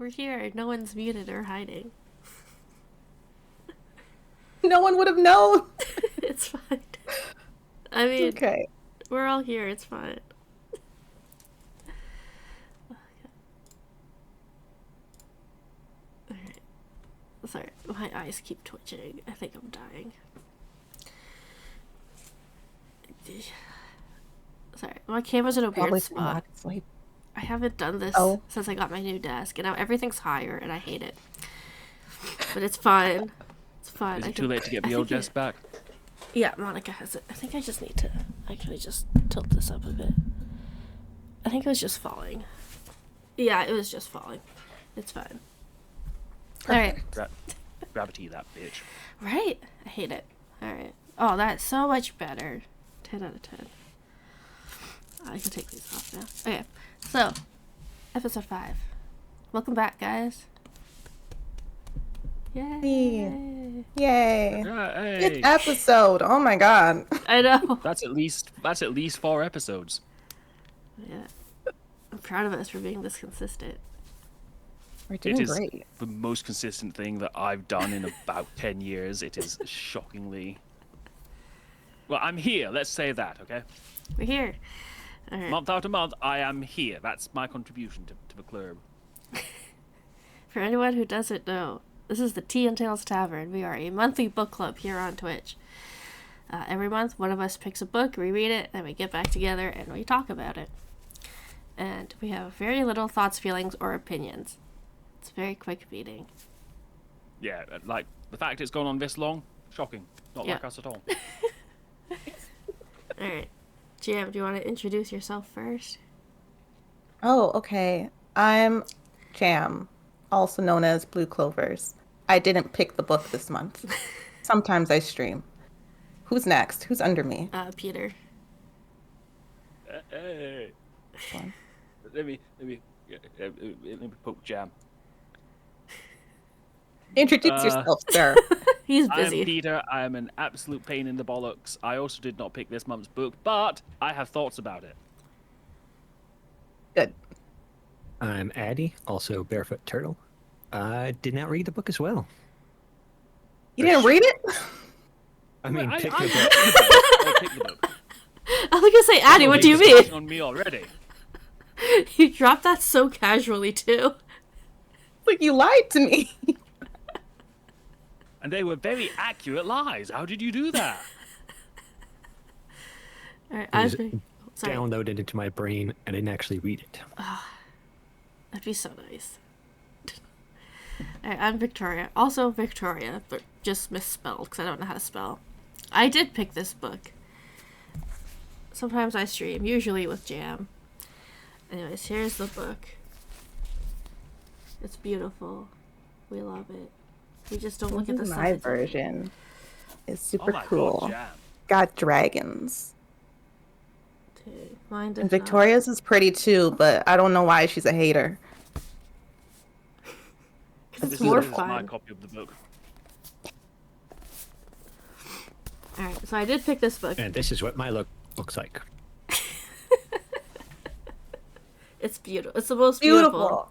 We're here. No one's muted or hiding. No one would have known. It's fine. I mean, okay. We're all here. It's fine. Alright. Sorry, my eyes keep twitching. I think I'm dying. Sorry, my camera's in a weird spot. I haven't done this since I got my new desk, and now everything's higher, and I hate it. But it's fine. It's fine. Is it too late to get the old desk back? Yeah, Monica has it. I think I just need to actually just tilt this up a bit. I think it was just falling. Yeah, it was just falling. It's fine. Alright. Gravity, that bitch. Right? I hate it. Alright. Oh, that's so much better. 10 out of 10. I can take these off now. Okay, so, episode 5. Welcome back, guys. Yay! Yay! Yay. Good episode. Oh my god. I know. That's at least 4 episodes. Yeah. I'm proud of us for being this consistent. We're doing great. It is the most consistent thing that I've done in about 10 years. It is shockingly... Well, I'm here. Let's say that, okay? We're here. All right. Month after month, I am here. That's my contribution to the club. For anyone who doesn't know, this is the Tea and Tales Tavern. We are a monthly book club here on Twitch. Every month, one of us picks a book, we read it, then we get back together and we talk about it. And we have very little thoughts, feelings, or opinions. It's a very quick meeting. Yeah, like, the fact it's gone on this long, shocking. Not like us at all. Alright. Jam, do you want to introduce yourself first? Oh, okay. I'm Jam, also known as Blue Clovers. I didn't pick the book this month. Sometimes I stream. Who's next? Who's under me? Peter. Hey. Let me poke Jam. Introduce yourself, sir. He's busy. I'm Peter. I am an absolute pain in the bollocks. I also did not pick this month's book, but I have thoughts about it. Good. I'm Addy, also Barefootturtle. I did not read the book as well. You didn't read it? I mean, pick the book. I picked the book. I was gonna say, Addy, what do you mean? On me already. You dropped that so casually, too. Like, you lied to me. And they were very accurate lies. How did you do that? Alright, downloaded into my brain. I didn't actually read it. That'd be so nice. Alright, I'm Victoria. Also Victoria, but just misspelled because I don't know how to spell. I did pick this book. Sometimes I stream, usually with Jam. Anyways, here's the book. It's beautiful. We love it. We just don't look at the My sides. version is super God, cool. Jam. Got dragons. Mine And Victoria's is pretty too, but I don't know why she's a hater. Because it's This more is not my fun. copy of the book. Alright, so I did pick this book. And this is what my look looks like. It's beautiful. It's the most beautiful.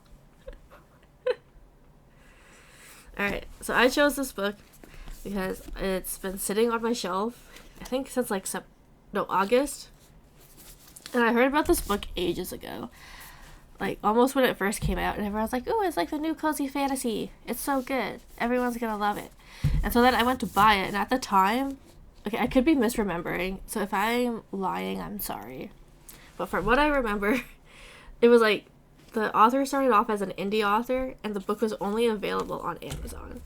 Alright, so I chose this book because it's been sitting on my shelf, I think since like August. And I heard about this book ages ago. Like, almost when it first came out, and everyone's like, ooh, it's like the new cozy fantasy. It's so good. Everyone's gonna love it. And so then I went to buy it, and at the time, okay, I could be misremembering, so if I'm lying, I'm sorry. But from what I remember, it was like, the author started off as an indie author, and the book was only available on Amazon.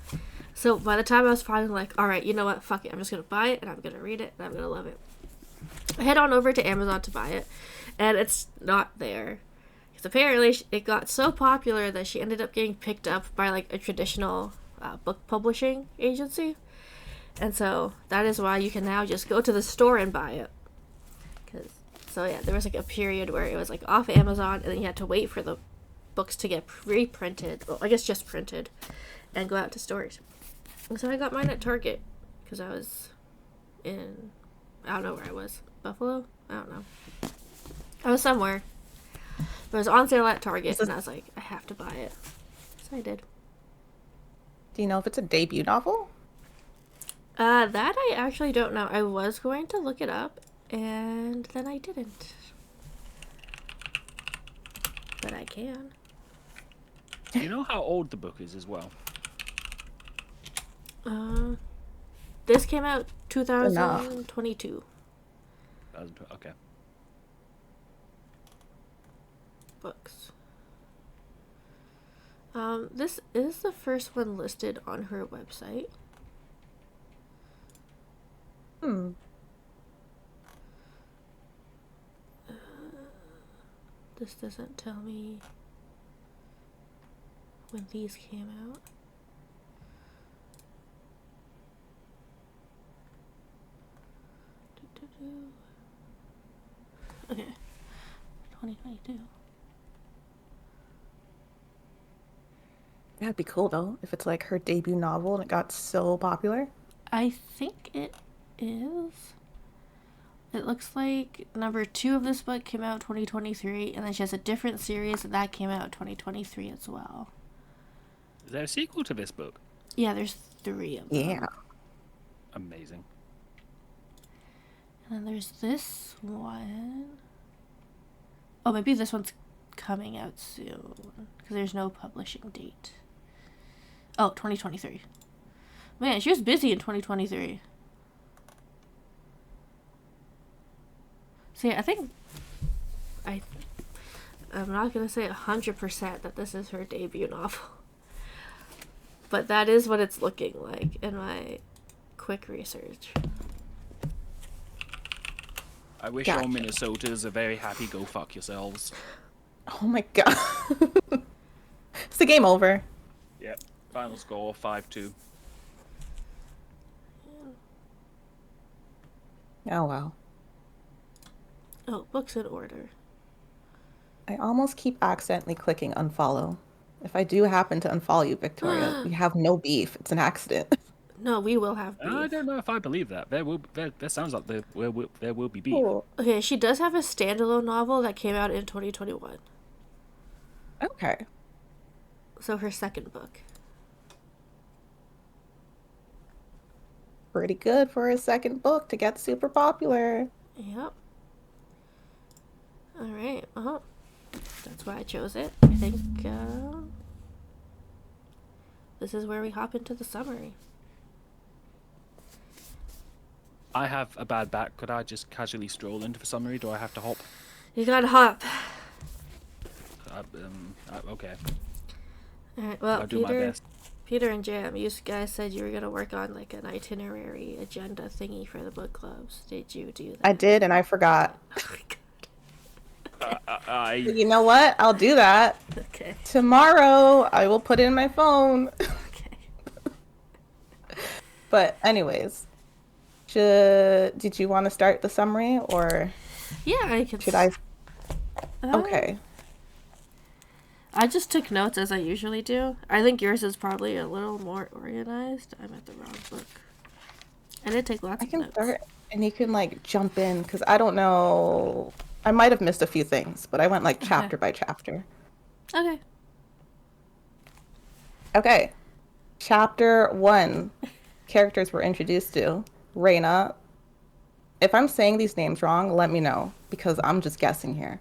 So by the time I was finally like, alright, you know what, fuck it, I'm just gonna buy it, and I'm gonna read it, and I'm gonna love it. I head on over to Amazon to buy it, and it's not there. Because apparently it got so popular that she ended up getting picked up by like a traditional book publishing agency. And so that is why you can now just go to the store and buy it. So yeah, there was like a period where it was like off Amazon, and then you had to wait for the books to get pre-printed, well, I guess just printed, and go out to stores. And so I got mine at Target, because I was in, I don't know where I was, Buffalo? I don't know. I was somewhere. But it was on sale at Target, and I was like, I have to buy it. I did. Do you know if it's a debut novel? That I actually don't know. I was going to look it up, and then I didn't. But I can. Do you know how old the book is as well? This came out 2022. Okay. Books. This is the first one listed on her website. This doesn't tell me when these came out. Okay, 2022. That'd be cool though, if it's like her debut novel and it got so popular. I think it is. It looks like number 2 of this book came out 2023, and then she has a different series that came out 2023 as well. Is there a sequel to this book? Yeah, there's 3 of them. Yeah. Amazing. And then there's this one. Oh, maybe this one's coming out soon, because there's no publishing date. Oh, 2023. Man, she was busy in 2023. See, I think I'm not gonna say 100% that this is her debut novel, but that is what it's looking like in my quick research. I wish Gotcha. all Minnesotans are very happy. Go fuck yourselves. Oh my god. Is the game over? Yep. Final score 5-2. Oh wow. Oh, books in order. I almost keep accidentally clicking unfollow. If I do happen to unfollow you, Victoria, we have no beef. It's an accident. No, we will have beef. I don't know if I believe that. There sounds like there will be beef. Cool. Okay, she does have a standalone novel that came out in 2021. Okay. So her second book. Pretty good for a second book to get super popular. Yep. Alright, well, that's why I chose it. I think, this is where we hop into the summary. I have a bad back. Could I just casually stroll into the summary? Do I have to hop? You gotta hop. Okay. Alright, well, I'll do my best. Peter and Jam, you guys said you were gonna work on like an itinerary agenda thingy for the book clubs. Did you do that? I did, and I forgot. Oh my god. You know what? I'll do that. Okay. Tomorrow, I will put it in my phone. Okay. But anyways, did you want to start the summary, or Yeah, I can. should I? Okay. I just took notes as I usually do. I think yours is probably a little more organized. I'm at the wrong book. I did take lots I of can notes. start, and you can like jump in because I don't know. I might have missed a few things, but I went like chapter by chapter. Okay. Okay. Chapter 1. Characters we're introduced to. Reina. If I'm saying these names wrong, let me know, because I'm just guessing here.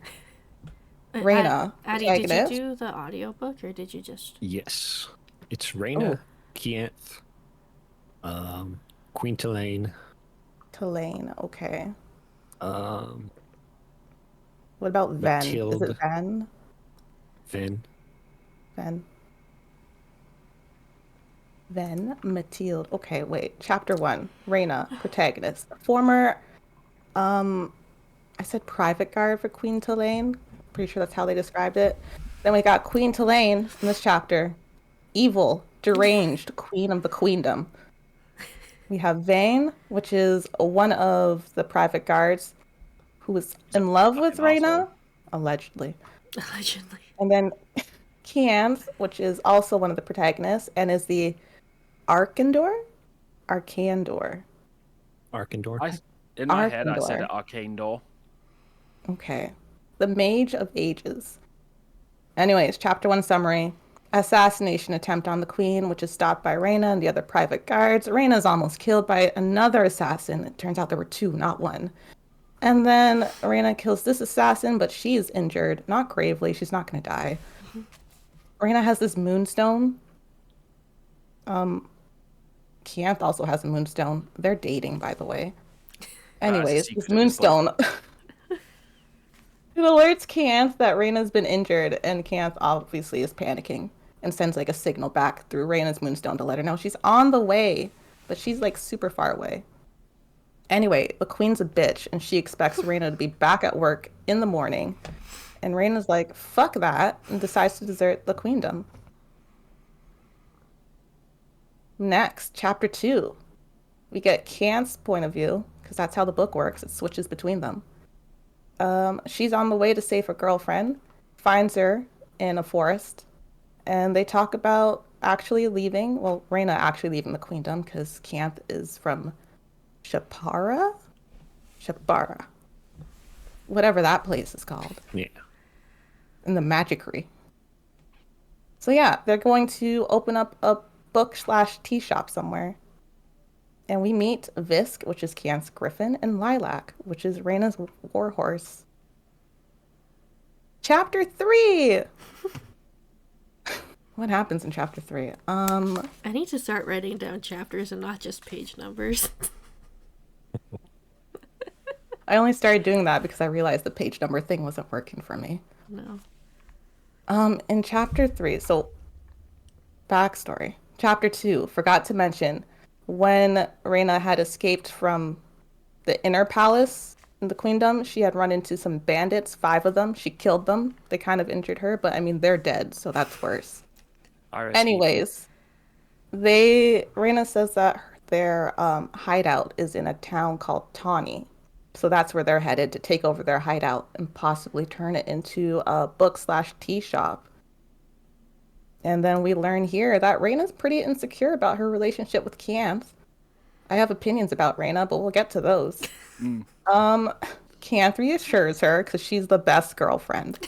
Reina. Addie, did you protagonist. do the audiobook or did you just... Yes. It's Reina, Oh. Kianth, Queen Tulane, Tulane. Okay. um, What about Ven? Is Mathilde. it Ven? Vin. Ven. Mathilde. Okay, wait. Chapter 1. Reina, protagonist. Former, I said private guard for Queen Tulane. Pretty sure that's how they described it. Then we got Queen Tulane in this chapter. Evil, deranged, queen of the queendom. We have Vane, which is one of the private guards who was in love with fucking Reina, asshole. allegedly. Allegedly. And then Kianth, which is also one of the protagonists, and is the Arkandor? Arkandor. In my head, I said Arkandor. it arcane door. Okay. The Mage of Ages. Anyways, chapter 1 summary. assassination attempt on the queen, which is stopped by Reyna and the other private guards. Reyna is almost killed by another assassin. It turns out there were two, not one. And then Reyna kills this assassin, but she is injured. Not gravely. She's not going to die. Reyna has this moonstone. Kianth also has a moonstone. They're dating, by the way. Anyways, this moonstone... It alerts Kianth that Reyna's been injured, and Kianth obviously is panicking and sends like a signal back through Reyna's moonstone to let her know she's on the way, but she's like super far away. Anyway, the queen's a bitch, and she expects Reyna to be back at work in the morning, and Reyna's like, fuck that, and decides to desert the queendom. Next, chapter 2. We get Kianth's point of view, because that's how the book works. It switches between them. She's on the way to save her girlfriend, finds her in a forest, and they talk about actually leaving. Well, Reyna actually leaving the queendom because Kianth is from Shapara, whatever that place is called. Yeah. In the Magicry. So yeah, they're going to open up a book/tea shop somewhere. And we meet Visk, which is Kianth's griffin, and Lilac, which is Reyna's warhorse. Chapter 3! What happens in chapter 3? I need to start writing down chapters and not just page numbers. I only started doing that because I realized the page number thing wasn't working for me. No. In chapter 3, so backstory. Chapter 2, forgot to mention, when Reyna had escaped from the inner palace in the queendom, she had run into some bandits, 5 of them. She killed them. They kind of injured her, but I mean, they're dead, so that's worse. Anyways, Reyna says that their hideout is in a town called Tawny. So that's where they're headed to take over their hideout and possibly turn it into a book/tea shop. And then we learn here that Reyna's pretty insecure about her relationship with Kianth. I have opinions about Reyna, but we'll get to those. Kianth reassures her because she's the best girlfriend.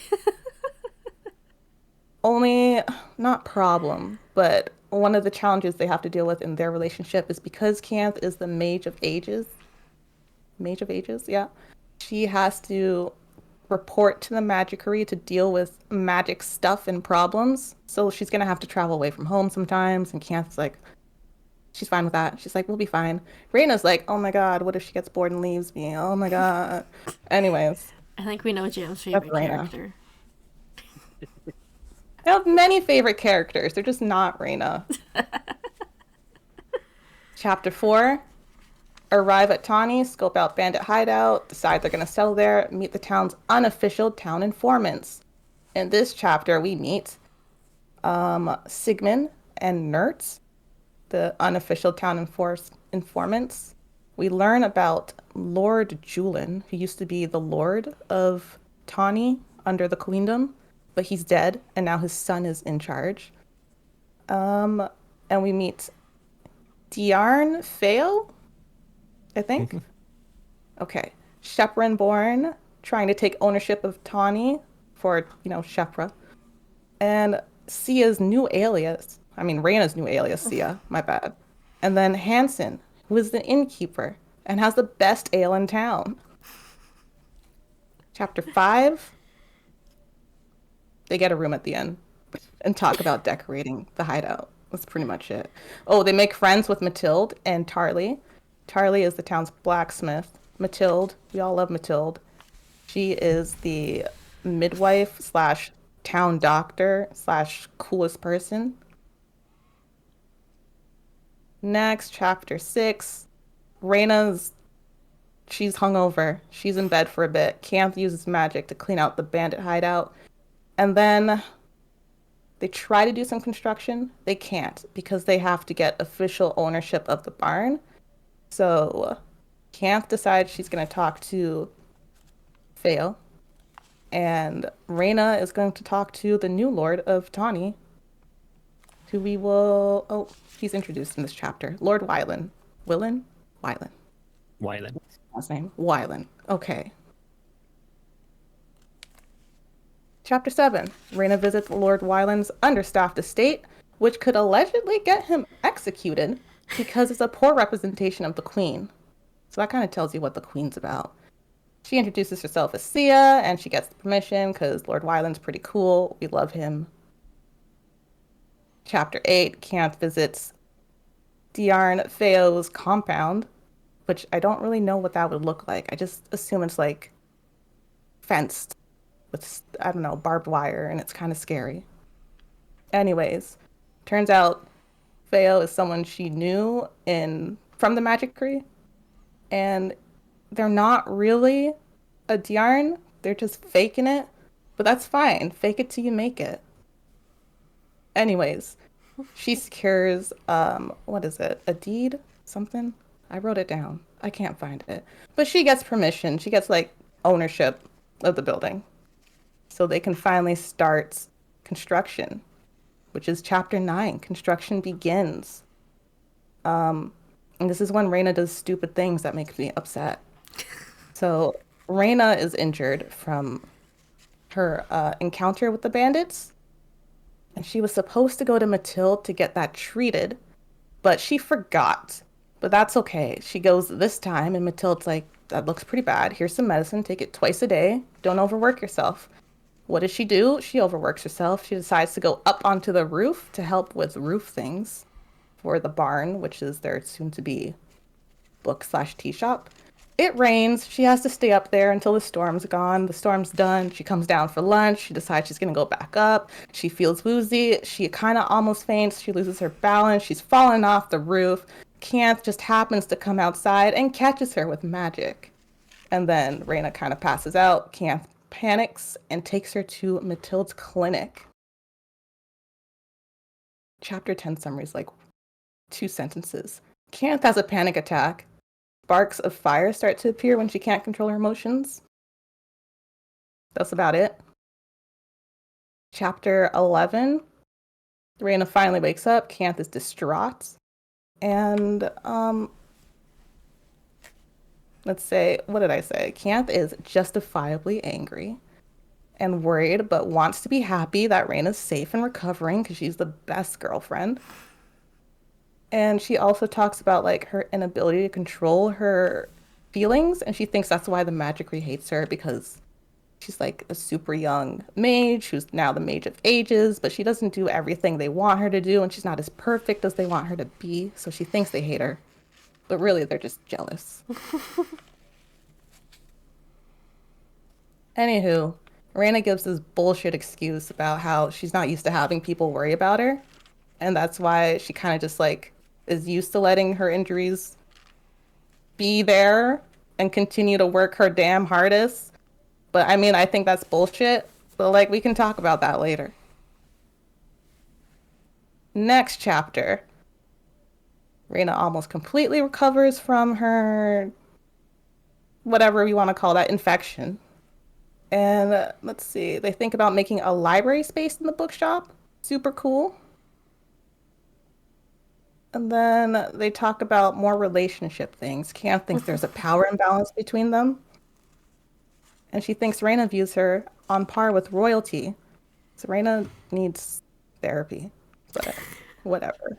Only, not problem, but one of the challenges they have to deal with in their relationship is because Kianth is the Mage of Ages, yeah. She has to report to the Magicry to deal with magic stuff and problems. So she's going to have to travel away from home sometimes. And Kianth's like, she's fine with that. She's like, we'll be fine. Reyna's like, oh my god, what if she gets bored and leaves me? Oh my god. Anyways. I think we know Jam's favorite character. I have many favorite characters. They're just not Reyna. Chapter 4. Arrive at Tawny, scope out bandit hideout, decide they're going to settle there, meet the town's unofficial town informants. In this chapter, we meet Sigmund and Nertz, the unofficial town informants. We learn about Lord Julian, who used to be the Lord of Tawny under the Queendom, but he's dead, and now his son is in charge. And we meet Diarn Fail, I think. Okay. Shepran-born, trying to take ownership of Tawny for, Shepra. And Sia's new alias. I mean, Reyna's new alias, Sia. My bad. And then Hansen, who is the innkeeper and has the best ale in town. Chapter 5. They get a room at the end and talk about decorating the hideout. That's pretty much it. Oh, they make friends with Mathilde and Tarly. Tarly is the town's blacksmith. Mathilde, we all love Mathilde. She is the midwife / town doctor / coolest person. Next, chapter 6. She's hungover. She's in bed for a bit. Kianth uses magic to clean out the bandit hideout. And then they try to do some construction. They can't because they have to get official ownership of the barn. So Kianth decides she's going to talk to Fail. And Reyna is going to talk to the new Lord of Tawny, who we will... Oh, he's introduced in this chapter. Lord Wylan. Wylan? Last name? Wylan. Okay. Chapter 7. Reyna visits Lord Wyland's understaffed estate, which could allegedly get him executed because it's a poor representation of the queen. So that kind of tells you what the queen's about. She introduces herself as Sia, and she gets the permission because Lord Wyland's pretty cool. We love him. Chapter 8. Canth visits Diarn Feo's compound, which I don't really know what that would look like. I just assume it's like fenced with, I don't know, barbed wire, and it's kind of scary. Anyways, turns out Feo is someone she knew from the Magic Tree, and they're not really a Diarn. They're just faking it, but that's fine. Fake it till you make it. Anyways, she secures, what is it? A deed? Something? I wrote it down. I can't find it. But she gets permission. She gets, like, ownership of the building. So they can finally start construction, which is chapter 9. Construction begins. And this is when Reyna does stupid things that make me upset. So Reyna is injured from her encounter with the bandits. And she was supposed to go to Mathilde to get that treated, but she forgot. But that's okay. She goes this time, and Mathilde's like, that looks pretty bad. Here's some medicine. Take it twice a day. Don't overwork yourself. What does she do? She overworks herself. She decides to go up onto the roof to help with roof things for the barn, which is their soon-to-be book/tea shop. It rains. She has to stay up there until the storm's gone. The storm's done. She comes down for lunch. She decides she's going to go back up. She feels woozy. She kind of almost faints. She loses her balance. She's fallen off the roof. Canth just happens to come outside and catches her with magic. And then Reyna kind of passes out. Canth panics and takes her to Mathilde's clinic. Chapter 10 summary is like 2 sentences. Canth has a panic attack. Sparks of fire start to appear when she can't control her emotions. That's about it. Chapter 11. Reyna finally wakes up. Canth is distraught. And, let's say, what did I say? Canth is justifiably angry and worried, but wants to be happy that Reyna's safe and recovering because she's the best girlfriend. And she also talks about, like, her inability to control her feelings, and she thinks that's why the Magicry hates her, because she's, like, a super young mage who's now the mage of ages, but she doesn't do everything they want her to do, and she's not as perfect as they want her to be, so she thinks they hate her. But really, they're just jealous. Anywho, Reyna gives this bullshit excuse about how she's not used to having people worry about her, and that's why she kind of just, like, is used to letting her injuries be there and continue to work her damn hardest. But I mean, I think that's bullshit, but like, we can talk about that later. Next chapter. Reyna almost completely recovers from her, whatever you want to call that, infection. And let's see, they think about making a library space in the bookshop. Super cool. And then they talk about more relationship things. Canth thinks there's a power imbalance between them. And she thinks Reyna views her on par with royalty. So Reyna needs therapy. But whatever.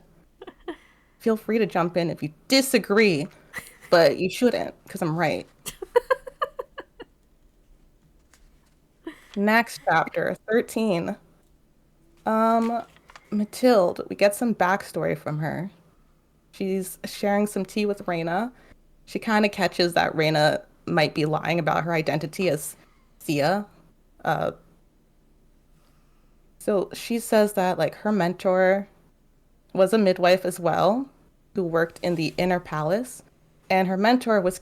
Feel free to jump in if you disagree, but you shouldn't, because I'm right. Next chapter, 13. Mathilde, we get some backstory from her. She's sharing some tea with Reyna. She kind of catches that Reyna might be lying about her identity as Sia. So she says that, like, her mentor was a midwife as well, who worked in the inner palace, and her mentor was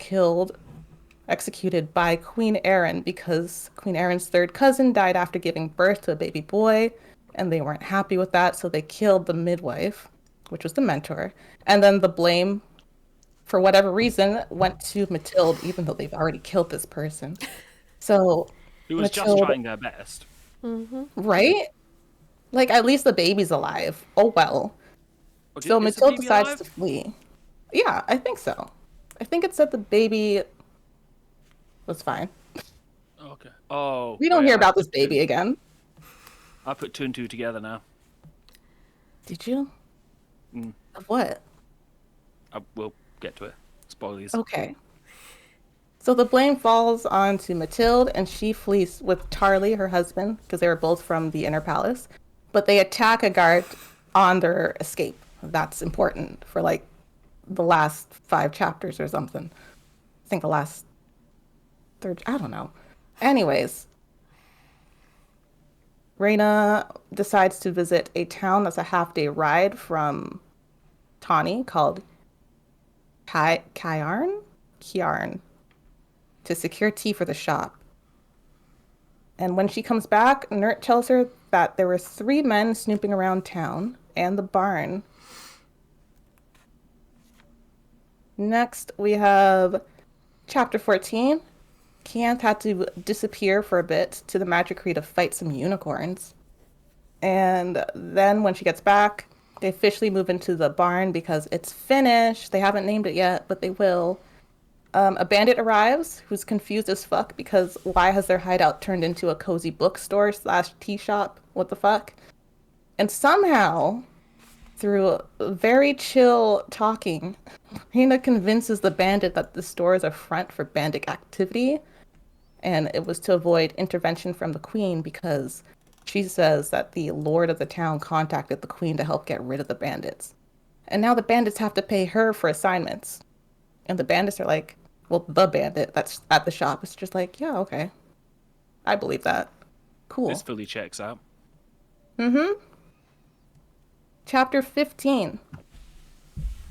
executed by Queen Erin, because Queen Erin's third cousin died after giving birth to a baby boy, and they weren't happy with that, so they killed the midwife, which was the mentor. And then the blame, for whatever reason, went to Mathilde, even though they've already killed this person. So Who was just trying their best. Mm-hmm. Right? Like, at least the baby's alive. Oh, well. Okay, So is the Mathilde baby decides alive? to flee. Yeah, I think so. I think it said the baby was fine. Okay. Oh. We don't wait, hear I about this didn't- baby again. I put 2 and 2 together now. Did you? Mm. Of what? We'll get to it. Spoilers. Okay. So the blame falls onto Mathilde, and she flees with Tarly, her husband, because they were both from the Inner Palace. But they attack a guard on their escape. That's important for like the last 5 chapters or something. I think the last third, I don't know. Anyways, Reyna decides to visit a town that's a half-day ride from Tawny called Kiarn to secure tea for the shop. And when she comes back, Nert tells her that there were 3 men snooping around town and the barn. Next, we have chapter 14. Kianth had to disappear for a bit to the Magicry to fight some unicorns. And then when she gets back, they officially move into the barn because it's finished. They haven't named it yet, but they will. A bandit arrives who's confused as fuck because why has their hideout turned into a cozy bookstore / tea shop? What the fuck? And somehow, through very chill talking, Reyna convinces the bandit that the store is a front for bandit activity. And it was to avoid intervention from the queen because she says that the lord of the town contacted the queen to help get rid of the bandits. And now the bandits have to pay her for assignments. And the bandits are like, well, the bandit that's at the shop is just like, yeah, okay. I believe that. Cool. This fully checks out. Mm-hmm. Chapter 15.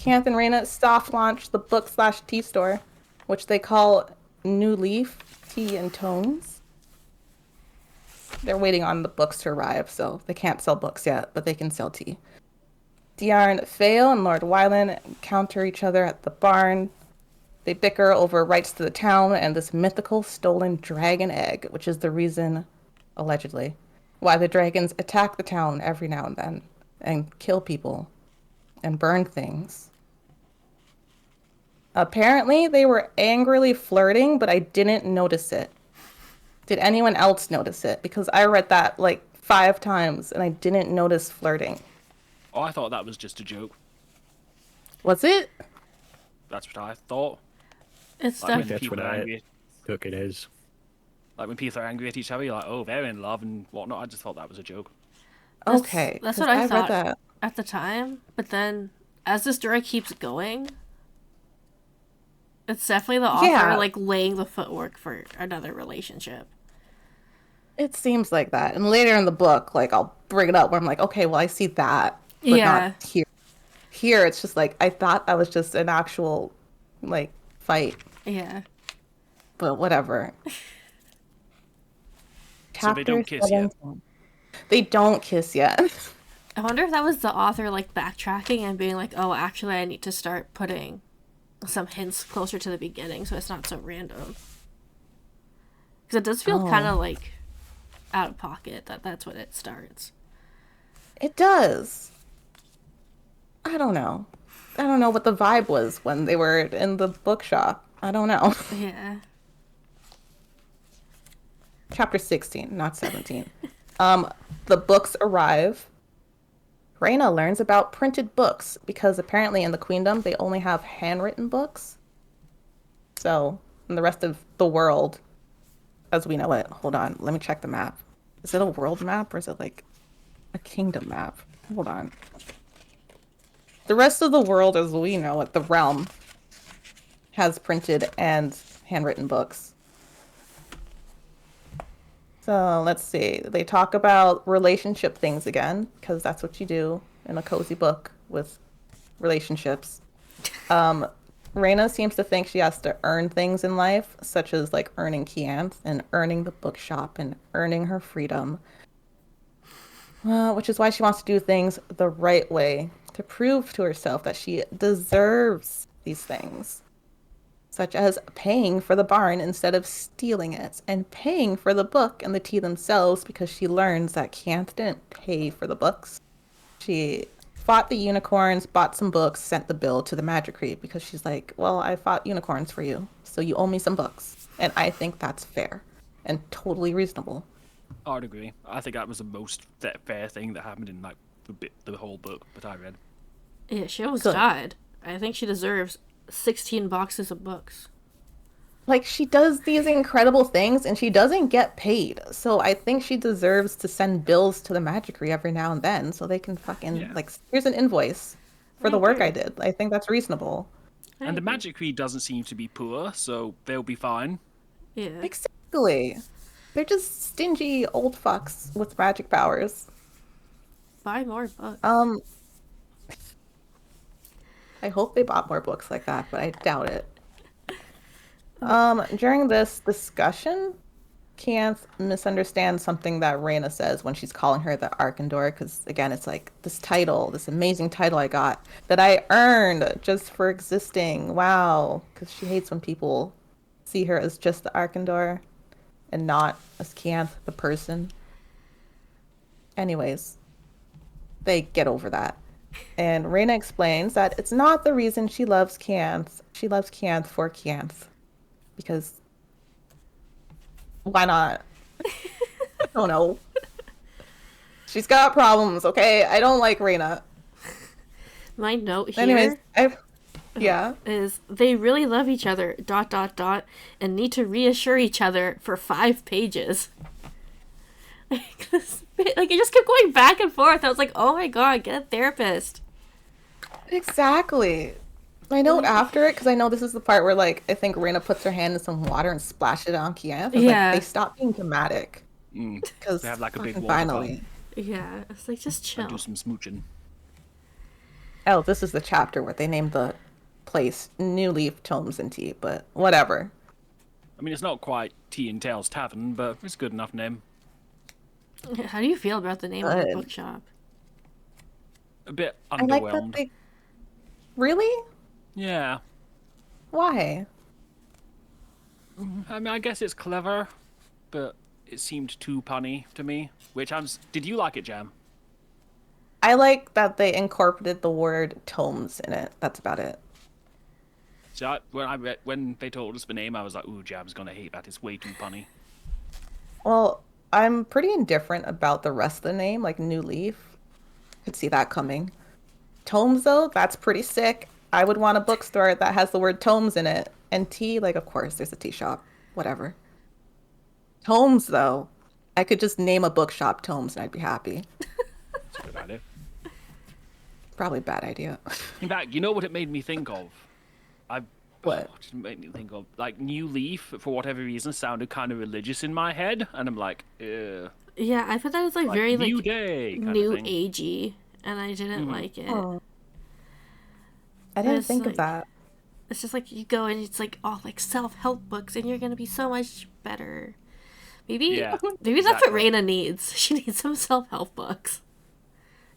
Kianth and Reyna soft launch the book / tea store, which they call New Leaf Tea and Tones. They're waiting on the books to arrive, so they can't sell books yet, but they can sell tea. Diarn Fail and Lord Wylan encounter each other at the barn. They bicker over rights to the town and this mythical stolen dragon egg, which is the reason, allegedly, why the dragons attack the town every now and then and kill people and burn things. Apparently, they were angrily flirting, but I didn't notice it. Did anyone else notice it? Because I read that like 5 times and I didn't notice flirting. Oh, I thought that was just a joke. Was it? That's what I thought. It's Like when def- That's people what are I angry. took it as. Like when people are angry at each other, you're like, oh, they're in love and whatnot. I just thought that was a joke. Okay. That's 'cause what I read thought that. at the time. But then, as the story keeps going, it's definitely the author Yeah. like laying the footwork for another relationship. It seems like that. And later in the book, like, I'll bring it up where I'm like, okay, well, I see that, but Yeah. not here. Here, it's just like, I thought that was just an actual, like, fight, Yeah. but whatever. So they don't kiss yet? 17. They don't kiss yet. I wonder if that was the author like backtracking and being like, oh, actually, I need to start putting some hints closer to the beginning so it's not so random. Because it does feel kind of like out of pocket that's when it starts. It does. I don't know. I don't know what the vibe was when they were in the bookshop. I don't know. Yeah. Chapter 16, not 17. The books arrive. Reyna learns about printed books because apparently in the Queendom they only have handwritten books. So in the rest of the world, as we know it, hold on, let me check the map. Is it a world map or is it like a kingdom map? Hold on. The rest of the world as we know it, the realm, has printed and handwritten books. So let's see. They talk about relationship things again, because that's what you do in a cozy book with relationships. Reyna seems to think she has to earn things in life, such as like earning Kianth and earning the bookshop and earning her freedom. Which is why she wants to do things the right way to prove to herself that she deserves these things. Such as paying for the barn instead of stealing it, and paying for the book and the tea themselves because she learns that Kianth didn't pay for the books. She fought the unicorns, bought some books, sent the bill to the Magicry because she's like, well, I fought unicorns for you, so you owe me some books. And I think that's fair and totally reasonable. I'd agree. I think that was the most fair thing that happened in like the whole book that I read. Yeah, she almost Good. died. I think she deserves 16 boxes of books. Like, she does these incredible things and she doesn't get paid. So I think she deserves to send bills to the Magicry every now and then so they can fucking, Yeah. like, here's an invoice for the work I did. I think that's reasonable. And the Magicry doesn't seem to be poor, so they'll be fine. Yeah. Exactly. They're just stingy old fucks with magic powers. Buy more books. I hope they bought more books like that, but I doubt it. During this discussion, Canth misunderstands something that Reyna says when she's calling her the Arkandor, because again, it's like this title, this amazing title I got that I earned just for existing. Wow, because she hates when people see her as just the Arkandor and not as Canth, the person. Anyways, they get over that. And Reyna explains that it's not the reason she loves Canth. She loves Canth for Canth. Because why not? I don't know. She's got problems, okay? I don't like Reyna. My note here Anyways, yeah. is they really love each other, ... and need to reassure each other for 5 pages. Like, it just kept going back and forth. I was like, oh my god, get a therapist. Exactly. My note after it, because I know this is the part where, like, I think Reyna puts her hand in some water and splashes it on Kianth. Yeah. Like, they stop being dramatic. Because They have like a big water finally. Yeah, it's like, just chill. And do some smooching. Oh, this is the chapter where they named the place New Leaf Tomes and Tea, but whatever. I mean, it's not quite Tea and Tails Tavern, but it's a good enough name. How do you feel about the name of the Good. bookshop? A bit I like that underwhelmed. they... Really? Yeah. Why? I mean, I guess it's clever, but it seemed too punny to me. Did you like it, Jam? I like that they incorporated the word tomes in it. That's about it. So when they told us the name, I was like, ooh, Jam's gonna hate that. It's way too punny. Well, I'm pretty indifferent about the rest of the name, like New Leaf. Could see that coming. Tomes, though, that's pretty sick. I would want a bookstore that has the word tomes in it. And tea, like, of course, there's a tea shop. Whatever. Tomes, though. I could just name a bookshop Tomes and I'd be happy. That's a good idea. Probably a bad idea. In fact, you know what it made me think of? What? It made me think of, like, New Leaf, for whatever reason, sounded kind of religious in my head. And I'm like, ew. Yeah, I thought that was like very New like Day kind new of thing. agey, and I didn't like it. Oh. I didn't It's think of like- that. It's just like you go and it's like all like self-help books, and you're gonna be so much better. Maybe Yeah, maybe that's what exactly. Reyna needs. She needs some self-help books.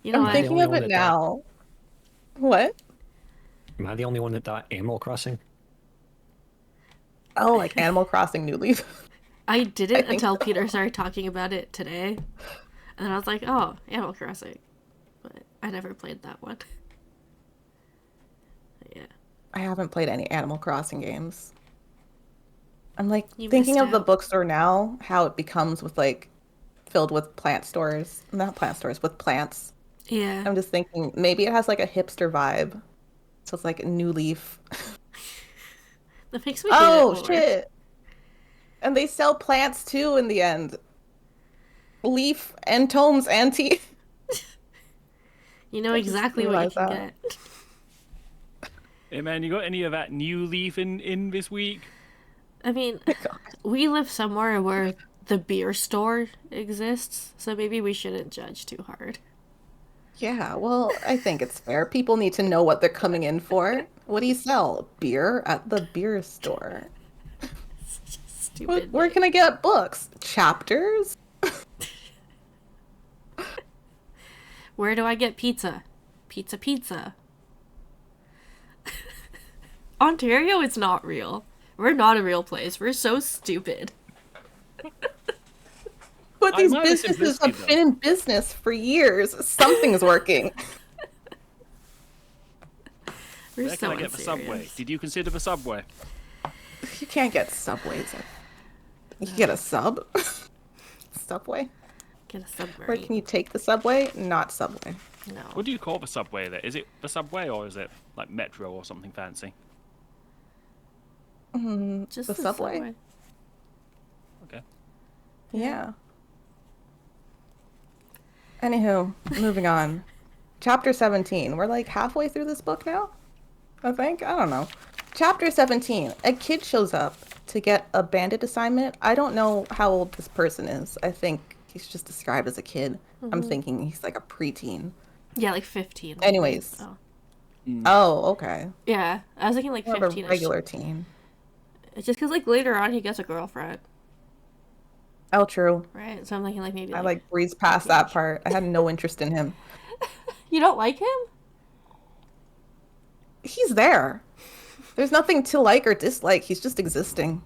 You know I'm what? the thinking only of one it that now. What? Am I the only one that thought Animal Crossing? Oh, like Animal Crossing New Leaf. I didn't think until so. Peter started talking about it today, and I was like, oh, Animal Crossing, but I never played that one. Yeah. I haven't played any Animal Crossing games. I'm like You thinking missed of the out. bookstore now, how it becomes with like filled with plant stores. Not plant stores, with plants. Yeah. I'm just thinking maybe it has like a hipster vibe. So it's like a New Leaf. That makes me hate Oh it more. shit. And they sell plants too in the end. Leaf and tomes and tea. You know I just exactly what you realized can that. get. Hey, man, you got any of that New Leaf in this week? I mean, we live somewhere where the beer store exists, so maybe we shouldn't judge too hard. Yeah, well, I think it's fair. People need to know what they're coming in for. What do you sell? Beer at the beer store. Such a stupid. Where name. can I get books? Chapters? Where do I get pizza? Pizza. Ontario is not real. We're not a real place. We're so stupid. But I these admire the businesses simplicity, have though. been in business for years. Something's working. We're Where so can I get the Subway? unserious. Did you consider the Subway? You can't get Subways. You can get a sub? Subway? Get a submarine. Where can you take the subway? Not subway. No. What do you call the subway there? Is it the subway or is it like metro or something fancy? Just the subway? Okay. Yeah. Anywho, moving on. Chapter 17. We're like halfway through this book now, I think. I don't know. Chapter 17. A kid shows up to get a bandit assignment. I don't know how old this person is. I think he's just described as a kid. I'm thinking he's like a preteen. Yeah, like 15. Anyways. Oh. Oh, okay. Yeah, I was thinking like More of a 15. regular teen. It's just because like later on he gets a girlfriend, Oh, true. right? So I'm thinking like maybe I like breezed past that part. I had no interest in him. You don't like him? He's there. There's nothing to like or dislike. He's just existing.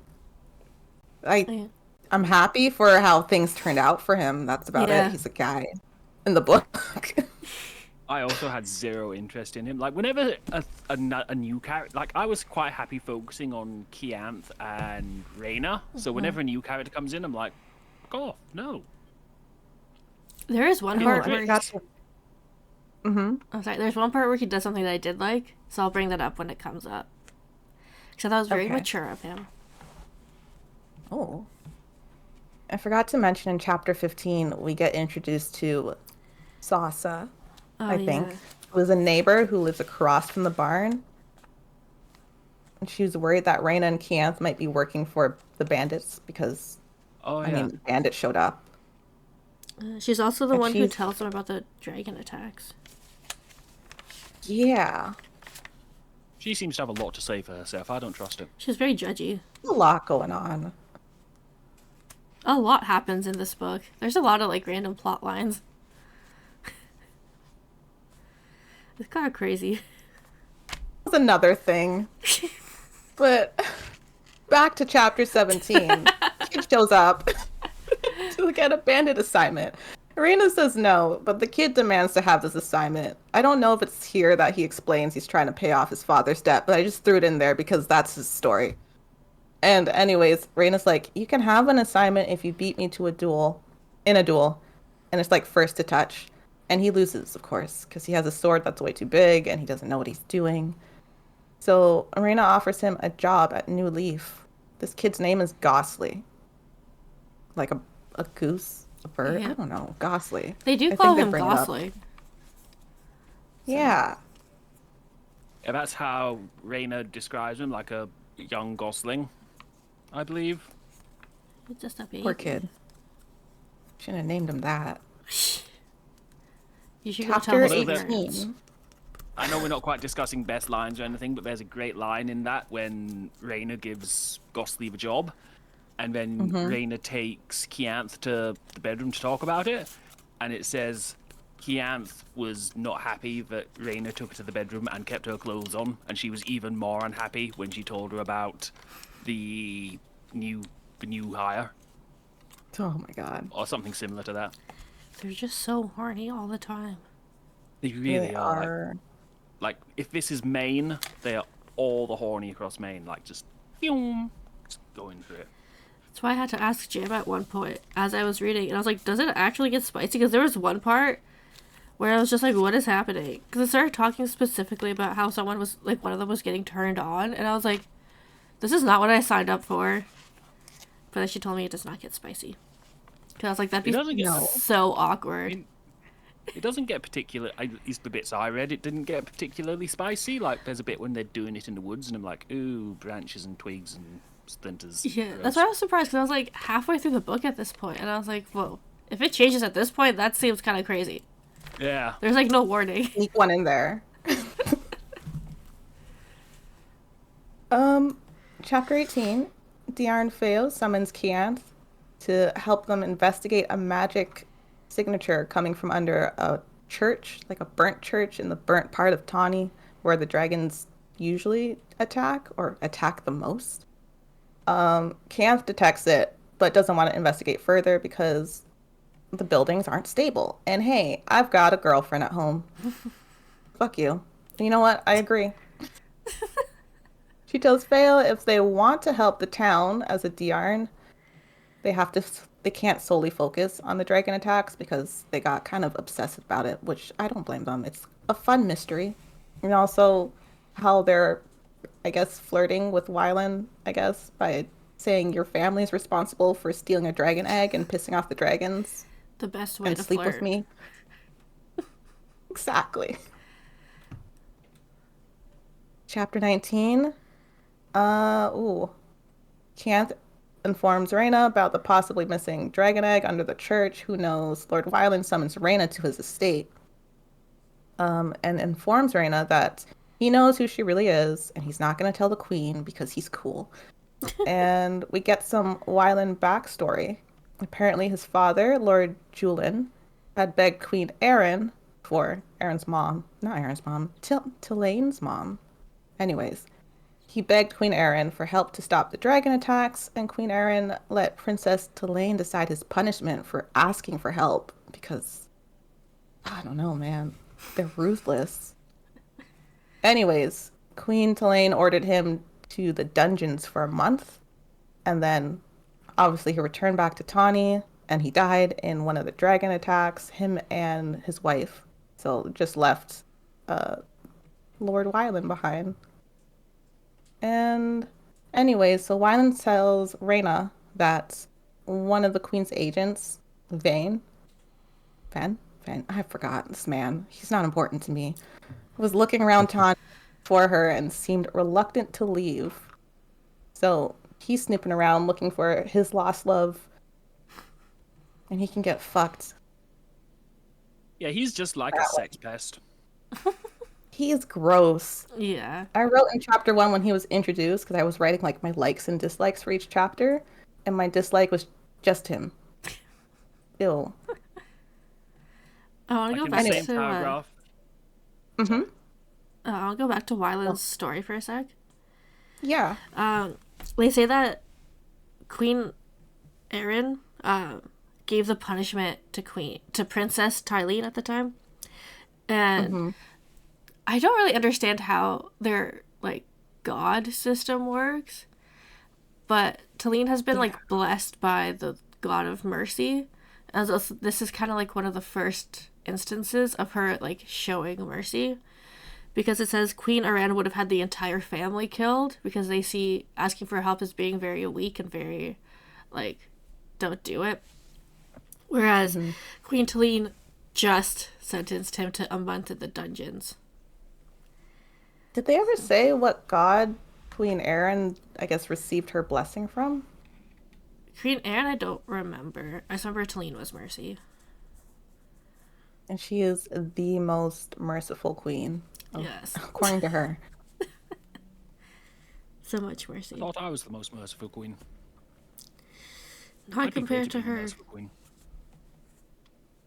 Yeah. I'm happy for how things turned out for him. That's about Yeah. it. He's a guy in the book. I also had zero interest in him. Like, whenever a new character... Like, I was quite happy focusing on Kianth and Reyna. So whenever a new character comes in, I'm like, fuck off. No. There is one part where Mm-hmm. I'm sorry. There's one part where he does something that I did like, so I'll bring that up when it comes up. Because that was very Okay. mature of him. Oh. I forgot to mention in chapter 15, we get introduced to Sasa, Oh, I think. Who is a neighbor who lives across from the barn. And she was worried that Reyna and Kianth might be working for the bandits because, Oh, yeah. I mean, the bandits showed up. She's also the And one who she's- tells him about the dragon attacks. Yeah. She seems to have a lot to say for herself. I don't trust her. She's very judgy. A lot going on. A lot happens in this book. There's a lot of like random plot lines. It's kind of crazy. That's another thing. But back to chapter 17. Kid shows up to get a bandit assignment. Reyna says no, but the kid demands to have this assignment. I don't know if it's here that he explains he's trying to pay off his father's debt, but I just threw it in there because that's his story. And anyways, Reyna's like, you can have an assignment if you beat me to a duel, and it's like first to touch. And he loses, of course, because he has a sword that's way too big and he doesn't know what he's doing. So Reyna offers him a job at New Leaf. This kid's name is Gosley. Like a goose? A bird? Yeah. I don't know. Gosley. They do I call think they him bring it up. Gosling. Yeah. Yeah, that's how Reyna describes him, like a young gosling, I believe. It's just a baby. Poor kid. Shouldn't have named him that. You should go tell Chapter his Although parents. 18. I know we're not quite discussing best lines or anything, but there's a great line in that when Reyna gives Gosley the job, and then Reyna takes Kianth to the bedroom to talk about it, and it says Kianth was not happy that Reyna took her to the bedroom and kept her clothes on, and she was even more unhappy when she told her about the new hire, Oh my god. or something similar to that. They're just so horny all the time. They really They are. are. Like, if this is Maine, they are all the horny across Maine, like just, phew, just going through it. That's why I had to ask Jim at one point as I was reading, and I was like, "Does it actually get spicy?" Because there was one part where I was just like, "What is happening?" Because it started talking specifically about how someone was like, one of them was getting turned on, and I was like, "This is not what I signed up for." But then she told me it does not get spicy. Because I was like, "That'd It be doesn't get. so awkward." I mean, it doesn't get particular. At least the bits I read, it didn't get particularly spicy. Like, there's a bit when they're doing it in the woods, and I'm like, ooh, branches and twigs and splinters. Yeah, gross. that's why I was surprised because I was like halfway through the book at this point, and I was like, "Whoa! If it changes at this point, that seems kind of crazy." Yeah. There's like no warning. Sneak one in there. Chapter 18. Diarn Feo summons Kianth to help them investigate a magic signature coming from under a church, like a burnt church in the burnt part of Tawny, where the dragons usually attack the most. Kianth detects it, but doesn't want to investigate further because the buildings aren't stable. And hey, I've got a girlfriend at home. Fuck you. You know what? I agree. She tells Feo if they want to help the town as a Diarn, they can't solely focus on the dragon attacks because they got kind of obsessed about it, which I don't blame them. It's a fun mystery. And also how they're, I guess, flirting with Wylan, I guess, by saying your family's responsible for stealing a dragon egg and pissing off the dragons The best way and to sleep flirt. with me. Exactly. Chapter 19. Canth informs Reyna about the possibly missing dragon egg under the church. Who knows? Lord Wylan summons Reyna to his estate, and informs Reyna that he knows who she really is, and he's not going to tell the queen because he's cool. And we get some Wylan backstory. Apparently, his father, Lord Julian, had begged Queen Erin for Erin's mom, not Erin's mom, Tilane's mom. Anyways, he begged Queen Erin for help to stop the dragon attacks, and Queen Erin let Princess Tulane decide his punishment for asking for help because, I don't know, man, they're ruthless. Anyways, Queen Tulane ordered him to the dungeons for a month, and then obviously he returned back to Tawny, and he died in one of the dragon attacks, him and his wife. So just left Lord Wylan behind. And anyways, so Wylan tells Reyna that one of the queen's agents, Van, I forgot this man. He's not important to me. Was looking around town for her and seemed reluctant to leave. So he's snooping around looking for his lost love, and he can get fucked. Yeah, he's just like a sex pest. He is gross. Yeah. I wrote in chapter 1 when he was introduced, because I was writing like my likes and dislikes for each chapter, and my dislike was just him. Ew. I want to go in back the same to. paragraph. I'll go back to Wylan's story for a sec. Yeah. They say that Queen Erin gave the punishment to Princess Tylene at the time, and I don't really understand how their like god system works, but Tylene has been like blessed by the god of mercy, and so this is kind of like one of the first instances of her like showing mercy. Because it says Queen Erin would have had the entire family killed because they see asking for help as being very weak and very, like, don't do it. Whereas Queen Tylene just sentenced him to a month in the dungeons. Did they ever say what god Queen Erin, I guess, received her blessing from? Queen Erin, I don't remember. I just remember Tylene was mercy. And she is the most merciful queen. Yes. According to her. So much mercy. I thought I was the most merciful queen. Not I'd be compared great to being the her. merciful queen.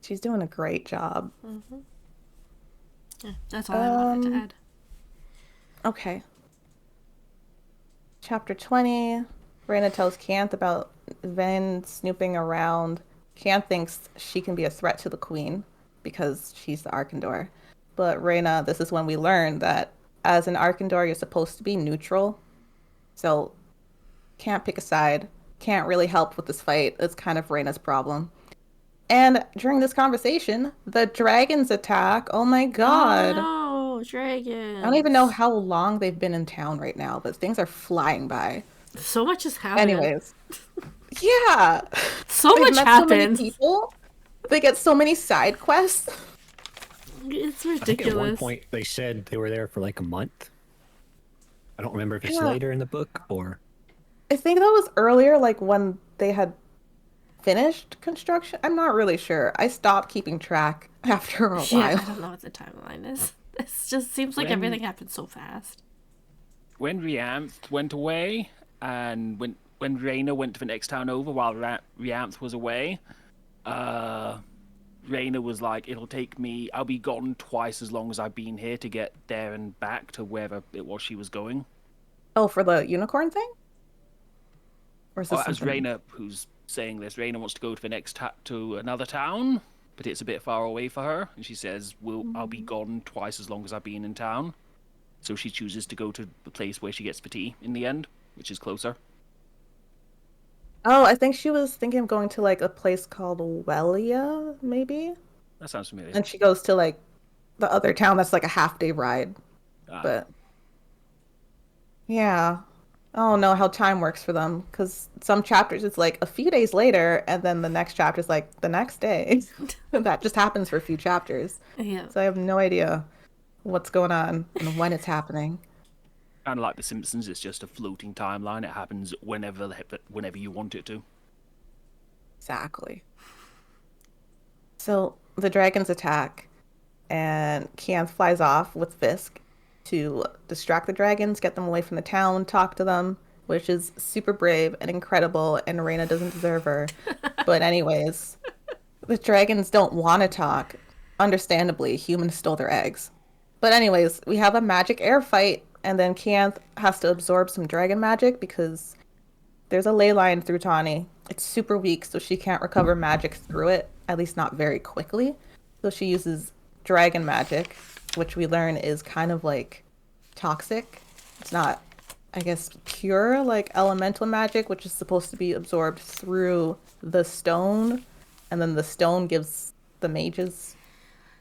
She's doing a great job. Yeah, that's all I wanted to add. Okay. Chapter 20. Reyna tells Canth about Ven snooping around. Canth thinks she can be a threat to the queen because she's the Arkandor. But Reyna, this is when we learn that as an Arkandor, you're supposed to be neutral. So can't pick a side. Can't really help with this fight. It's kind of Reyna's problem. And during this conversation, the dragons attack. Oh my god. Oh no, dragons. I don't even know how long they've been in town right now, but things are flying by. So much has happened. Anyways. Yeah. So They've much met happened. so many people. They get so many side quests. It's I think at one ridiculous. point they said they were there for like a month. I don't remember if it's Yeah. later in the book or... I think that was earlier, like when they had finished construction. I'm not really sure. I stopped keeping track after a Yeah, while. I don't know what the timeline is. This just seems like When- everything happened so fast. When Rianth went away, and when Reyna went to the next town over while Rianth was away, Reyna was like, I'll be gone twice as long as I've been here to get there and back to wherever it was she was going. Oh, for the unicorn thing? Or is this As something- Reyna, who's saying this, Reyna wants to go to the next to another town, but it's a bit far away for her, and she says, I'll be gone twice as long as I've been in town. So she chooses to go to the place where she gets the tea in the end, which is closer. Oh, I think she was thinking of going to like a place called Wellia, maybe. That sounds familiar. And she goes to like the other town that's like a half-day ride. Ah. But yeah. I don't know how time works for them because some chapters it's like a few days later, and then the next chapter is like the next day. And that just happens for a few chapters. Yeah. So I have no idea what's going on and when it's happening. Kind of like The Simpsons, it's just a floating timeline. It happens whenever you want it to. Exactly. So the dragons attack, and Kianth flies off with Fisk to distract the dragons, get them away from the town, talk to them, which is super brave and incredible, and Reina doesn't deserve her. But anyways, the dragons don't want to talk. Understandably, humans stole their eggs. But anyways, we have a magic air fight, and then Kianth has to absorb some dragon magic because there's a ley line through Tawny. It's super weak, so she can't recover magic through it, at least not very quickly. So she uses dragon magic, which we learn is kind of like toxic. It's not, I guess, pure like elemental magic, which is supposed to be absorbed through the stone, and then the stone gives the mages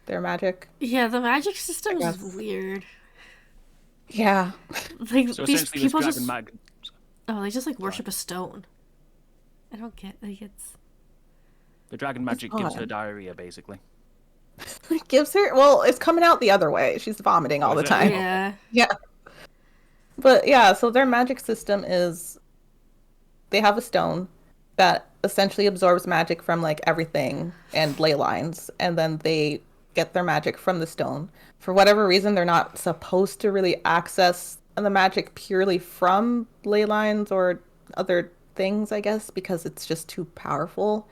their magic. Yeah, the magic system is guess. weird. Yeah. Like So these essentially, people this just dragon they just like worship a stone. I don't get like it's the dragon magic gives her odd. diarrhea, basically. It gives her, well, it's coming out the other way. She's vomiting all Oh, the is it? time. yeah. Yeah. But yeah, so their magic system is they have a stone that essentially absorbs magic from like everything and ley lines, and then they get their magic from the stone. For whatever reason, they're not supposed to really access the magic purely from ley lines or other things, I guess, because it's just too powerful.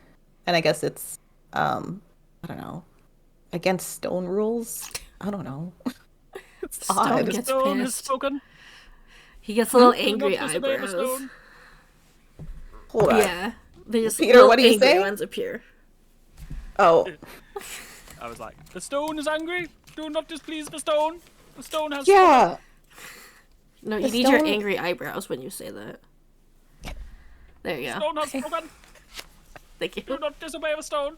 And I guess it's I don't know, against stone rules. I don't know. It's Stone odd. gets Stone has pissed. spoken. He gets little Do angry not disobey the eyebrows. stone. Hold on. Yeah. They just Peter, little what do you angry say? ones appear. Oh, I was like, the stone is angry. Do not displease the stone. The stone has yeah. No, you The need your stone- angry eyebrows when you say that. There you spoken. go. Stone has spoken. Thank you. Do not disobey the stone.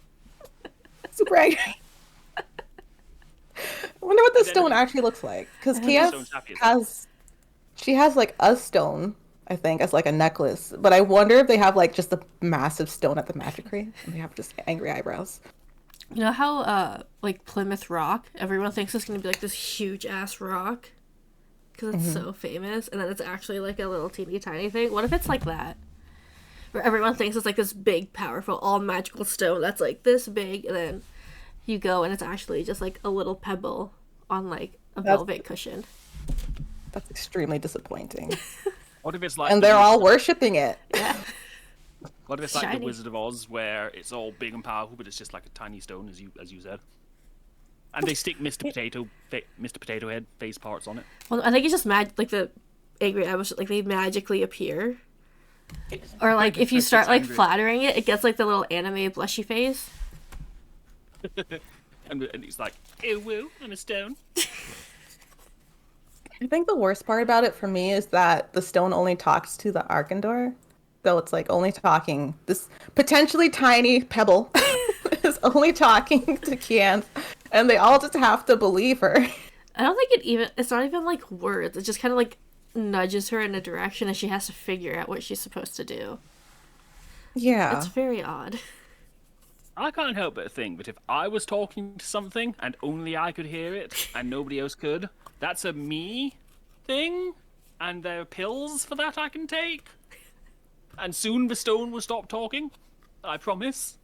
Super angry. I wonder what the then stone he- actually looks like. Because The Kias stone's happy as she has like a stone, I think, as like a necklace. But I wonder if they have like just a massive stone at the magic tree and they have just angry eyebrows. You know how like Plymouth Rock, everyone thinks it's gonna be like this huge ass rock because it's so famous, and then it's actually like a little teeny tiny thing. What if it's like that, where everyone thinks it's like this big, powerful, all magical stone that's like this big, and then you go and it's actually just like a little pebble on like a velvet cushion. That's extremely disappointing. What if it's like And the they're all Wizard- worshiping it. Yeah. What if it's like Shiny. the Wizard of Oz, where it's all big and powerful, but it's just like a tiny stone, as you said, and they stick Mr. Potato Head face parts on it. Well, I think it's just like the angry eyebrows, like they magically appear. Or like if you It's start like angry. flattering it, it gets like the little anime blushy face. And it's like, ew, woo, I'm a stone. I think the worst part about it for me is that the stone only talks to the Arkandor. So it's like only talking. This potentially tiny pebble is only talking to Kianth, and they all just have to believe her. I don't think it's not even like words. It just kind of like nudges her in a direction and she has to figure out what she's supposed to do. Yeah. It's very odd. I can't help but think that if I was talking to something and only I could hear it and nobody else could, that's a me thing, and there are pills for that I can take. And soon the stone will stop talking. I promise.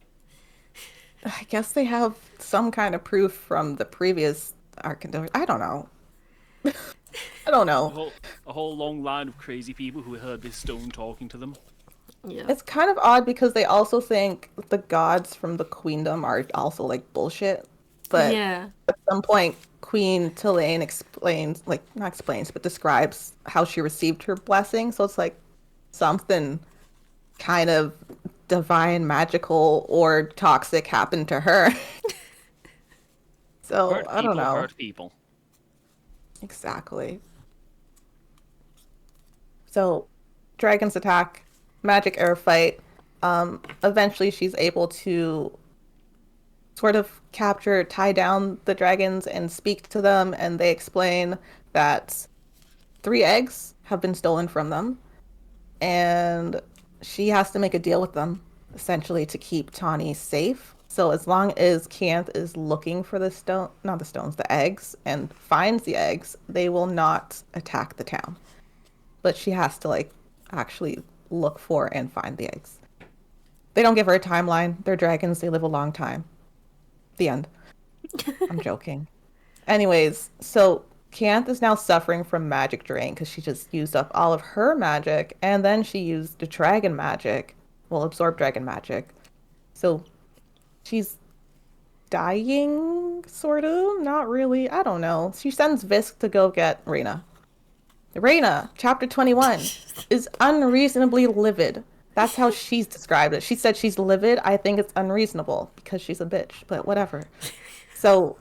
I guess they have some kind of proof from the previous Arkandor. I don't know. I don't know. A whole long line of crazy people who heard this stone talking to them. Yeah. It's kind of odd because they also think the gods from the queendom are also like bullshit. But Yeah. at some point, Queen Tulane explains, like, not explains, but describes how she received her blessing. So it's like something kind of divine, magical, or toxic happened to her. So Hurt I don't people know. hurt people. Exactly. So, dragons attack, magic air fight. Eventually she's able to sort of tie down the dragons and speak to them, and they explain that 3 eggs have been stolen from them, and she has to make a deal with them, essentially, to keep Tawny safe. So as long as Canth is looking for the eggs, and finds the eggs, they will not attack the town. But she has to, like, actually look for and find the eggs. They don't give her a timeline. They're dragons. They live a long time. The end. I'm joking. Anyways, so Canth is now suffering from magic drain because she just used up all of her magic, and then she used the dragon magic. Well, absorb dragon magic. So she's dying, sort of. Not really. I don't know. She sends Visk to go get Reyna. Reyna, chapter 21, is unreasonably livid. That's how she's described it. She said she's livid. I think it's unreasonable because she's a bitch, but whatever. So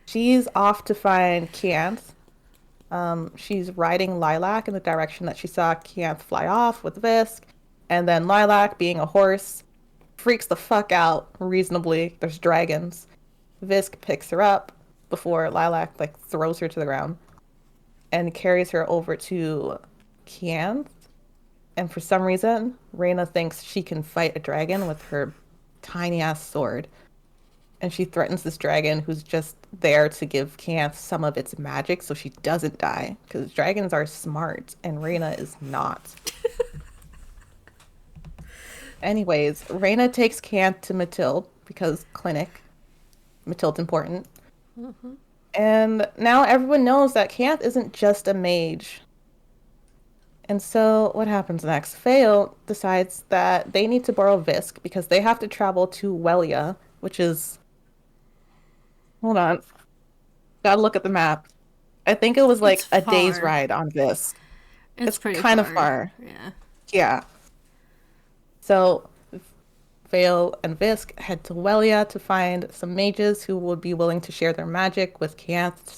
she's off to find Canth. She's riding Lilac in the direction that she saw Canth fly off with Visk. And then Lilac, being a horse, freaks the fuck out reasonably. There's dragons. Visk picks her up before Lilac, like, throws her to the ground and carries her over to Canth. And for some reason, Reyna thinks she can fight a dragon with her tiny-ass sword. And she threatens this dragon who's just there to give Canth some of its magic so she doesn't die. Because dragons are smart, and Reyna is not. Anyways, Reyna takes Canth to Matilde, because clinic. Matilde's important. Mm-hmm. And now everyone knows that Canth isn't just a mage. And so what happens next? Fail decides that they need to borrow Visk because they have to travel to Welia, which is... Hold on. Gotta look at the map. I think it was like a day's ride on Visk. It's pretty kind of far. Yeah. Yeah. So Fail and Visk head to Welia to find some mages who would be willing to share their magic with Canth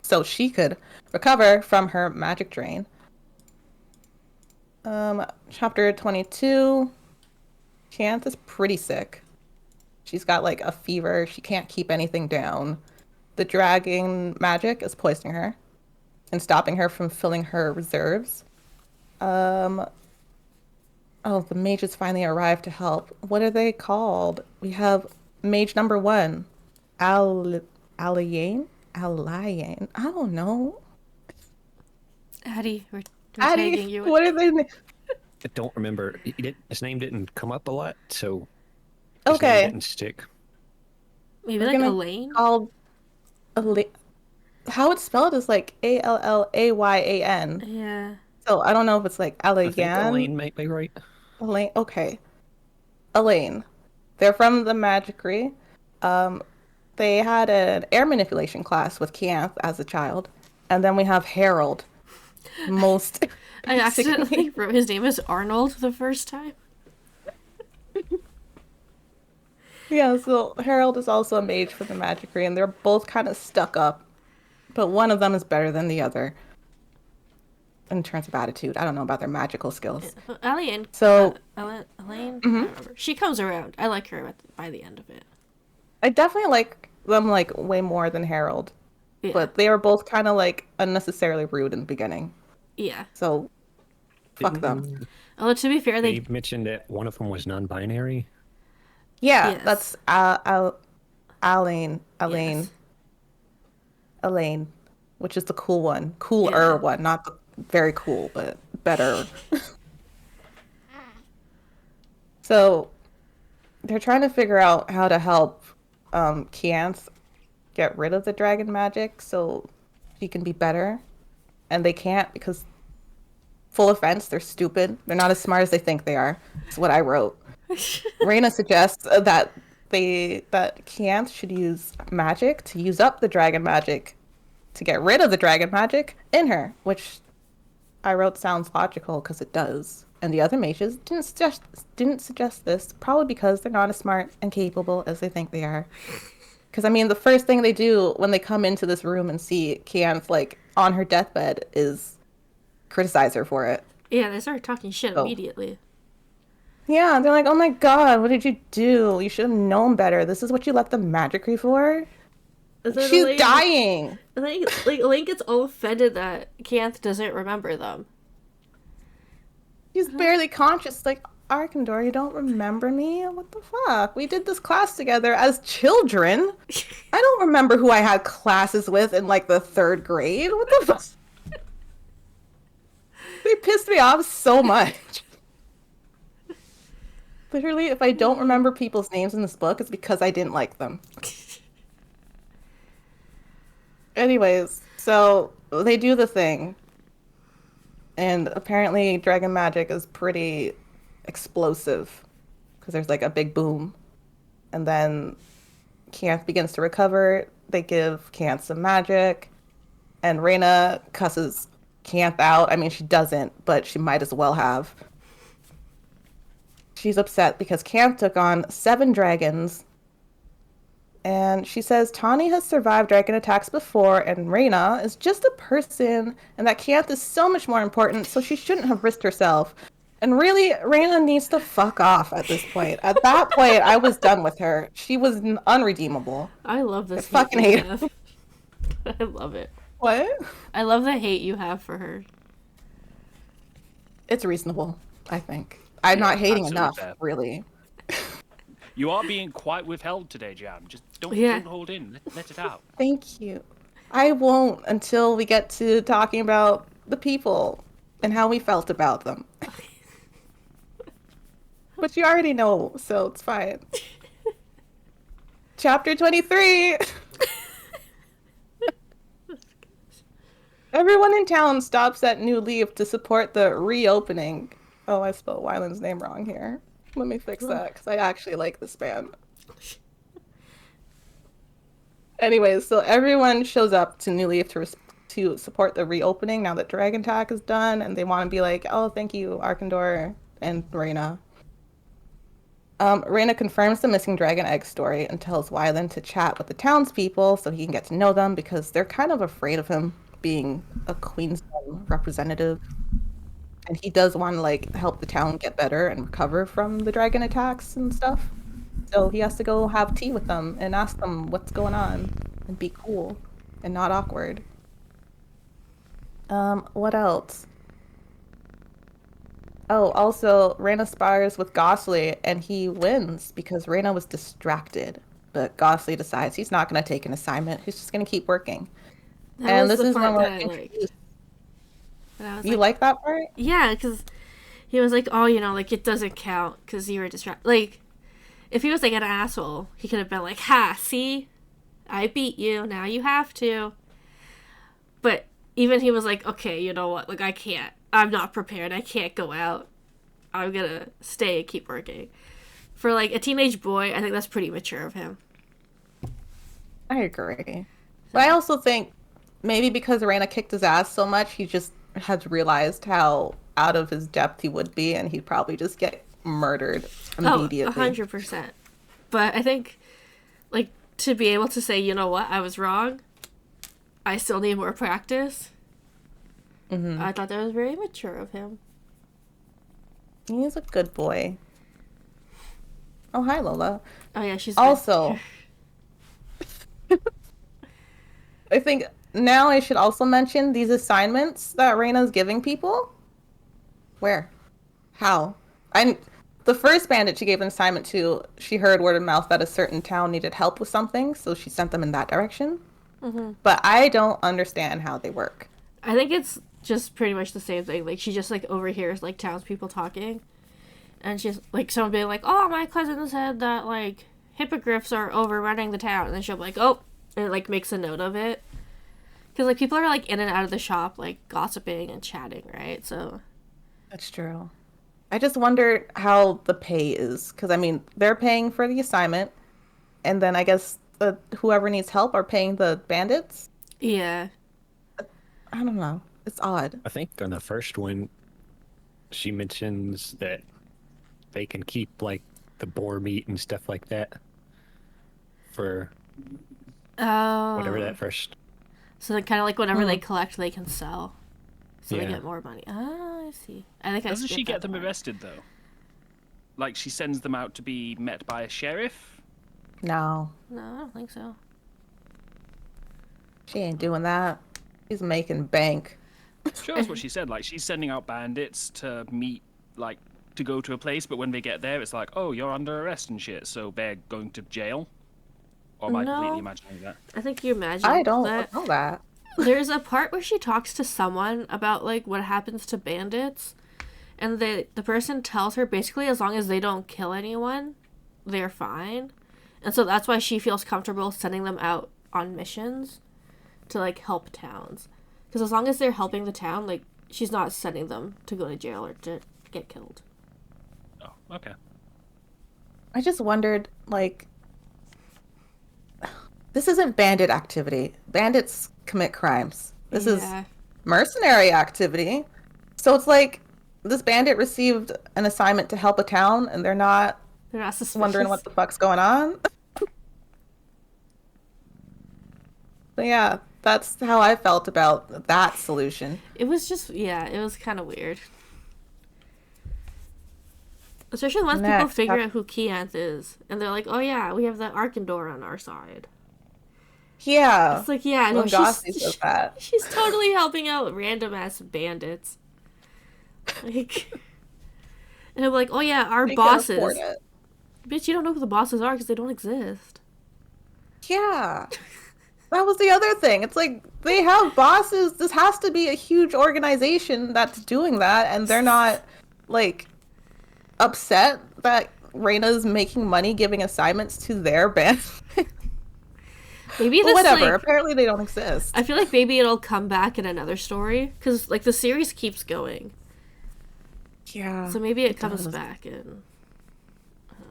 so she could recover from her magic drain. Chapter 22. Canth is pretty sick. She's got, like, a fever. She can't keep anything down. The dragon magic is poisoning her and stopping her from filling her reserves. Oh, the mages finally arrived to help. What are they called? We have mage number 1, Alayen? I don't know. Addie, we're tagging you. What are they? I don't remember. His name didn't come up a lot, so his name didn't stick. Maybe like Elaine? How it's spelled is like Allayyan. Yeah. So I don't know if it's like Alayan. I think Elaine might be right. Elaine, okay. Elaine. They're from the Magicry. They had an air manipulation class with Canth as a child. And then we have Harold. I accidentally wrote his name as Arnold the first time. Yeah, so Harold is also a mage for the Magicry, and they're both kind of stuck up. But one of them is better than the other. In terms of attitude. I don't know about their magical skills. Elaine. So, Elaine? Mm-hmm. I don't remember. She comes around. I like her by the end of it. I definitely like them, like, way more than Harold. Yeah. But they are both kind of, like, unnecessarily rude in the beginning. Yeah. So, fuck them. Although, to be fair, they mentioned that one of them was non-binary. Yeah, yes. That's Elaine. Yes. Elaine, which is the cool one. Cooler one, not the very cool, but better. So, they're trying to figure out how to help Canth get rid of the dragon magic so she can be better. And they can't because, full offense, they're stupid. They're not as smart as they think they are. That's what I wrote. Reyna suggests that Canth should use magic to use up the dragon magic to get rid of the dragon magic in her, which I wrote sounds logical because it does. And the other mages didn't suggest this, probably because they're not as smart and capable as they think they are. Because, I mean, the first thing they do when they come into this room and see Canth, like, on her deathbed is criticize her for it. Yeah, they start talking shit immediately. Yeah, they're like, oh my god, what did you do? You should have known better. This is what you left the magicry for? And then She's Elaine, dying! and then, like, Elaine gets all offended that Canth doesn't remember them. She's barely conscious. Like, Arkandor, you don't remember me? What the fuck? We did this class together as children. I don't remember who I had classes with in, like, the 3rd grade. What the fuck? They pissed me off so much. Literally, if I don't remember people's names in this book, it's because I didn't like them. Anyways, so they do the thing. And apparently dragon magic is pretty explosive. Because there's like a big boom. And then Canth begins to recover. They give Canth some magic. And Reyna cusses Canth out. I mean, she doesn't, but she might as well have. She's upset because Canth took on 7 dragons. And she says Tawny has survived dragon attacks before, and Reyna is just a person, and that Canth is so much more important, so she shouldn't have risked herself. And really, Reyna needs to fuck off at this point. At that point, I was done with her. She was unredeemable. I love this. I fucking hate her. I love it. What? I love the hate you have for her. It's reasonable, I think. I'm not hating enough, really. You are being quite withheld today, Jam. Just don't hold in. Let it out. Thank you. I won't until we get to talking about the people and how we felt about them. But you already know, so it's fine. Chapter 23! Everyone in town stops at New Leaf to support the reopening. Oh, I spelled Wyland's name wrong here. Let me fix that, because I actually like this band. Anyways, so everyone shows up to New Leaf to support the reopening now that Dragon Attack is done, and they want to be like, oh, thank you, Arkandor and Reyna. Reyna confirms the missing dragon egg story and tells Wyland to chat with the townspeople so he can get to know them, because they're kind of afraid of him being a Queenstown representative. And he does want to, like, help the town get better and recover from the dragon attacks and stuff. So he has to go have tea with them and ask them what's going on and be cool and not awkward. What else? Oh, also, Reyna spars with Gosley, and he wins because Reyna was distracted. But Gosley decides he's not going to take an assignment. He's just going to keep working. And this is when we're introduced. You like that part? Yeah, because he was like, oh, you know, like, it doesn't count because you were distracted. Like, if he was, like, an asshole, he could have been like, ha, see? I beat you. Now you have to. But even he was like, okay, you know what? Like, I can't. I'm not prepared. I can't go out. I'm going to stay and keep working. For, like, a teenage boy, I think that's pretty mature of him. I agree. But I also think maybe because Reyna kicked his ass so much, he just has realized how out of his depth he would be, and he'd probably just get murdered immediately. 100%. But I think, like, to be able to say, you know what, I was wrong, I still need more practice, I thought that was very mature of him. He's a good boy. Oh, hi, Lola. Oh, yeah, she's also... I think now I should also mention these assignments that Reyna's giving people. Where? How? The first bandit she gave an assignment to, she heard word of mouth that a certain town needed help with something, so she sent them in that direction. But I don't understand how they work. I think it's just pretty much the same thing. Like, she just, like, overhears, like, townspeople talking. And she's, like, someone being like, oh, my cousin said that, like, hippogriffs are overrunning the town. And then she'll be like, oh, and it, like, makes a note of it. Because, like, people are, like, in and out of the shop, like, gossiping and chatting, right? So... That's true. I just wonder how the pay is. Because, I mean, they're paying for the assignment. And then I guess whoever needs help are paying the bandits? Yeah. I don't know. It's odd. I think on the first one, she mentions that they can keep, like, the boar meat and stuff like that for whatever that first... So then kind of like whenever they collect, they can sell. So Yeah. they get more money. Ah, I see. I think Doesn't she get them arrested, though? Like, she sends them out to be met by a sheriff? No, No, I don't think so. she ain't doing that. She's making bank. Sure, that's what she said. Like, she's sending out bandits to meet, like, to go to a place, but when they get there, it's like, oh, you're under arrest and shit, so they're going to jail? Or am I No. completely imagining that? I think you imagine I don't that. know that. There's a part where she talks to someone about, like, what happens to bandits. And the person tells her basically as long as they don't kill anyone, they're fine. And so that's why she feels comfortable sending them out on missions to, like, help towns. Because as long as they're helping the town, like, she's not sending them to go to jail or to get killed. Oh, okay. I just wondered, like, this isn't bandit activity. Bandits commit crimes. This is mercenary activity. So it's like this bandit received an assignment to help a town, and they're not suspicious. wondering what the fuck's going on. But yeah, that's how I felt about that solution. It was just, it was kind of weird. Especially once people figure out who Keanth is. And they're like, oh yeah, we have the Arkandor on our side. Yeah. It's like, yeah, no, she's totally helping out random-ass bandits. Like, and I'm like, oh yeah, our bosses. Bitch, you don't know who the bosses are because they don't exist. Yeah. That was the other thing. It's like, they have bosses. This has to be a huge organization that's doing that, and they're not, like, upset that Reyna's making money giving assignments to their band. Maybe this, whatever. like, apparently they don't exist. I feel like maybe it'll come back in another story because, like, the series keeps going. Yeah. So maybe it comes back and.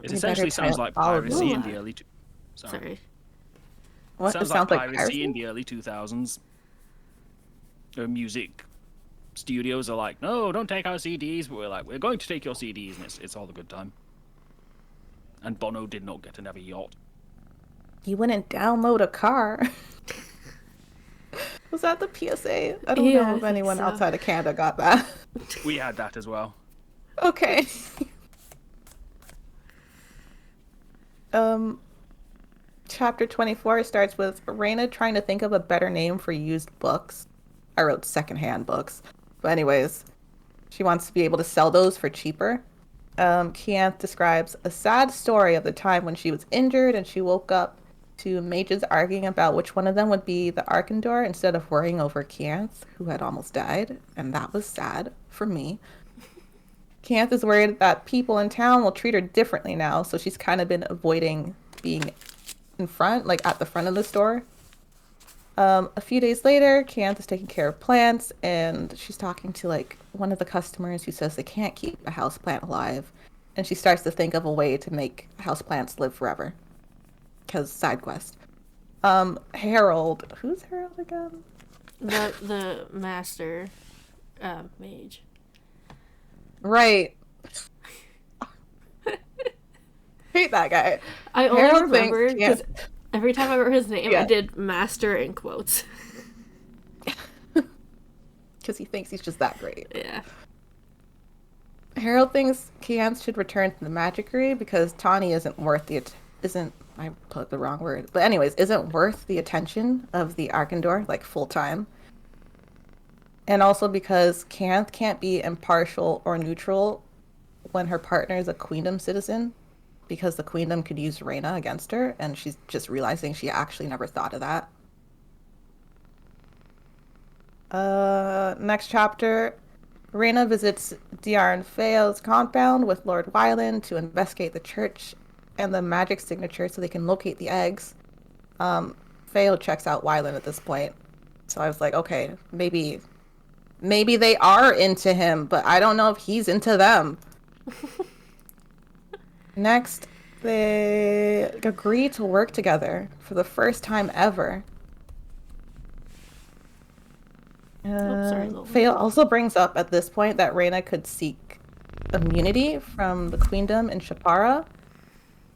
It essentially sounds like piracy in the early. Sorry. What? Sounds like piracy in the early 2000s. Music studios are like, no, don't take our CDs. But we're like, we're going to take your CDs, and it's all a good time. And Bono did not get another yacht. He wouldn't download a car. Was that the PSA? I don't know if anyone outside of Canada got that. We had that as well. Okay. Chapter 24 starts with Reyna trying to think of a better name for used books. I wrote secondhand books. But anyways, she wants to be able to sell those for cheaper. Keanth describes a sad story of the time when she was injured and she woke up to mages arguing about which one of them would be the Arkandor instead of worrying over Keanth, who had almost died. And that was sad for me. Keanth is worried that people in town will treat her differently now, so she's kind of been avoiding being in front, like at the front of the store. A few days later, Keanth is taking care of plants, and she's talking to like one of the customers who says they can't keep a houseplant alive, and she starts to think of a way to make houseplants live forever. Because side quest. Harold, who's Harold again? The master mage. Right. Hate that guy. I only Harold remember because every time I remember his name, I did master in quotes. Because he thinks he's just that great. Yeah. Harold thinks Keanth should return to the Magicry because Tawny isn't worth the I put the wrong word. But anyways, isn't worth the attention of the Arkandor, like full time. And also because Keanth can't be impartial or neutral when her partner is a Queendom citizen, because the Queendom could use Reyna against her, and she's just realizing she actually never thought of that. Next chapter, Reyna visits Diarn Fael's compound with Lord Wyland to investigate the church and the magic signature so they can locate the eggs. Fael checks out Wyland at this point. So I was like, okay, maybe they are into him, but I don't know if he's into them. Next, they agree to work together for the first time ever. Fael also brings up at this point that Reyna could seek immunity from the Queendom in Shapara.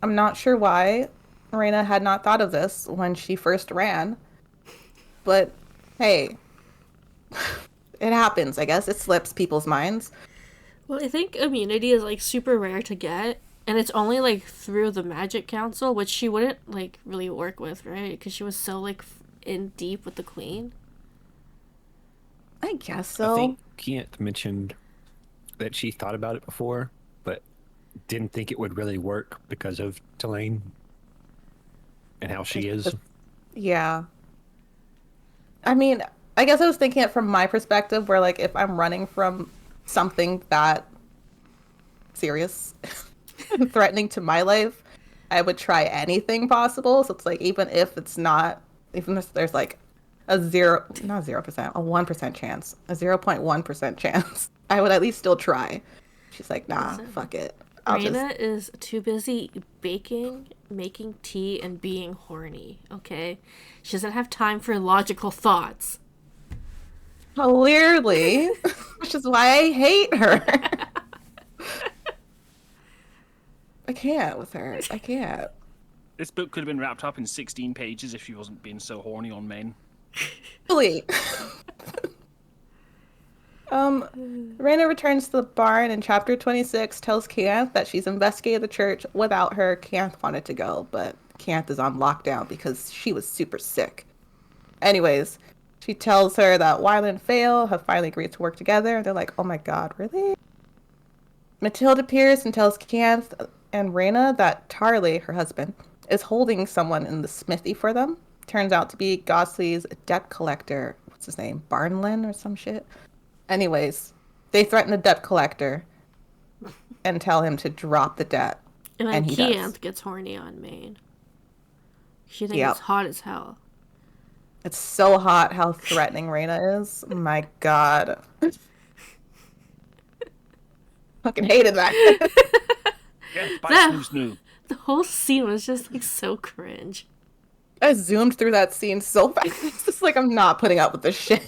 I'm not sure why Reyna had not thought of this when she first ran. But, hey, it happens, I guess. It slips people's minds. Well, I think immunity is like super rare to get, and it's only like through the Magic Council, which she wouldn't like really work with, right? Because she was so like in deep with the Queen. I guess so. I think Kiant mentioned that she thought about it before, but didn't think it would really work because of Tulane and how she is. Yeah. I mean, I guess I was thinking it from my perspective, where like if I'm running from something that serious and threatening to my life, I would try anything possible. So it's like even if it's not, even if there's like a not 0%, a 1% chance, a 0.1% chance, I would at least still try. She's like, nah, fuck it. Raina is too busy baking, making tea, and being horny, okay? She doesn't have time for logical thoughts. Clearly, which is why I hate her. I can't with her. I can't. This book could have been wrapped up in 16 pages if she wasn't being so horny on men. Really? Raina returns to the barn and chapter 26 tells Kianth that she's investigated the church. Without her, Kianth wanted to go, but Kianth is on lockdown because she was super sick. Anyways, she tells her that Wylan and Fael have finally agreed to work together. They're like, oh my god, really? Matilda appears and tells Kianth and Raina that Tarley, her husband, is holding someone in the smithy for them. Turns out to be Gosley's debt collector. What's his name? Barnlin or some shit? Anyways, they threaten the debt collector and tell him to drop the debt. And then he Kianth does. gets horny on Maine. She thinks it's hot as hell. It's so hot how threatening Raina is. My god. Fucking hated that. Yeah, snoo. The whole scene was just like so cringe. I zoomed through that scene so fast. It's just like I'm not putting up with this shit.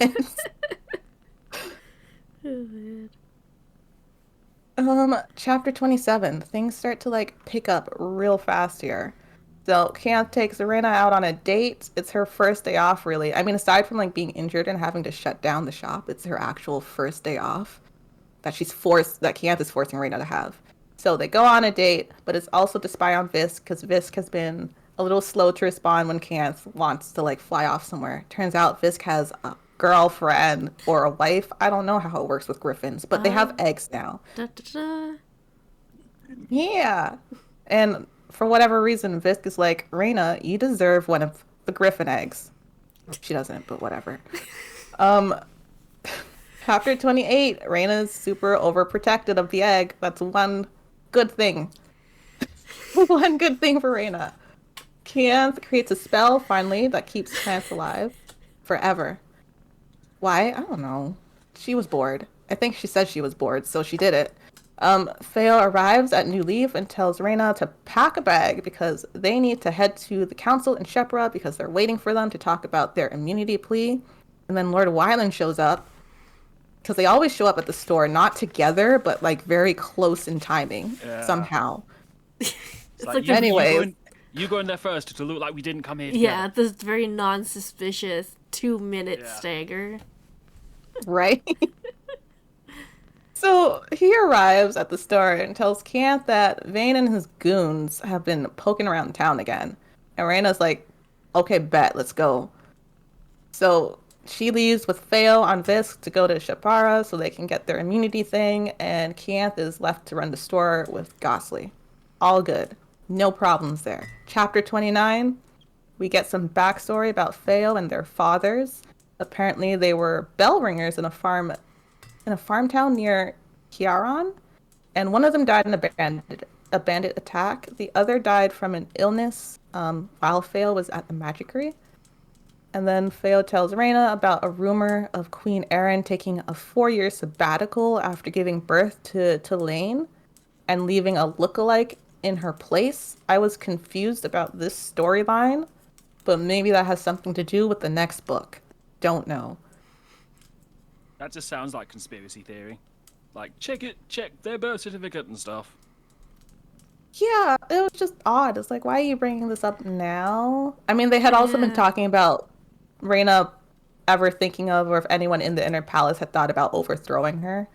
Chapter 27. Things start to like pick up real fast here. So Kianth takes Raina out on a date. It's her first day off, really. I mean, aside from like being injured and having to shut down the shop, it's her actual first day off that Kianth is forcing Raina to have. So they go on a date, but it's also to spy on Visk because Visk has been a little slow to respond when Kianth wants to like fly off somewhere. Turns out Visk has a girlfriend or a wife. I don't know how it works with griffins, but they have eggs now. Da, da, da. Yeah. And for whatever reason, Visk is like, Raina, you deserve one of the griffin eggs. She doesn't, but whatever. Chapter 28, Raina is super overprotected of the egg. That's one good thing. One good thing for Raina. Kianth creates a spell, finally, that keeps plants alive forever. Why? I don't know. She was bored. I think she said she was bored, so she did it. Fael arrives at New Leaf and tells Raina to pack a bag because they need to head to the council in Shepra because they're waiting for them to talk about their immunity plea. And then Lord Wylan shows up because they always show up at the store, not together, but like very close in timing somehow. It's like anyways. You go in there first to look like we didn't come here together. Yeah, this very non-suspicious 2-minute stagger. Right? So he arrives at the store and tells Kianth that Vane and his goons have been poking around town again. And Raina's like, okay, bet, let's go. So she leaves with Fael on Visk to go to Shapara so they can get their immunity thing, and Kianth is left to run the store with Gosley. All good. No problems there. Chapter 29, we get some backstory about Fael and their fathers. Apparently they were bell ringers in a farm town near Kiaran, and one of them died in a bandit attack. The other died from an illness while Fael was at the Magicry. And then Fael tells Raina about a rumor of Queen Erin taking a 4-year sabbatical after giving birth to Tulane and leaving a lookalike in her place. I was confused about this storyline, but maybe that has something to do with the next book. Don't know. That just sounds like conspiracy theory. Like, check their birth certificate and stuff. Yeah, it was just odd. It's like, why are you bringing this up now? I mean, they had also been talking about Raina ever thinking of, or if anyone in the Inner Palace had thought about overthrowing her.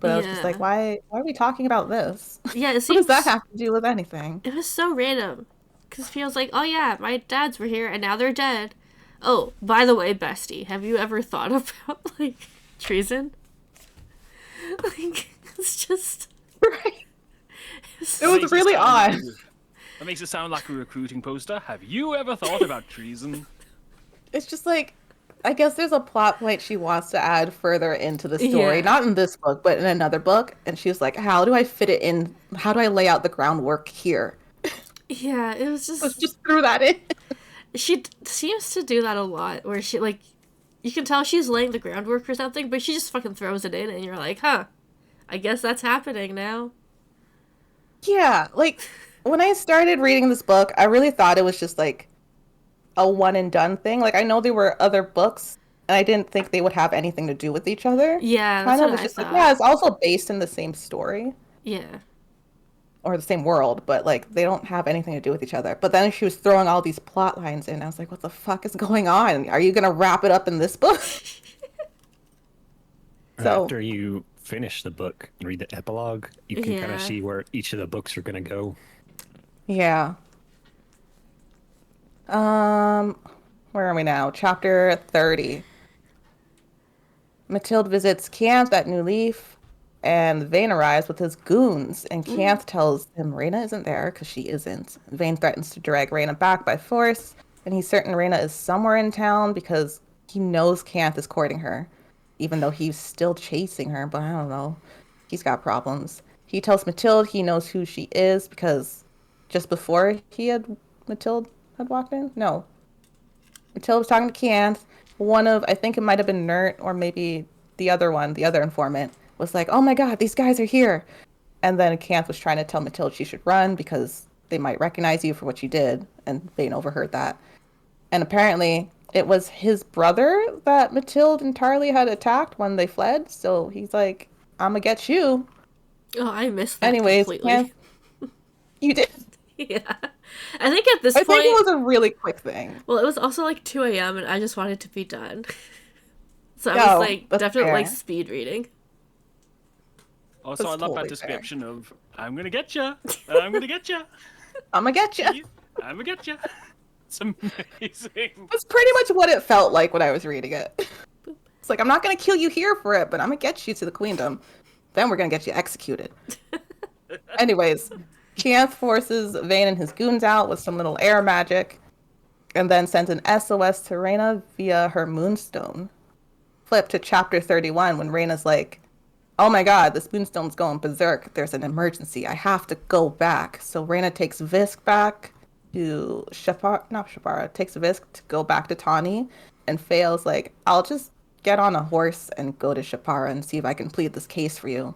But I was just like, why are we talking about this? Yeah, it What seems does that have to do with anything? it was so random. Because feels like, oh yeah, my dads were here and now they're dead. Oh, by the way, bestie, have you ever thought about, like, treason? Like, it's just... Right. It was really odd. That makes it sound like a recruiting poster. Have you ever thought about treason? It's just like, I guess there's a plot point she wants to add further into the story. Yeah. Not in this book, but in another book. And she's like, how do I fit it in? How do I lay out the groundwork here? Yeah, it was just... Let's just throw that in. She seems to do that a lot, where she, like, you can tell she's laying the groundwork for something, but she just fucking throws it in, and you're like, huh, I guess that's happening now. Yeah, like, when I started reading this book, I really thought it was just, like, a one and done thing. Like, I know there were other books, and I didn't think they would have anything to do with each other. Yeah, that's what I just thought. like, yeah, it's also based in the same story. Yeah. Or the same world, but, like, they don't have anything to do with each other. But then she was throwing all these plot lines in. I was like, what the fuck is going on? Are you going to wrap it up in this book? So, after you finish the book and read the epilogue, you can kind of see where each of the books are going to go. yeah. Where are we now? Chapter 30. Mathilde visits Canth at New Leaf, and Vane arrives with his goons, and Canth tells him Reyna isn't there, because she isn't. Vane threatens to drag Reyna back by force, and he's certain Reyna is somewhere in town because he knows Canth is courting her, even though he's still chasing her, but I don't know. He's got problems. He tells Mathilde he knows who she is because just before Mathilde had walked in? No. Mathilde was talking to Canth. I think it might have been Nert or maybe the other informant, was like, oh my god, these guys are here. And then Canth was trying to tell Mathilde she should run because they might recognize you for what you did. And Vane overheard that. And apparently it was his brother that Mathilde and Tarly had attacked when they fled. So he's like, I'm gonna get you. Oh, I missed that Anyways, completely. Canth, you did. Yeah. I think at this point... I think it was a really quick thing. Well, it was also like 2 a.m. and I just wanted to be done. So I was like, definitely like speed reading. Also, That's I love totally that description of, I'm gonna get you. I'm gonna get you. I'm gonna get you. I'm gonna get you. It's amazing. That's pretty much what it felt like when I was reading it. It's like, I'm not gonna kill you here for it, but I'm gonna get you to the queendom. Then we're gonna get you executed. Anyways, Canth forces Vane and his goons out with some little air magic, and then sends an SOS to Reyna via her moonstone. Flip to chapter 31 when Reyna's like, oh my god, this moonstone's going berserk. There's an emergency. I have to go back. So Reyna takes Visk back to takes Visk to go back to Tawny, and Fail's like, I'll just get on a horse and go to Shapara and see if I can plead this case for you.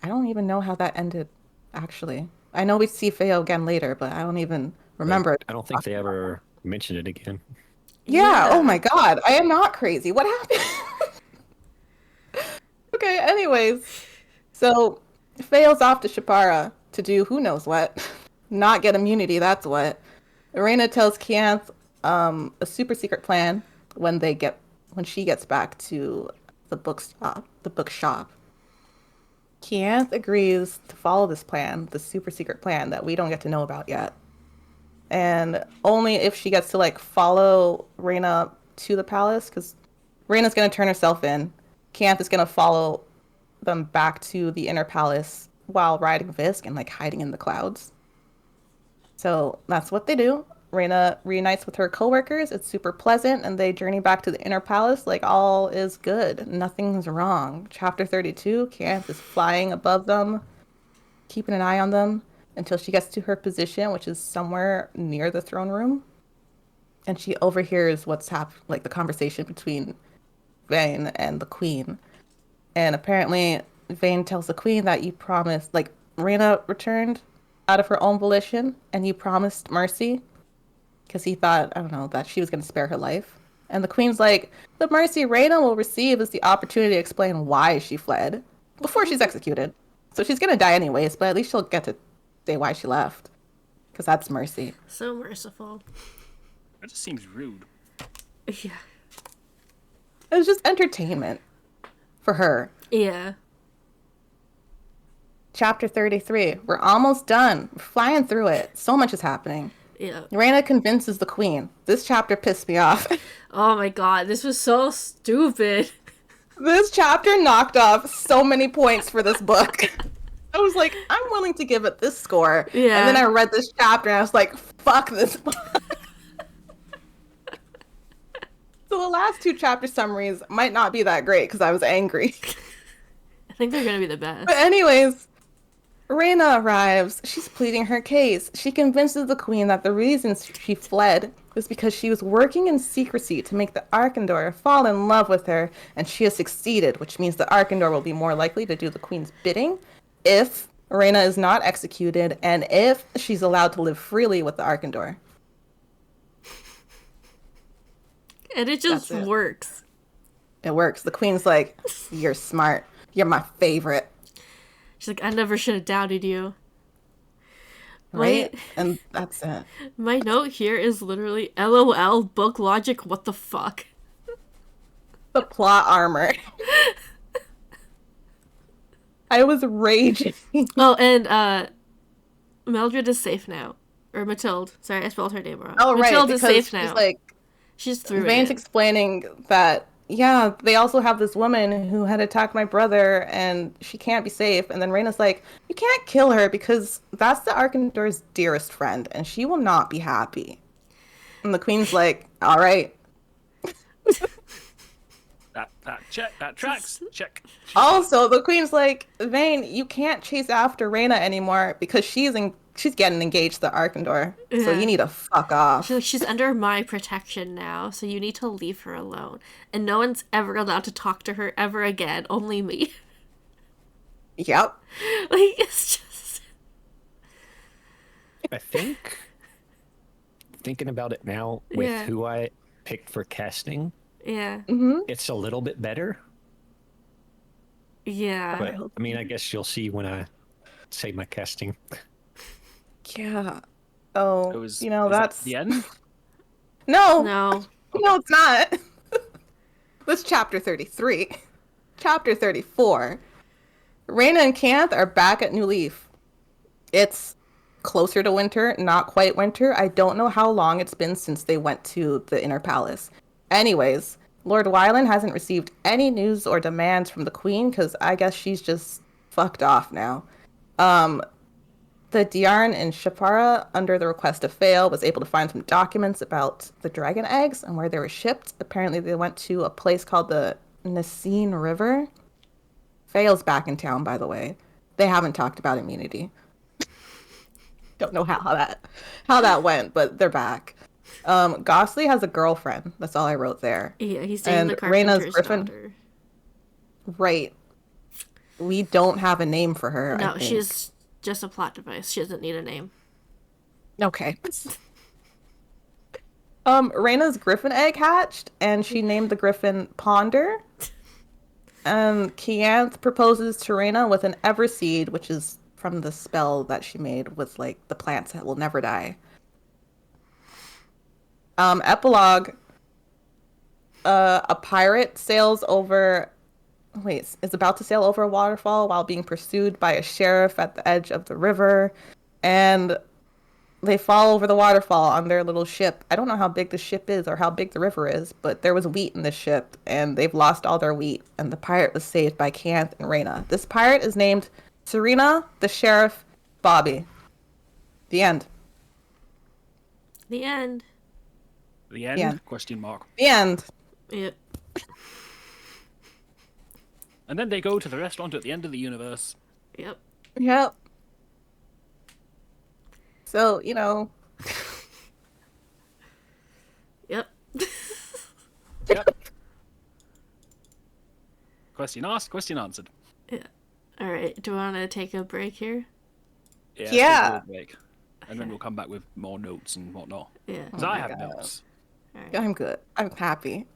I don't even know how that ended, actually. I know we see Feo again later, but I don't even remember. I don't think they ever mentioned it again. Yeah, oh my god, I am not crazy. What happened? Okay, anyways. So, Feo's off to Shapara to do who knows what. Not get immunity, that's what. Reyna tells Canth a super secret plan when she gets back to the bookshop. Canth agrees to follow this plan, the super secret plan that we don't get to know about yet. And only if she gets to, like, follow Reyna to the palace, because Reyna's going to turn herself in. Canth is going to follow them back to the inner palace while riding Visk and, like, hiding in the clouds. So that's what they do. Reyna reunites with her coworkers. It's super pleasant, and they journey back to the inner palace like all is good. Nothing's wrong. Chapter 32, Canth is flying above them, keeping an eye on them until she gets to her position, which is somewhere near the throne room. And she overhears what's the conversation between Vane and the queen. And apparently Vane tells the queen that you promised, like, Reyna returned out of her own volition, and you promised mercy. Because he thought, I don't know, that she was going to spare her life. And the queen's like, the mercy Reyna will receive is the opportunity to explain why she fled before she's executed. So she's going to die anyways, but at least she'll get to say why she left. Because that's mercy. So merciful. That just seems rude. Yeah. It was just entertainment for her. Yeah. Chapter 33. We're almost done. We're flying through it. So much is happening. Yeah. Reyna convinces the queen. This chapter pissed me off. Oh my god, this was so stupid. This chapter knocked off so many points for this book. I was like, I'm willing to give it this score. Yeah. And then I read this chapter and I was like, fuck this book. So the last two chapter summaries might not be that great because I was angry. I think they're gonna be the best. But anyways, Reyna arrives. She's pleading her case. She convinces the queen that the reason she fled was because she was working in secrecy to make the Arkandor fall in love with her, and she has succeeded, which means the Arkandor will be more likely to do the queen's bidding if Reyna is not executed and if she's allowed to live freely with the Arkandor. And it just That's it. works. It works. The queen's like, you're smart. You're my favorite. She's like, I never should have doubted you. Right? And that's it. My note here is literally LOL, book logic, what the fuck? The plot armor. I was raging. Oh, and Mildred is safe now. Or Mathilde. Sorry, I spelled her name wrong. Oh, right. Mathilde is Because safe she's now. like, She's through Vane's it. explaining that, yeah, they also have this woman who had attacked my brother and she can't be safe. And then Reyna's like, you can't kill her because that's the Arkandor's dearest friend and she will not be happy. And the queen's like, all right. That tracks. Check. Also, the queen's like, Vane, you can't chase after Reyna anymore because she's getting engaged to the Arkandor. So Yeah. you need to fuck off. She's like, she's under my protection now, so you need to leave her alone. And no one's ever allowed to talk to her ever again, only me. Yep. Like, it's just... I think, thinking about it now with Yeah. who I picked for casting, Yeah. Mm-hmm. it's a little bit better. Yeah. But I mean, I guess you'll see when I say my casting. Yeah. Oh, Is that's... that the end? No. No. No, it's not. This chapter 33. Chapter 34. Reyna and Canth are back at New Leaf. It's closer to winter, not quite winter. I don't know how long it's been since they went to the Inner Palace. Anyways, Lord Wyland hasn't received any news or demands from the Queen because I guess she's just fucked off now. The Diarn in Shapara, under the request of Fael, was able to find some documents about the dragon eggs and where they were shipped. Apparently, they went to a place called the Nassine River. Fael's back in town, by the way. They haven't talked about immunity. Don't know how that went, but they're back. Gosley has a girlfriend. That's all I wrote there. Yeah, he's dating the And Reyna's carpenter's Griffin. daughter. Right. We don't have a name for her. I No, think. she's just a plot device. She doesn't need a name. Okay. Reyna's griffin egg hatched, and she named the griffin Ponder. Kianth proposes to Reyna with an Everseed, which is from the spell that she made with, like, the plants that will never die. Epilogue. A pirate is about to sail over a waterfall while being pursued by a sheriff at the edge of the river, and they fall over the waterfall on their little ship. I don't know how big the ship is or how big the river is, but there was wheat in the ship, and they've lost all their wheat, and the pirate was saved by Canth and Reyna. This pirate is named Serena, the Sheriff, Bobby. The end. The end. The end? Yeah. Question mark. The end. Yep. And then they go to the restaurant at the end of the universe. Yep. Yep. So, Yep. Yep. Question asked, question answered. Yeah. All right. Do we want to take a break here? Yeah. Yeah. take a little break. And then we'll come back with more notes and whatnot. Yeah. Because Oh I my have God. notes. All right. I'm good. I'm happy.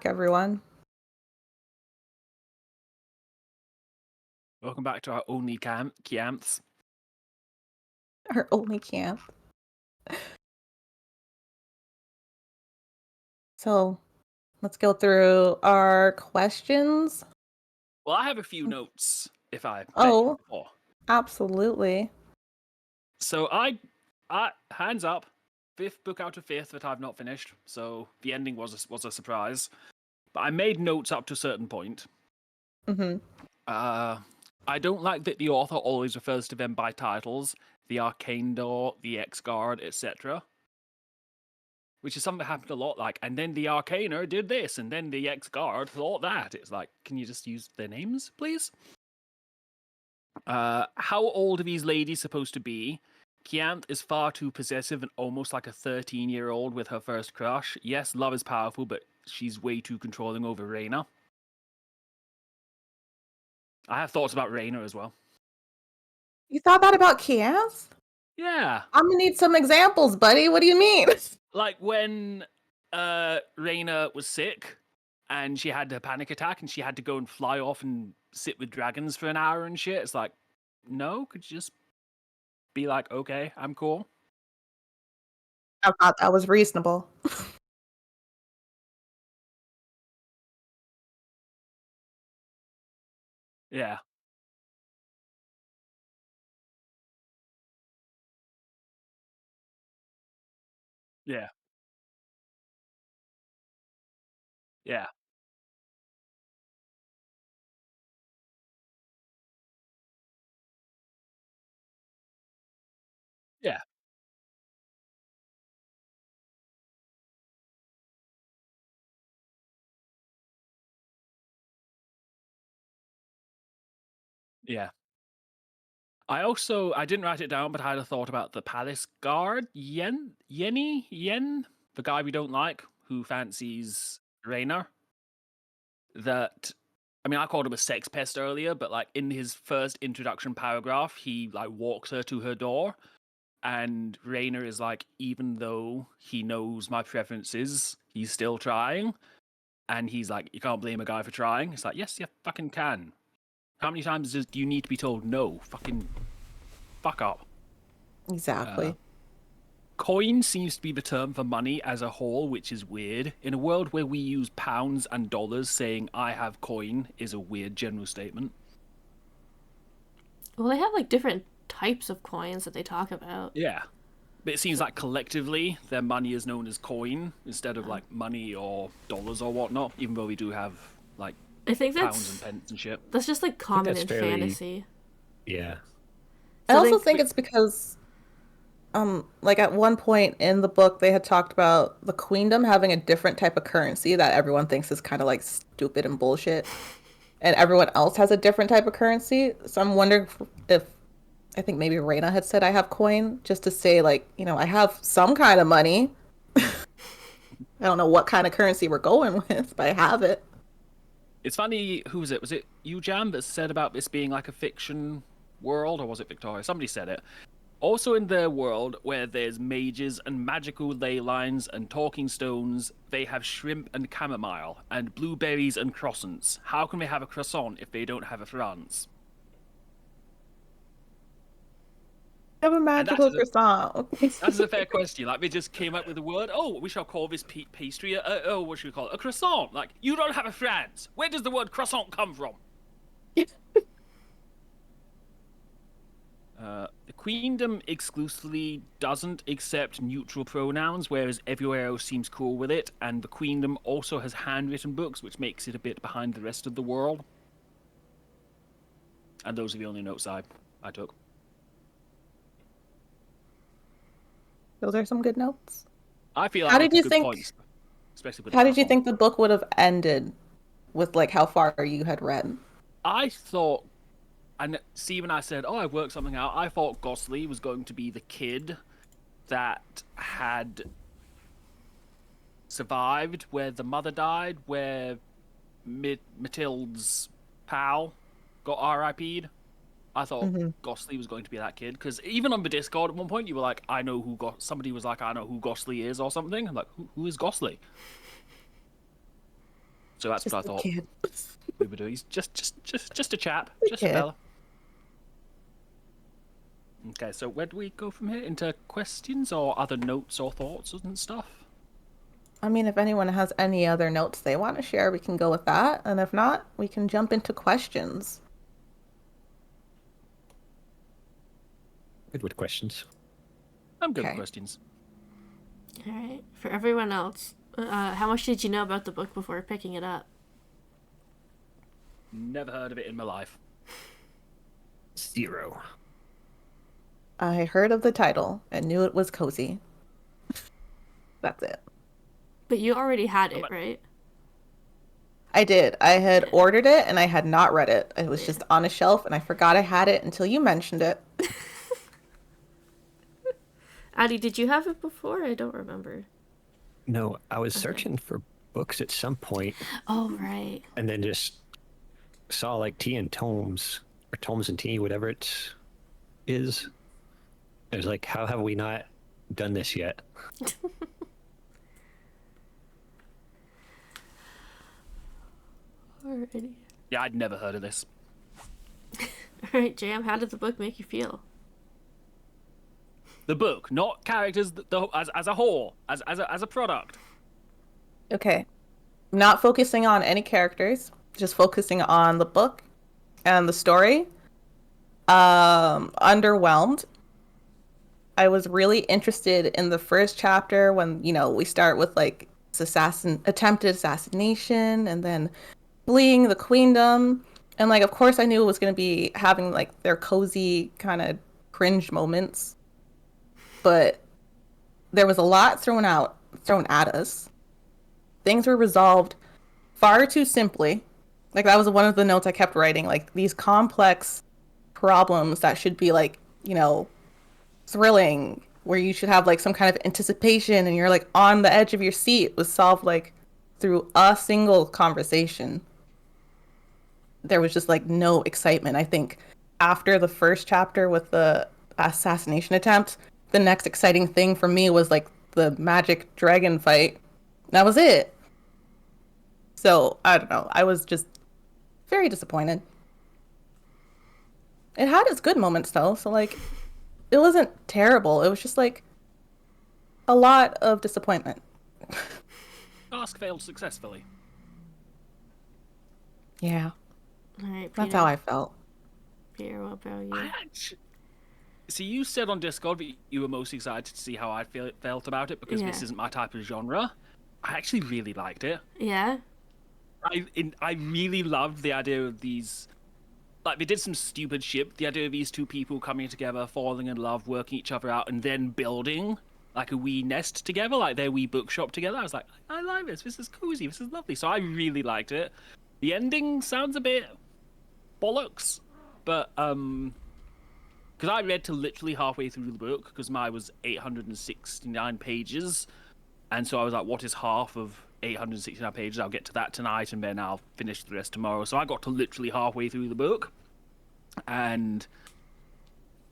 everyone. Welcome back to our only camps. Our only camp. So, let's go through our questions. Well, I have a few notes, if I may. Oh, absolutely. So I hands up, 5th book out of 5th that I've not finished. So the ending was a surprise, but I made notes up to a certain point. Mm-hmm. I don't like that the author always refers to them by titles: the Arcane Door, the X-Guard, etc. Which is something that happened a lot. Like, and then the Arcaner did this, and then the X-Guard thought that. It's like, can you just use their names, please? How old are these ladies supposed to be? Kianth is far too possessive and almost like a 13-year-old with her first crush. Yes, love is powerful, but she's way too controlling over Reyna. I have thoughts about Reyna as well. You thought that about Kianth? Yeah. I'm gonna need some examples, buddy. What do you mean? Like when Reyna was sick and she had a panic attack and she had to go and fly off and sit with dragons for an hour and shit. It's like, no, could you just be like, okay, I'm cool? I thought that was reasonable. Yeah. Yeah. Yeah. Yeah. Yeah. I didn't write it down, but I had a thought about the palace guard, Yen, the guy we don't like, who fancies Reyna. That, I mean, I called him a sex pest earlier, but like in his first introduction paragraph, he like walks her to her door, and Reyna is like, even though he knows my preferences, he's still trying, and he's like, you can't blame a guy for trying. It's like, yes, you fucking can. How many times do you need to be told no? Fucking fuck up. Exactly. Coin seems to be the term for money as a whole, which is weird. In a world where we use pounds and dollars, saying I have coin is a weird general statement. Well, they have like different types of coins that they talk about. Yeah. But it seems like collectively their money is known as coin instead of like money or dollars or whatnot, even though we do have like I think pounds and pence and shit. That's just like common that's in fairly- fantasy. Yeah. I So also they- think it's because, like at one point in the book, they had talked about the queendom having a different type of currency that everyone thinks is kind of like stupid and bullshit, and everyone else has a different type of currency. So I'm wondering if I think maybe Reyna had said I have coin just to say like, you know, I have some kind of money. I don't know what kind of currency we're going with, but I have it. It's funny, who was it? Was it you, Jam, that said about this being like a fiction world, or was it Victoria? Somebody said it. Also in their world, where there's mages and magical ley lines and talking stones, they have shrimp and chamomile, and blueberries and croissants. How can they have a croissant if they don't have a France? I have a magical croissant. That's a fair question. Like, they just came up with a word. Oh, we shall call this pastry. What should we call it? A croissant. Like, you don't have a France. Where does the word croissant come from? The queendom exclusively doesn't accept neutral pronouns, whereas everywhere else seems cool with it. And the queendom also has handwritten books, which makes it a bit behind the rest of the world. And those are the only notes I took. Those are some good notes. I feel like How did you good think? points, especially with How did you croissant. think the book would have ended with like how far you had read? I thought, and see, when I said, oh, I worked something out, I thought Gosley was going to be the kid that had survived where the mother died, where Matilda's pal got RIP'd. I thought Gosley was going to be that kid, because even on the Discord at one point you were like, I know who somebody was like, I know who Gosley is or something. I'm like, who is Gosley? So that's Just what I a thought kid. we would do. He's just a chap, just a kid. fella. Okay, so where do we go from here? Into questions or other notes or thoughts and stuff? I mean, if anyone has any other notes they want to share, we can go with that. And if not, we can jump into questions. Good with questions. I'm good Okay. with questions. All right. For everyone else, how much did you know about the book before picking it up? Never heard of it in my life. 0. I heard of the title and knew it was cozy. That's it. But you already had it, But- right? I did. I had Yeah. ordered it and I had not read it. It was Yeah. just on a shelf and I forgot I had it until you mentioned it. Addie, did you have it before? I don't remember. No, I was searching for books at some point, Oh, right. and then just saw like Tea and Tomes, or Tomes and Tea, whatever it is. I was like, how have we not done this yet? Alrighty. Yeah, I'd never heard of this. All right, Jam, how did the book make you feel? The book, not characters, as a whole, as a product. Okay. Not focusing on any characters, just focusing on the book and the story. Underwhelmed. I was really interested in the first chapter when, we start with like attempted assassination and then fleeing the queendom. And like, of course I knew it was going to be having like their cozy kind of cringe moments, but there was a lot thrown at us. Things were resolved far too simply. Like that was one of the notes I kept writing, like these complex problems that should be like, thrilling, where you should have like some kind of anticipation and you're like on the edge of your seat, was solved like through a single conversation. There was just like no excitement. I think after the first chapter with the assassination attempt, the next exciting thing for me was like the magic dragon fight. That was it. So I don't know. I was just very disappointed. It had its good moments though, so like it wasn't terrible. It was just like a lot of disappointment. Task failed successfully. Yeah, All right, Peter. that's how I felt. Peter, what about you? See, you said on Discord that you were most excited to see how I felt about it because this Yeah. isn't my type of genre. I actually really liked it. Yeah? I really loved the idea of these. Like, they did some stupid shit. The idea of these two people coming together, falling in love, working each other out, and then building like a wee nest together, like their wee bookshop together. I was like, I like this. This is cozy. This is lovely. So I really liked it. The ending sounds a bit bollocks, but because I read to literally halfway through the book because mine was 869 pages, and so I was like, what is half of 869 pages? I'll get to that tonight, and then I'll finish the rest tomorrow. So I got to literally halfway through the book, and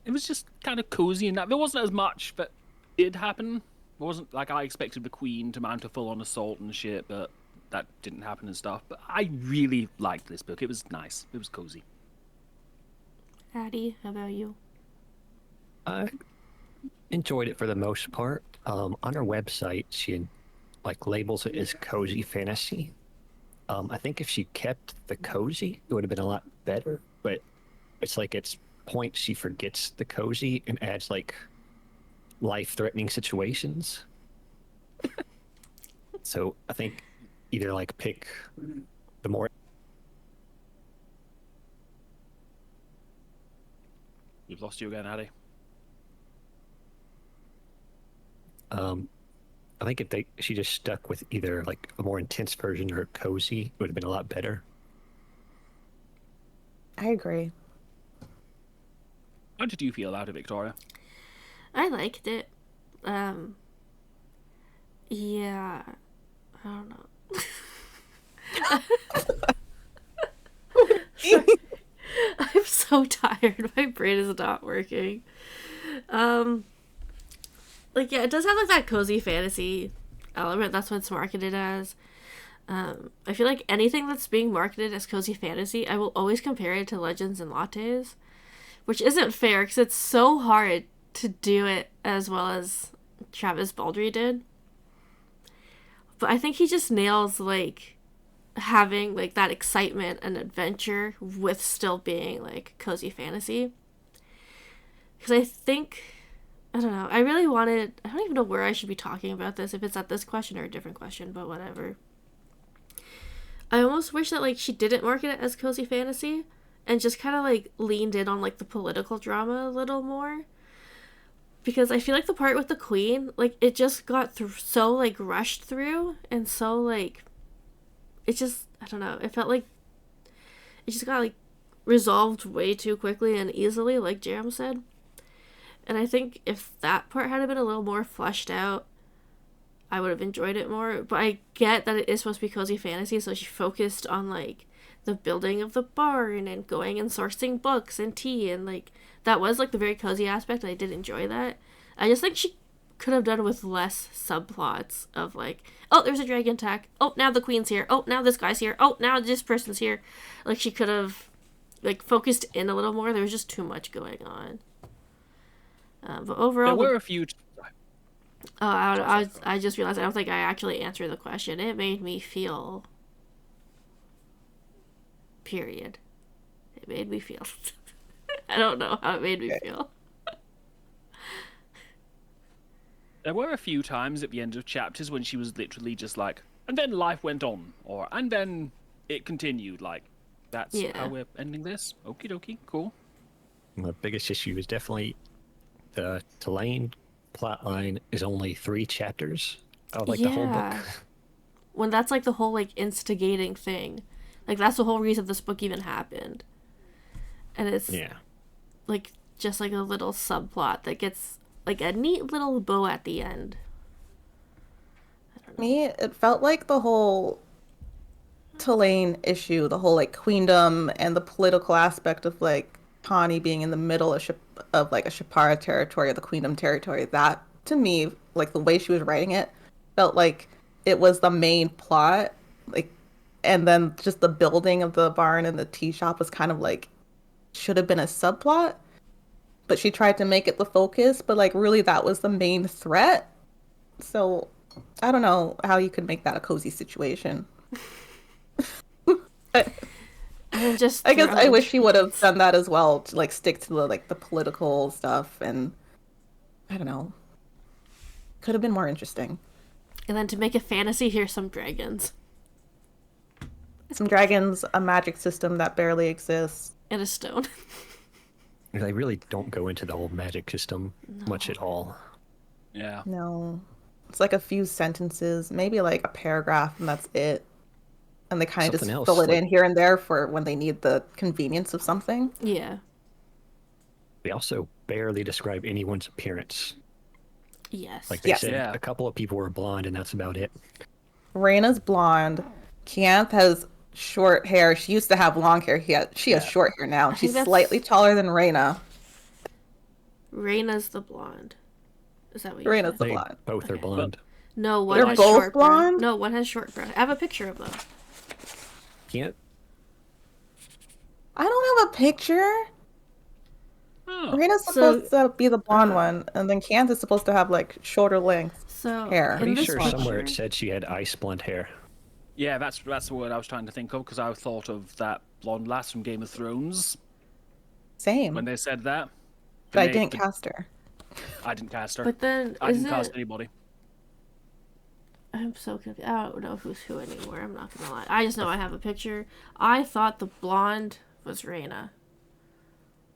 it was just kind of cozy in that there wasn't as much that did happen. It wasn't like I expected the Queen to mount a full-on assault and shit, but that didn't happen and stuff. But I really liked this book. It was nice. It was cozy. Addie, how about you? I enjoyed it for the most part. On her website, she like labels it as cozy fantasy. I think if she kept the cozy, it would have been a lot better. But it's like it's points she forgets the cozy and adds like life-threatening situations. So I think either like pick the more. We've lost you again, Addy. I think if she just stuck with either like a more intense version or cozy, it would have been a lot better. I agree. How did you feel about it, Victoria? I liked it. Yeah. I don't know. Sorry. I'm so tired. My brain is not working. Like, yeah, it does have like that cozy fantasy element. That's what it's marketed as. I feel like anything that's being marketed as cozy fantasy, I will always compare it to Legends and Lattes, which isn't fair because it's so hard to do it as well as Travis Baldry did. But I think he just nails like having like that excitement and adventure with still being like cozy fantasy. Because I don't know, I don't even know where I should be talking about this, if it's at this question or a different question, but whatever. I almost wish that like she didn't market it as cozy fantasy and just kind of like leaned in on like the political drama a little more. Because I feel like the part with the queen, like, it just got so, like, rushed through, and so, like, it just, I don't know, it felt like it just got, like, resolved way too quickly and easily, like Jerem said. And I think if that part had been a little more fleshed out, I would have enjoyed it more. But I get that it is supposed to be cozy fantasy, so she focused on, like, the building of the barn and going and sourcing books and tea, and, like, that was, like, the very cozy aspect, and I did enjoy that. I just think she could have done with less subplots of, like, oh, there's a dragon attack. Oh, now the queen's here. Oh, now this guy's here. Oh, now this person's here. Like, she could have, like, focused in a little more. There was just too much going on. But overall... There were a few... Oh, I just realized I don't think I actually answered the question. It made me feel... Period. It made me feel... I don't know how it made me feel. There were a few times at the end of chapters when she was literally just like, and then life went on, or, and then it continued, like, that's how we're ending this? Okie dokie, cool. The biggest issue is definitely the Tulane plotline is only 3 chapters of, like, the whole book. When that's, like, the whole, like, instigating thing. Like, that's the whole reason this book even happened. And it's... like, just, like, a little subplot that gets, like, a neat little bow at the end. I don't know. Me, it felt like the whole Tulane issue, the whole, like, queendom and the political aspect of, like, Tawny being in the middle of like, a Shapara territory or the queendom territory, that, to me, like, the way she was writing it, felt like it was the main plot, like, and then just the building of the barn and the tea shop was kind of, like, should have been a subplot, but she tried to make it the focus, but like really that was the main threat. So I don't know how you could make that a cozy situation. I guess I wish she would have done that as well, to like stick to the like the political stuff, and I don't know, could have been more interesting. And then to make a fantasy, here's some dragons. Some dragons, a magic system that barely exists. And a stone. They really don't go into the whole magic system much at all. Yeah. No. It's like a few sentences, maybe like a paragraph, and that's it. And they kind of just fill it in here and there for when they need the convenience of something. Yeah. They also barely describe anyone's appearance. Yes. Like they said, a couple of people were blonde, and that's about it. Raina's blonde. Kianth has short hair. She used to have long hair. She has short hair now. She's slightly taller than Raina. Raina's the blonde. Is that what you Raina's said? the blonde. Both are blonde. No, one They're has both short blonde? brown. No, one has short brown. I have a picture of them. Can't. I don't have a picture. Oh. Raina's supposed to be the blonde one, and then Kianth is supposed to have like shorter length hair. Pretty sure somewhere it said she had ice blonde hair. Yeah, that's the word I was trying to think of, because I thought of that blonde lass from Game of Thrones. Same. When they said that. But I didn't cast her. I didn't cast her. But then I didn't cast anybody. I'm so confused. I don't know who's who anymore. I'm not gonna lie. I just know I have a picture. I thought the blonde was Raina.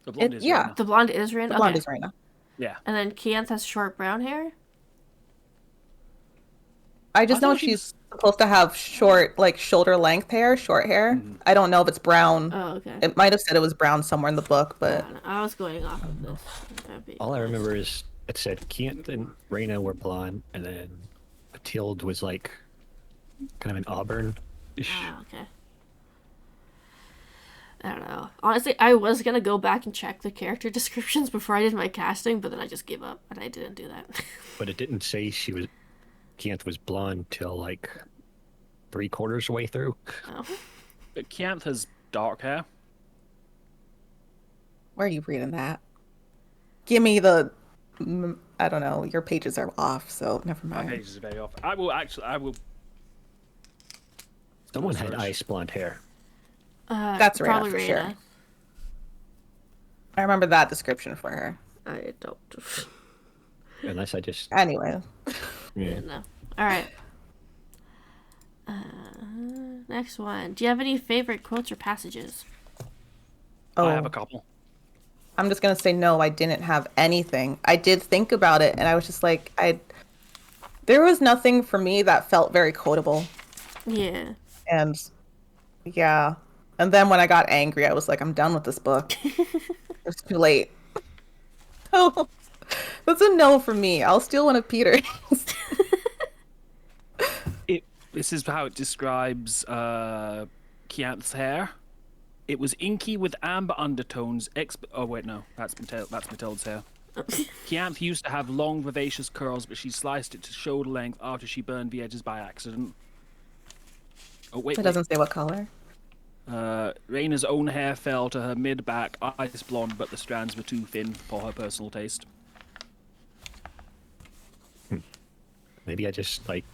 The blonde is Raina. The blonde is Raina? The blonde is Raina. Yeah. And then Kianth has short brown hair? I just know she's supposed to have short, like, shoulder length hair, short hair. Mm-hmm. I don't know if it's brown. Oh, okay. It might have said it was brown somewhere in the book, but... I was going off of this. All I remember is it said Kianth and Raina were blonde, and then Mathilde was, like, kind of an auburn-ish. Oh, okay. I don't know. Honestly, I was gonna go back and check the character descriptions before I did my casting, but then I just gave up, and I didn't do that. But it didn't say Kianth was blonde till, like, 3/4 way through. Oh. But Kianth has dark hair. Where are you reading that? Give me the. I don't know. Your pages are off, so never My mind. pages are very off. I will. Someone had search. ice blonde hair. That's Rhea probably for Rhea. sure. I remember that description for her. I don't. Unless I just. Anyway. Yeah. No. All right. Next one. Do you have any favorite quotes or passages? Oh, I have a couple. I'm just gonna say no. I didn't have anything. I did think about it, and I was just like, There was nothing for me that felt very quotable, Yeah. and yeah. And then when I got angry, I was like, I'm done with this book. It's too late. Oh, that's a no for me. I'll steal one of Peter's. This is how it describes Kianth's hair. It was inky with amber undertones. Oh wait, no, that's Matilda's hair. Kianth used to have long, vivacious curls, but she sliced it to shoulder length after she burned the edges by accident. Oh wait, It doesn't say what color. Raina's own hair fell to her mid-back, ice blonde, but the strands were too thin for her personal taste. Maybe I just like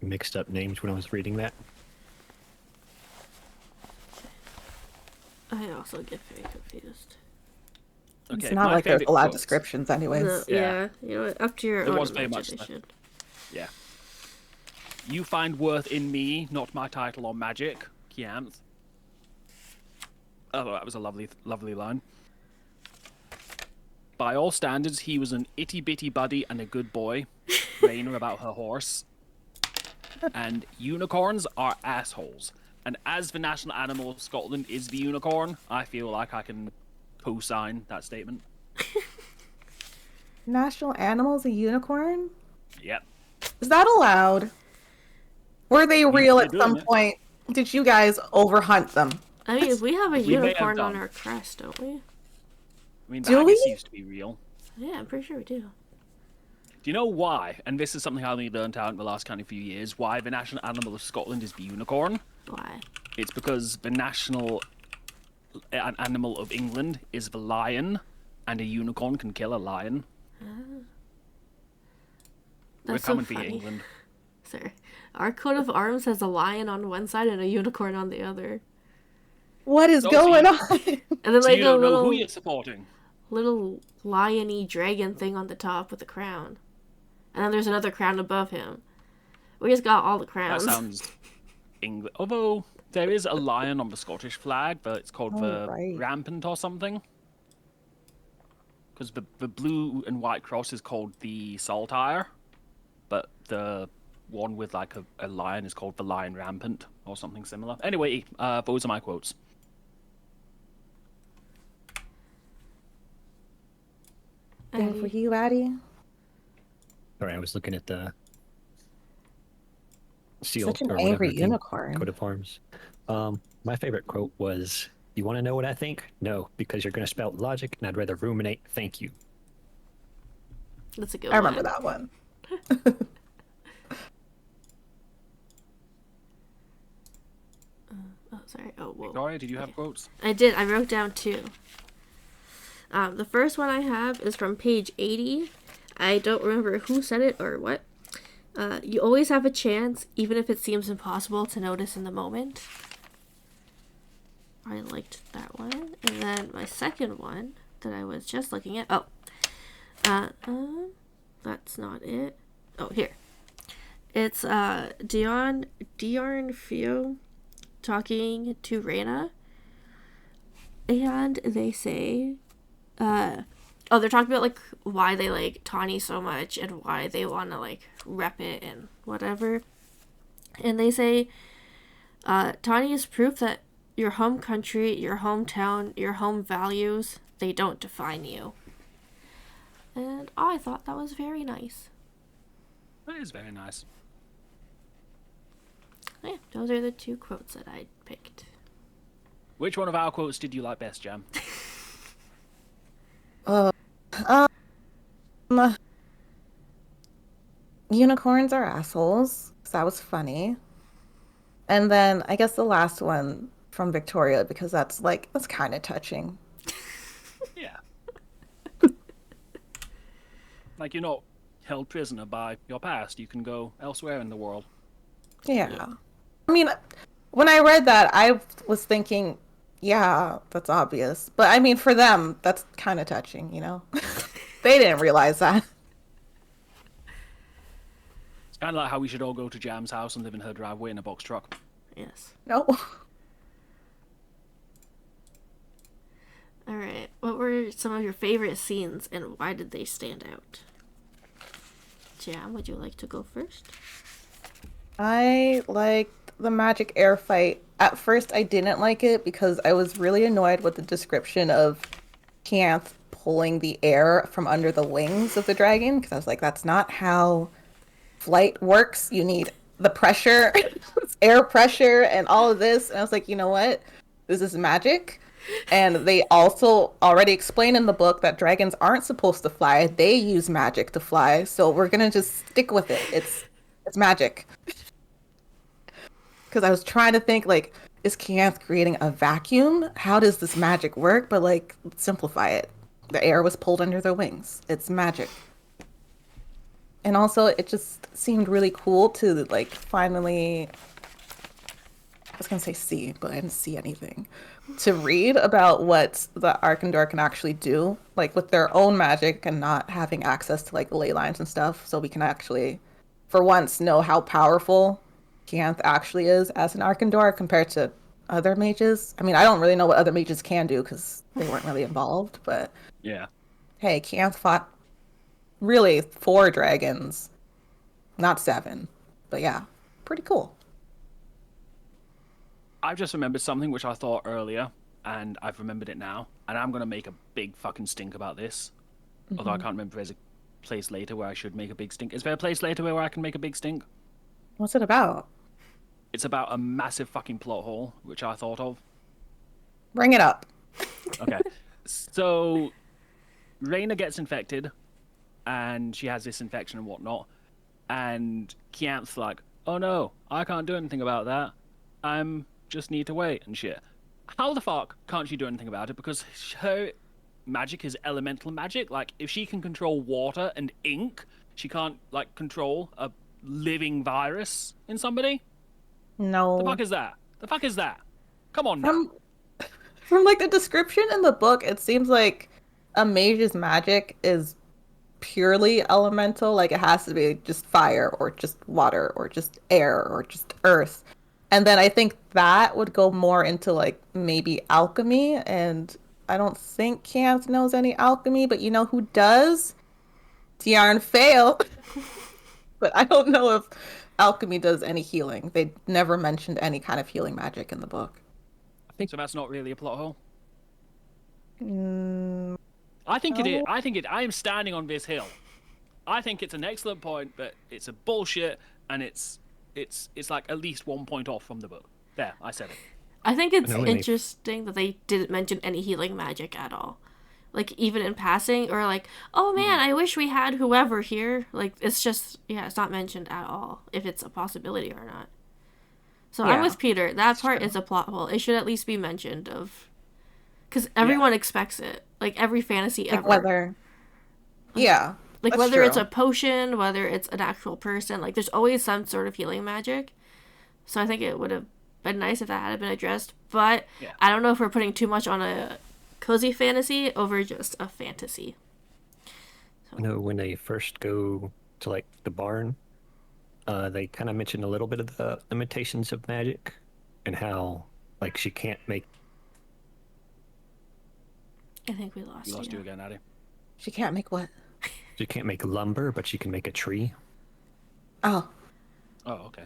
mixed up names when I was reading that. I also get very confused. Okay, It's not my like there's favorite a lot of quotes. descriptions, anyways. No, Yeah. yeah. You know what? Up to your There own was very much imagination. Yeah. You find worth in me, not my title or magic, Kianth. Oh, that was a lovely, lovely line. By all standards, he was an itty-bitty buddy and a good boy. Raina about her horse. And unicorns are assholes. And as the national animal of Scotland is the unicorn, I feel like I can co-sign that statement. National animal's a unicorn? Yep. Is that allowed? Were they real they're at doing some it. point? Did you guys overhunt them? I mean, we have a We may have unicorn on done. our crest, don't we? I mean, the Do haggis we? used to be real. Yeah, I'm pretty sure we do. Do you know why? And this is something I only learned out in the last kind of few years. Why the national animal of Scotland is the unicorn? Why? It's because the national animal of England is the lion, and a unicorn can kill a lion. We're That's so coming for you, funny. England. Sir, our coat of arms has a lion on one side and a unicorn on the other, What is Oh, so going you- on? and then So like you a don't know little who you're supporting. lion-y dragon thing on the top with a crown, and then there's another crown above him. We just got all the That crowns. sounds English. Although there is a lion on the Scottish flag, but it's called Oh, the right. rampant or something. Because the blue and white cross is called the saltire, but the one with like a lion is called the lion rampant or something similar. Anyway, those are my quotes. Good for you, Addie. Sorry, I was looking at the seal Such an or whatever angry thing, unicorn. coat of arms. My favorite quote was, "You want to know what I think? No, because you're going to spout logic, and I'd rather ruminate. Thank you." That's a good I remember one. that one. Oh, sorry. Oh, whoa. Victoria, did you have quotes? I did. I wrote down two. The first one I have is from page 80. I don't remember who said it or what. You always have a chance, even if it seems impossible to notice in the moment. I liked that one. And then my second one that I was just looking at. Oh. That's not it. Oh, here. It's Dion Fio talking to Reyna. And they say, they're talking about like why they like Tawny so much and why they want to like rep it and whatever. And they say, Tawny is proof that your home country, your hometown, your home values, they don't define you. And I thought that was very nice. That is very nice. Yeah, those are the two quotes that I picked. Which one of our quotes did you like best, Jam? Unicorns are assholes. So that was funny. And then I guess the last one from Victoria, because that's kind of touching. Yeah. Like, you're not held prisoner by your past. You can go elsewhere in the world. Yeah. I mean, when I read that, I was thinking, yeah, that's obvious. But I mean, for them, that's kind of touching, you know? They didn't realize that. It's kind of like how we should all go to Jam's house and live in her driveway in a box truck. Yes. No. All right. What were some of your favorite scenes, and why did they stand out? Jam, would you like to go first? I liked the magic air fight. At first, I didn't like it because I was really annoyed with the description of Kianth pulling the air from under the wings of the dragon. Because I was like, that's not how flight works. You need the pressure, air pressure, and all of this. And I was like, you know what? This is magic. And they also already explain in the book that dragons aren't supposed to fly. They use magic to fly. So we're gonna just stick with it. It's magic. Because I was trying to think, like, is Kianth creating a vacuum? How does this magic work? But, like, simplify it. The air was pulled under their wings. It's magic. And also, it just seemed really cool to, like, finally... I was going to say see, but I didn't see anything. To read about what the Arkandor can actually do, like, with their own magic and not having access to, like, ley lines and stuff. So we can actually, for once, know how powerful Kianth actually is as an Arkandor compared to other mages. I mean, I don't really know what other mages can do because they weren't really involved, but Yeah. hey, Kianth fought really 4 dragons, not 7. But yeah, pretty cool. I've just remembered something which I thought earlier, and I've remembered it now, and I'm going to make a big fucking stink about this. Although I can't remember if there's a place later where I should make a big stink. Is there a place later where I can make a big stink? What's it about? It's about a massive fucking plot hole, which I thought of. Bring it up. Okay. So, Rhaena gets infected, and she has this infection and whatnot, and Kianth's like, oh no, I can't do anything about that. I'm just need to wait and shit. How the fuck can't she do anything about it? Because her magic is elemental magic. Like, if she can control water and ink, she can't, like, control a living virus in somebody? No. The fuck is that? The fuck is that? Come on now. From like the description in the book, it seems like a mage's magic is purely elemental. Like, it has to be just fire or just water or just air or just earth. And then I think that would go more into, like, maybe alchemy. And I don't think Kianth knows any alchemy, but you know who does? Tiarn Fail. But I don't know if alchemy does any healing. They never mentioned any kind of healing magic in the book. I think so. That's not really a plot hole. Mm, I think it is. no. I am standing on this hill. I think it's an excellent point, but it's a bullshit, and it's like at least 1 point off from the book. There, I said it. I think it's No, when they- interesting that they didn't mention any healing magic at all. Like, even in passing, or like, oh man, I wish we had whoever here. Like, it's just, yeah, it's not mentioned at all, if it's a possibility or not. So I'm Yeah, with Peter. That that's part true. is a plot hole. It should at least be mentioned of, because everyone expects it. Like, every fantasy Like ever. whether, yeah, Like, that's whether it's true. a potion, whether it's an actual person, like, there's always some sort of healing magic. So I think it would have been nice if that had been addressed. But Yeah. I don't know if we're putting too much on a cozy fantasy over just a fantasy. I know when they first go to like the barn, they kind of mention a little bit of the limitations of magic and how like she can't make. I think we lost We lost you. you again, Addy. She can't make what? She can't make lumber, but she can make a tree. Oh, Oh, okay.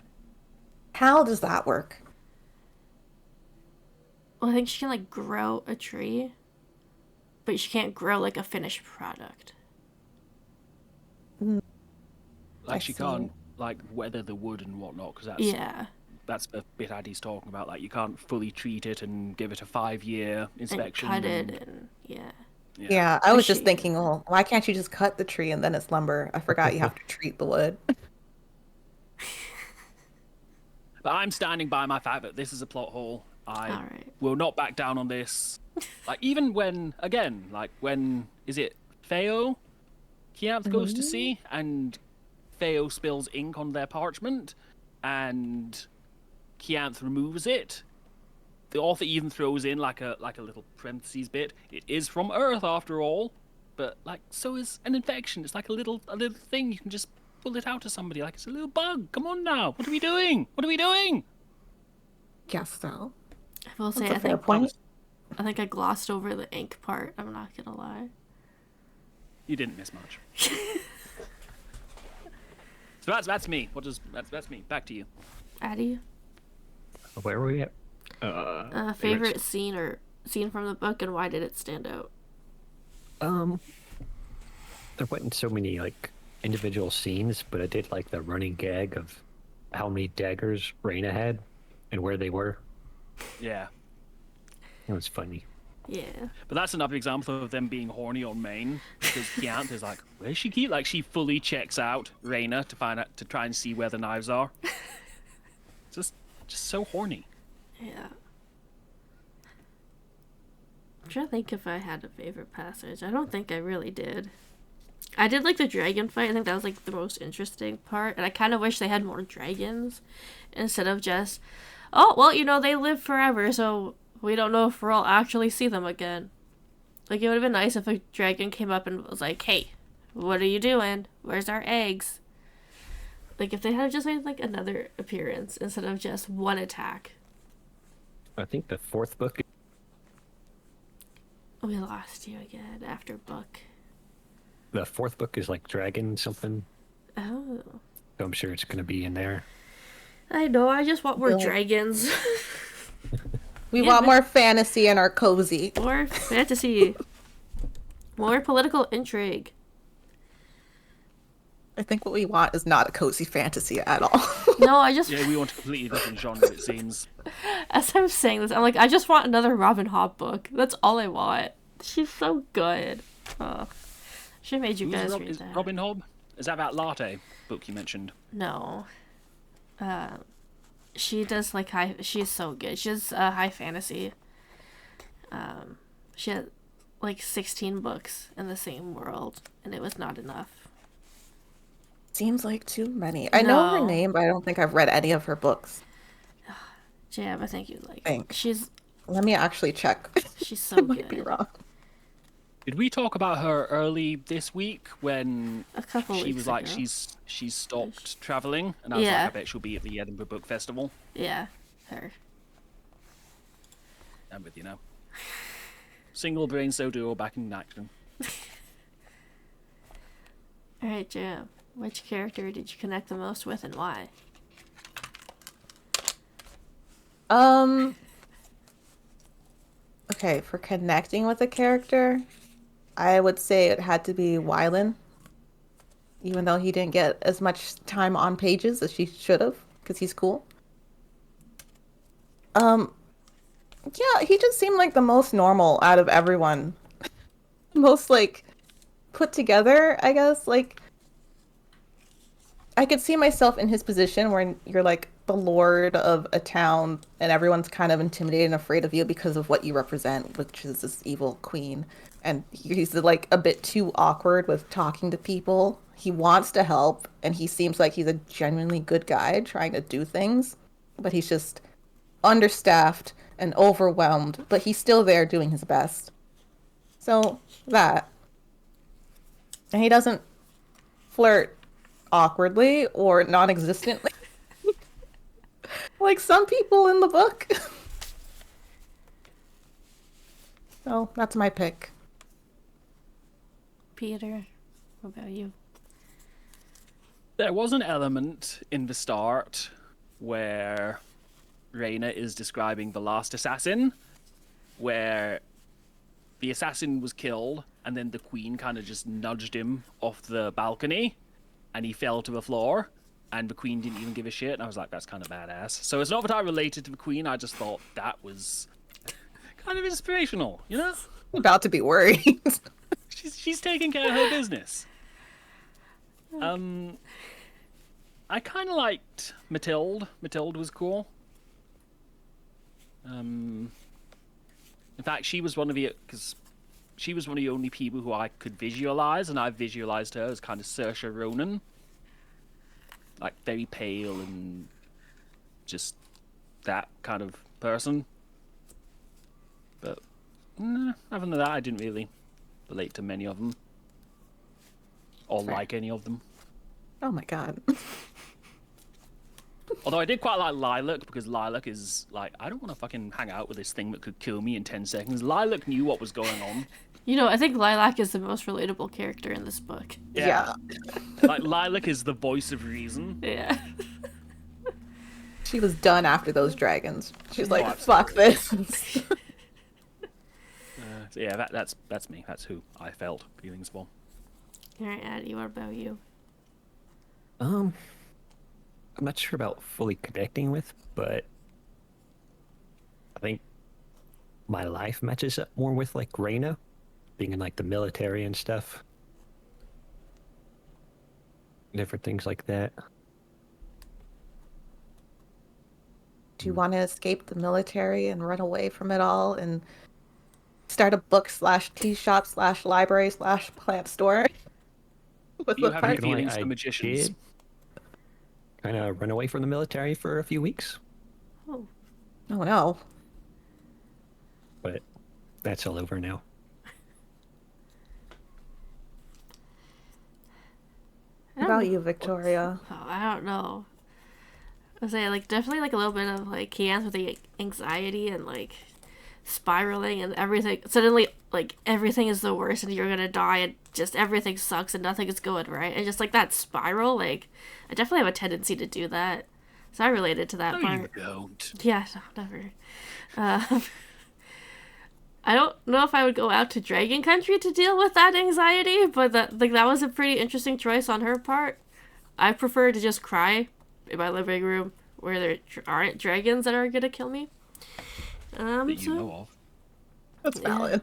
how does that work? Well, I think she can, like, grow a tree, but she can't grow, like, a finished product. Like, I she see. can't, like, weather the wood and whatnot, because Yeah. that's the bit Addy's talking about. Like, you can't fully treat it and give it a 5-year And inspection. cut it, and yeah. Yeah, I was just she- thinking, well, why can't you just cut the tree and then it's lumber? I forgot you have to treat the wood. But I'm standing by my fact that this is a plot hole. I Alright. will not back down on this. Like, even when, again, like, when, is it Theo? Kianth goes to sea, and Theo spills ink on their parchment, and Kianth removes it. The author even throws in like a little parentheses bit. It is from Earth after all, but like so is an infection. It's like a little thing you can just pull it out to somebody like it's a little bug. Come on now, what are we doing? What are we doing? Guess so. I will say, That's a fair I point. think I glossed over the ink part. I'm not gonna lie. You didn't miss much. So that's me. That's me. Back to you. Addie, Where were we at? favorite scene from the book, and why did it stand out? There wasn't so many like individual scenes, but I did like the running gag of how many daggers Raina had and where they were. Yeah. It was funny. Yeah. But that's another example of them being horny on main, because Kianth is like, where's she keep? Like, she fully checks out Raina to try and see where the knives are. just so horny. Yeah. I'm trying to think if I had a favorite passage. I don't think I really did. I did like the dragon fight. I think that was like the most interesting part. And I kind of wish they had more dragons instead of just, oh, well, they live forever, so we don't know if we'll actually see them again. Like, it would have been nice if a dragon came up and was like, hey, what are you doing? Where's our eggs? Like, if they had just made like another appearance instead of just one attack. I think the fourth book. We lost you again after book. The fourth book is like dragon something. Oh. So I'm sure it's going to be in there. I know, I just want more Bill. dragons. We Yeah, want but- more fantasy in our cozy. More fantasy. More political intrigue. I think what we want is not a cozy fantasy at all. No, I just, Yeah, we want a completely different genre, it seems. as I'm saying this, I'm like, I just want another Robin Hobb book. That's all I want. She's so good. Oh. Should have made you guys read Is that. Robin Hobb? Is that latte book you mentioned? No. She does like she's so good. She does high fantasy. She had like 16 books in the same world, and it was not enough. Seems like too many. I know her No. name, but I don't think I've read any of her books. Jam, I think you'd like. Thanks. She's Let me actually check. she's so I might be good. wrong. Did we talk about her early this week when A couple she weeks was like ago. she's stopped traveling, and I was Yeah. like, I bet she'll be at the Edinburgh Book Festival. Yeah, her. I'm with you now. Single brain so duo back in action. All right, Jam. Which character did you connect the most with, and why? Okay, for connecting with a character, I would say it had to be Wylan. Even though he didn't get as much time on pages as he should have, because he's cool. Yeah, he just seemed like the most normal out of everyone. Most, like, put together, I guess. Like, I could see myself in his position where you're, like, the lord of a town, and everyone's kind of intimidated and afraid of you because of what you represent, which is this evil queen. And he's, like, a bit too awkward with talking to people. He wants to help, and he seems like he's a genuinely good guy trying to do things, but he's just understaffed and overwhelmed, but he's still there doing his best. So, that. And he doesn't flirt awkwardly or non-existently like some people in the book. So, that's my pick. Peter, what about you? There was an element in the start where Raina is describing the last assassin, where the assassin was killed, and then the queen kind of just nudged him off the balcony, and he fell to the floor, and the queen didn't even give a shit, and I was like, that's kind of badass. So it's not that I related to the queen, I just thought that was kind of inspirational, you know? I'm about to be worried. She's taking care of her business. And I kind of liked Mathilde. Mathilde was cool. In fact, she was one of the only people who I could visualize, and I visualized her as kind of Saoirse Ronan, like very pale and just that kind of person. But other than that, I didn't really relate to many of them or like any of them. Oh my god. Although I did quite like Lilac, because Lilac is like, I don't want to fucking hang out with this thing that could kill me in 10 seconds. Lilac knew what was going on. You know, I think Lilac is the most relatable character in this book. Yeah. Like, Lilac is the voice of reason. Yeah. She was done after those dragons. She's like, absolutely. fuck this. So yeah, that's me. That's who I felt feelings for. Alright, Addie, what about you? I'm not sure about fully connecting with, but I think my life matches up more with like Reyna, being in like the military and stuff. Different things like that. Do you want to escape the military and run away from it all and start a book / tea shop / library / plant store? Do you have any Kinda like feelings for I magicians? did kind of run away from the military for a few weeks, Oh. Oh no. but that's all over now. What about you, Victoria? Oh, I don't know. I was saying, like, definitely, like, a little bit of, like, Kian's with the anxiety and, like, spiraling and everything. Suddenly, like, everything is the worst and you're gonna die and just everything sucks and nothing is going right. And just, like, that spiral, like, I definitely have a tendency to do that. So I related to that No, part. you don't. Yeah, no, never. I don't know if I would go out to Dragon Country to deal with that anxiety, but that was a pretty interesting choice on her part. I prefer to just cry in my living room where there aren't dragons that are gonna kill me. That you know of. That's valid.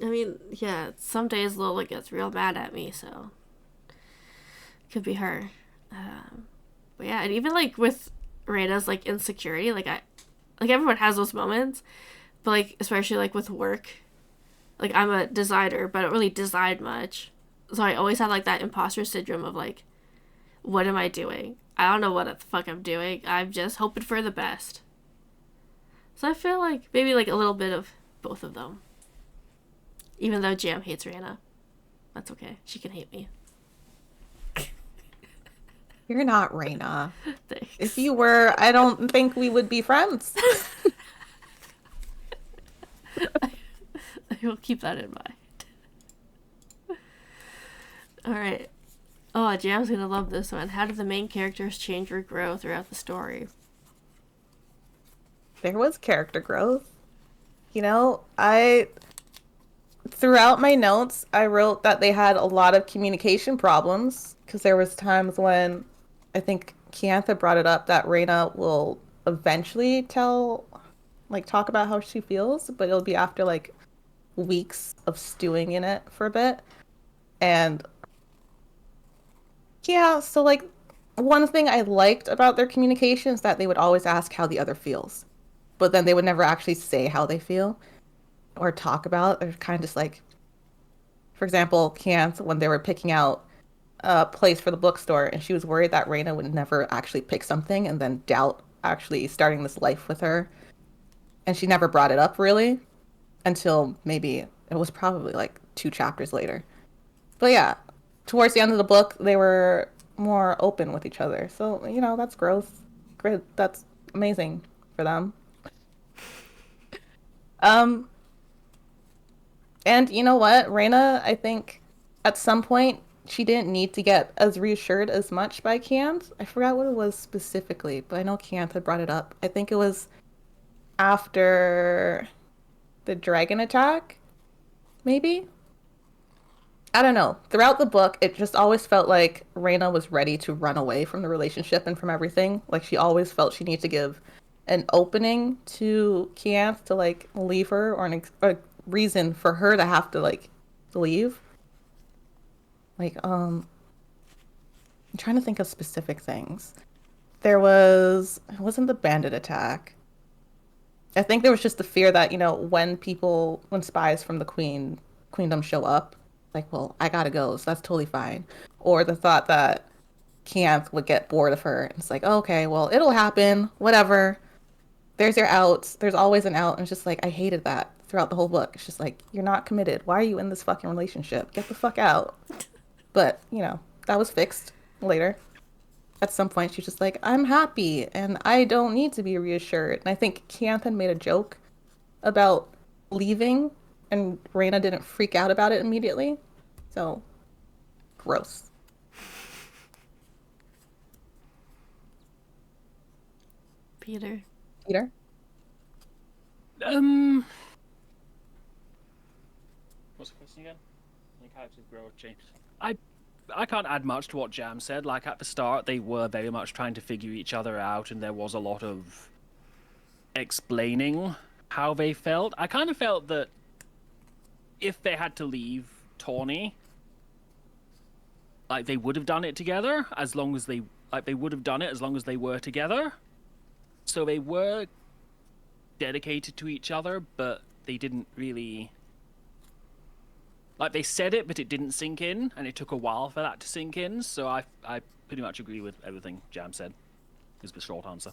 I mean, yeah, some days Lola gets real mad at me, so could be her. But yeah, and even like with Reyna's like insecurity, like everyone has those moments, but like especially like with work, like I'm a designer, but I don't really design much, so I always have like that imposter syndrome of like, what am I doing? I don't know what the fuck I'm doing. I'm just hoping for the best. So I feel like maybe like a little bit of both of them. Even though Jam hates Reyna. That's okay. She can hate me. You're not Reyna. Thanks. If you were, I don't think we would be friends. I will keep that in mind. Alright. Oh, Jam's gonna love this one. How did the main characters change or grow throughout the story? There was character growth. You know, throughout my notes, I wrote that they had a lot of communication problems because there was times when I think Kiantha brought it up that Reyna will eventually talk about how she feels, but it'll be after like weeks of stewing in it for a bit. And yeah, so like one thing I liked about their communication is that they would always ask how the other feels, but then they would never actually say how they feel or talk about. They're kind of just like, for example, Kiantha, when they were picking out a place for the bookstore, and she was worried that Reyna would never actually pick something and then doubt actually starting this life with her. And she never brought it up really until maybe it was probably like 2 chapters later. But yeah, towards the end of the book, they were more open with each other. So, you know, that's growth. Great. That's amazing for them. And you know what? Reyna, I think at some point she didn't need to get as reassured as much by Kiant. I forgot what it was specifically, but I know Kiant had brought it up. I think it was after the dragon attack, maybe? I don't know. Throughout the book, it just always felt like Reyna was ready to run away from the relationship and from everything. Like, she always felt she needed to give an opening to Kiant to, like, leave her, or a reason for her to have to, like, leave. Like, I'm trying to think of specific things. It wasn't the bandit attack. I think there was just the fear that, when spies from the queendom show up, like, well, I gotta go, so that's totally fine. Or the thought that Kianth would get bored of her. And it's like, oh, okay, well, it'll happen, whatever. There's your outs. There's always an out. And it's just like, I hated that throughout the whole book. It's just like, you're not committed. Why are you in this fucking relationship? Get the fuck out. But, that was fixed later. At some point, she's just like, I'm happy and I don't need to be reassured. And I think Kianth had made a joke about leaving and Reyna didn't freak out about it immediately. So, gross. Peter? What's the question again? Your character's growth change. I can't add much to what Jam said. Like, at the start, they were very much trying to figure each other out, and there was a lot of explaining how they felt. I kind of felt that if they had to leave Tawny, like, they would have done it together as long as they were together. So they were dedicated to each other, but they didn't really... Like, they said it, but it didn't sink in, and it took a while for that to sink in, so I pretty much agree with everything Jam said, is the short answer.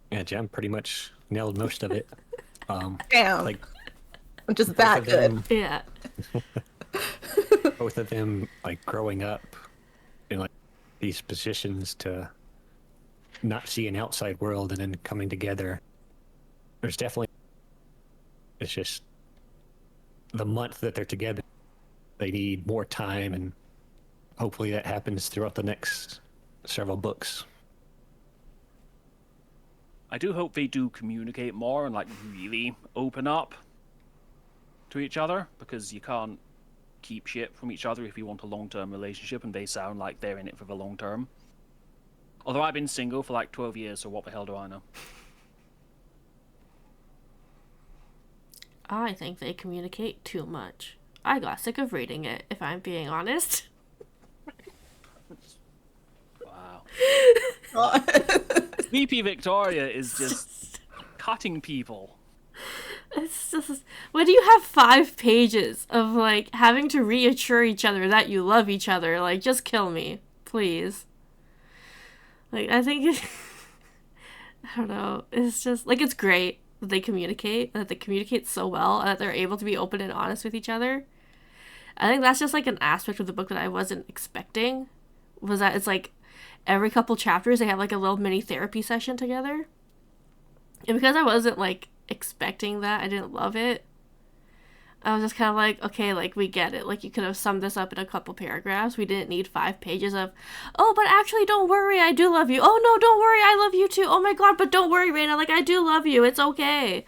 Yeah, Jam pretty much nailed most of it. Damn. Like, I'm just that good. Yeah. Both of them, like, growing up in, like, these positions to not see an outside world and then coming together. It's just the month that they're together, they need more time, and hopefully that happens throughout the next several books. I do hope they do communicate more and, like, really open up to each other, because you can't keep shit from each other if you want a long-term relationship, and they sound like they're in it for the long term. Although I've been single for like 12 years, so what the hell do I know? I think they communicate too much. I got sick of reading it, if I'm being honest. Wow. VP Victoria is just cutting people. It's just... When you have 5 pages of, like, having to reassure each other that you love each other, like, just kill me. Please. Like, I think... I don't know. It's just... Like, it's great that they communicate so well, and that they're able to be open and honest with each other. I think that's just, like, an aspect of the book that I wasn't expecting. Was that it's, like, every couple chapters they have, like, a little mini therapy session together. And because I wasn't, like, expecting that, I didn't love it. I was just kind of like, okay, like, we get it. Like, you could have summed this up in a couple paragraphs. We didn't need 5 pages of, oh, but actually, don't worry, I do love you. Oh, no, don't worry, I love you too. Oh my god, but don't worry, Reyna, like, I do love you. It's okay.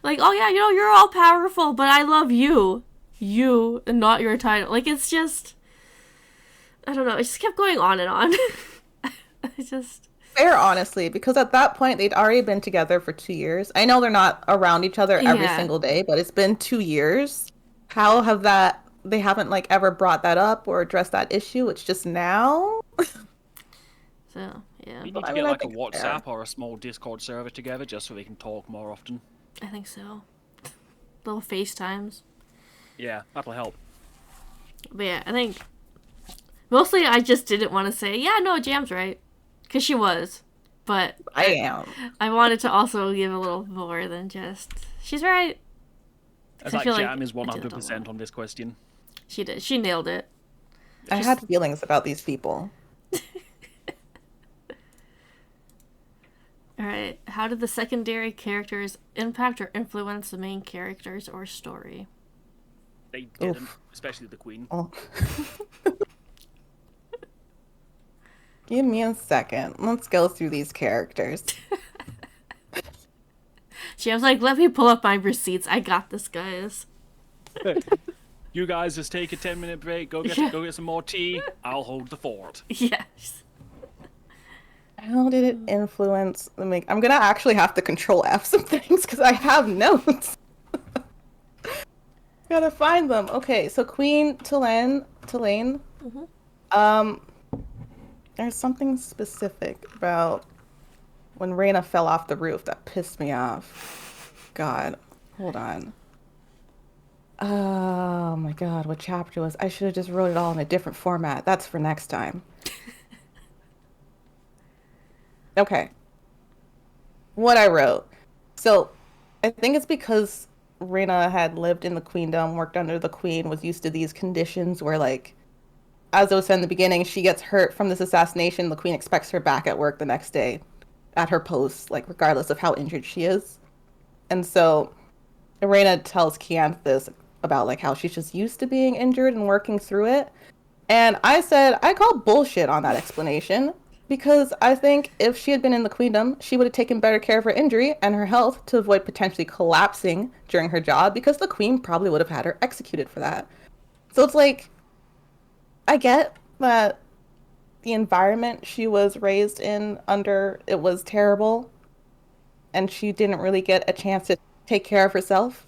Like, oh yeah, you're all powerful, but I love you. You, and not your title. Like, it's just... I don't know, it just kept going on and on. It's just... Fair, honestly, because at that point they'd already been together for 2 years. I know they're not around each other every single day, but it's been 2 years. How have they haven't, like, ever brought that up or addressed that issue? It's just now. So, yeah. We need to get, like, a WhatsApp or a small Discord server together just so we can talk more often. I think so. Little FaceTimes. Yeah, that'll help. But yeah, I think... Mostly I just didn't want to say, yeah, no, Jam's right. Because she was. But I am. I wanted to also give a little more than just, she's right. As like Jam is 100% on this question. She did. She nailed it. I had feelings about these people. Alright. How did the secondary characters impact or influence the main characters or story? They didn't, especially the Queen. Oh. Give me a second. Let's go through these characters. She was like, let me pull up my receipts. I got this, guys. You guys just take a 10-minute break. Go get some more tea. I'll hold the fort. Yes. How did it influence the make? I'm gonna actually have to control F some things because I have notes. Gotta find them. Okay, so Queen Tulane. There's something specific about when Raina fell off the roof that pissed me off. God, hold on. Oh my God, what chapter was? I should have just wrote it all in a different format. That's for next time. Okay. What I wrote. So, I think it's because Raina had lived in the queendom, worked under the queen, was used to these conditions where, like, as I was said in the beginning, she gets hurt from this assassination. The queen expects her back at work the next day at her post, like, regardless of how injured she is. And so, Raina tells Kianth this about, like, how she's just used to being injured and working through it. And I said, I call bullshit on that explanation. Because I think if she had been in the queendom, she would have taken better care of her injury and her health to avoid potentially collapsing during her job, because the queen probably would have had her executed for that. So it's like, I get that the environment she was raised in under, it was terrible, and she didn't really get a chance to take care of herself.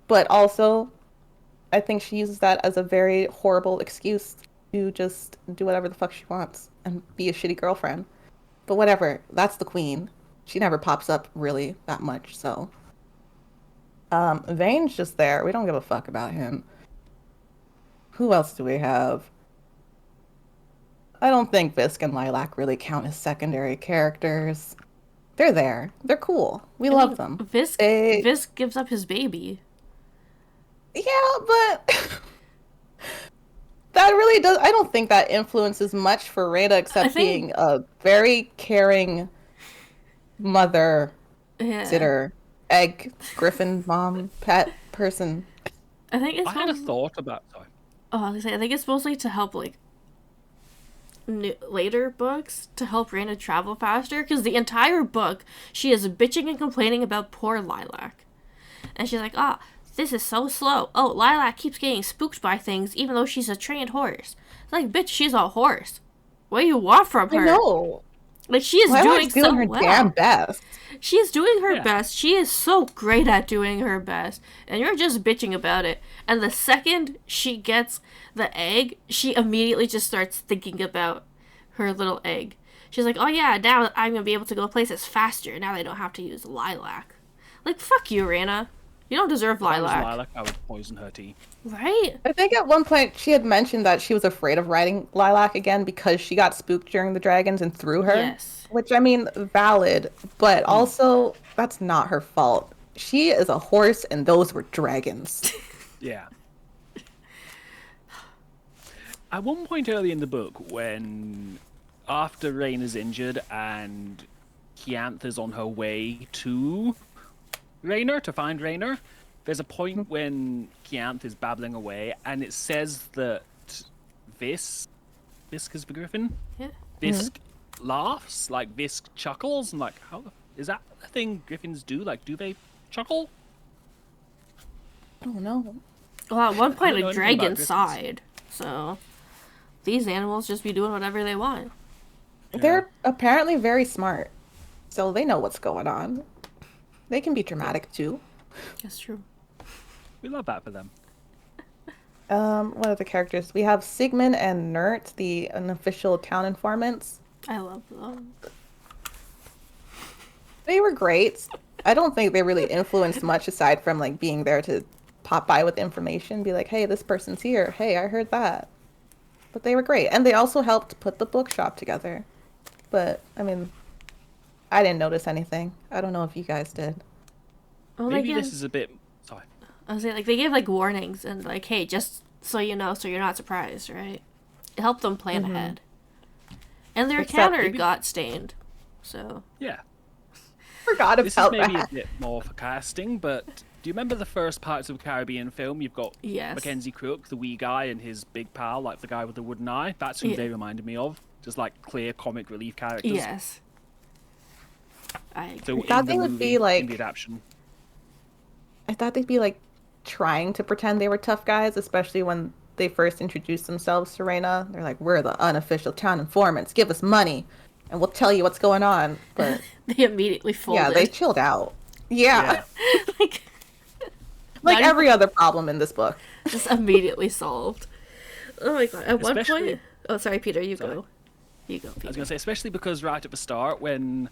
But also, I think she uses that as a very horrible excuse to just do whatever the fuck she wants and be a shitty girlfriend. But whatever, that's the queen. She never pops up really that much, so. Vane's just there. We don't give a fuck about him. Who else do we have? I don't think Visk and Lilac really count as secondary characters. They're there. They're cool. We love them. Visk gives up his baby. Yeah, but that really does. I don't think that influences much for Raina, except being a very caring mother, sitter, egg, griffin, mom, pet person. I think it's. I had a thought about. Sorry. Oh, I was gonna say, I think it's mostly to help like later books to help Raina travel faster, because the entire book she is bitching and complaining about poor Lilac, and she's like, this is so slow. Oh, Lilac keeps getting spooked by things even though she's a trained horse. It's like, bitch, she's a horse. What do you want from her? I know. Like, she is doing so her well. Damn best. She is doing her best. She is so great at doing her best. And you're just bitching about it. And the second she gets the egg, she immediately just starts thinking about her little egg. She's like, oh yeah, now I'm going to be able to go places faster. Now they don't have to use Lilac. Like, fuck you, Raina. You don't deserve Lilac. I would poison her tea. Right? I think at one point she had mentioned that she was afraid of riding Lilac again because she got spooked during the dragons and threw her. Yes. Which, I mean, valid, but also that's not her fault. She is a horse and those were dragons. Yeah. At one point early in the book, when after Raina's injured and Kianth is on her way to Raina to find Raina, there's a point when Kianth is babbling away, and it says that Visk is the griffin. Yeah. Visk laughs, like Visk chuckles, and like, how is that a thing griffins do? Like, do they chuckle? I don't know. Well, at one point know a anything dragon about griffins. sighed, so these animals just be doing whatever they want. They're apparently very smart, so they know what's going on. They can be dramatic too. That's true. We love that for them. What are the characters? We have Sigmund and Nert, the unofficial town informants. I love them. They were great. I don't think they really influenced much aside from like being there to pop by with information, be like, hey, this person's here. Hey, I heard that. But they were great. And they also helped put the bookshop together. But, I mean, I didn't notice anything. I don't know if you guys did. Well, Maybe this is a bit... Sorry. I was saying, like, they gave, like, warnings and, like, hey, just so you know, so you're not surprised, right? It helped them plan ahead. And their counter got stained, so... Yeah. Forgot about that. This is maybe a bit more for casting, but do you remember the first Pirates of the Caribbean film? You've got Mackenzie Crook, the wee guy, and his big pal, like the guy with the wooden eye. That's who they reminded me of. Just, like, clear comic relief characters. Yes. So I thought they would be, like... in the adaptation. I thought they'd be, like, trying to pretend they were tough guys, especially when they first introduced themselves to Raina. They're like, we're the unofficial town informants. Give us money, and we'll tell you what's going on. But they immediately folded. Yeah, they chilled out. Yeah. like every other problem in this book. Just immediately solved. Oh my god. At one point... Oh, sorry, Peter. You Sorry. go. You go, I was Peter. going to say, especially because right at the start, when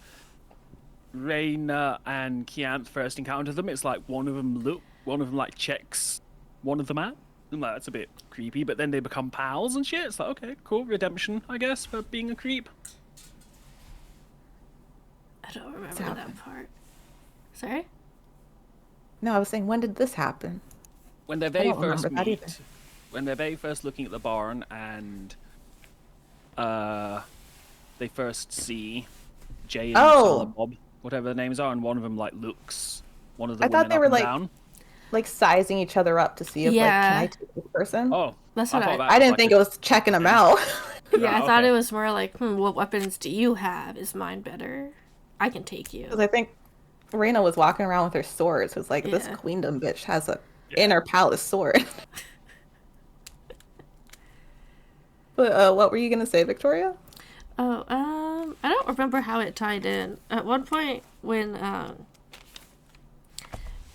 Raina and Kianth first encounter them, it's like one of them like checks one of them out. And like, that's a bit creepy, but then they become pals and shit. It's like, okay, cool, redemption, I guess, for being a creep. I don't remember that part. Sorry? No, I was saying, when did this happen? When they're I very don't first remember that meet, either. when they're very first looking at the barn and they first see Jay and Sala Bob, whatever their names are, and one of them like looks one of the I women thought they up were and like down. like sizing each other up to see if like, can I take this person? Oh, That's what thought that I was didn't like think a- it was checking them out. Yeah, I Oh, thought okay. it was more like, what weapons do you have? Is mine better? I can take you. Because I think Reina was walking around with her sword, so it's like this Yeah. queendom bitch has a inner palace sword. But what were you gonna say, Victoria? Oh, I don't remember how it tied in. At one point, when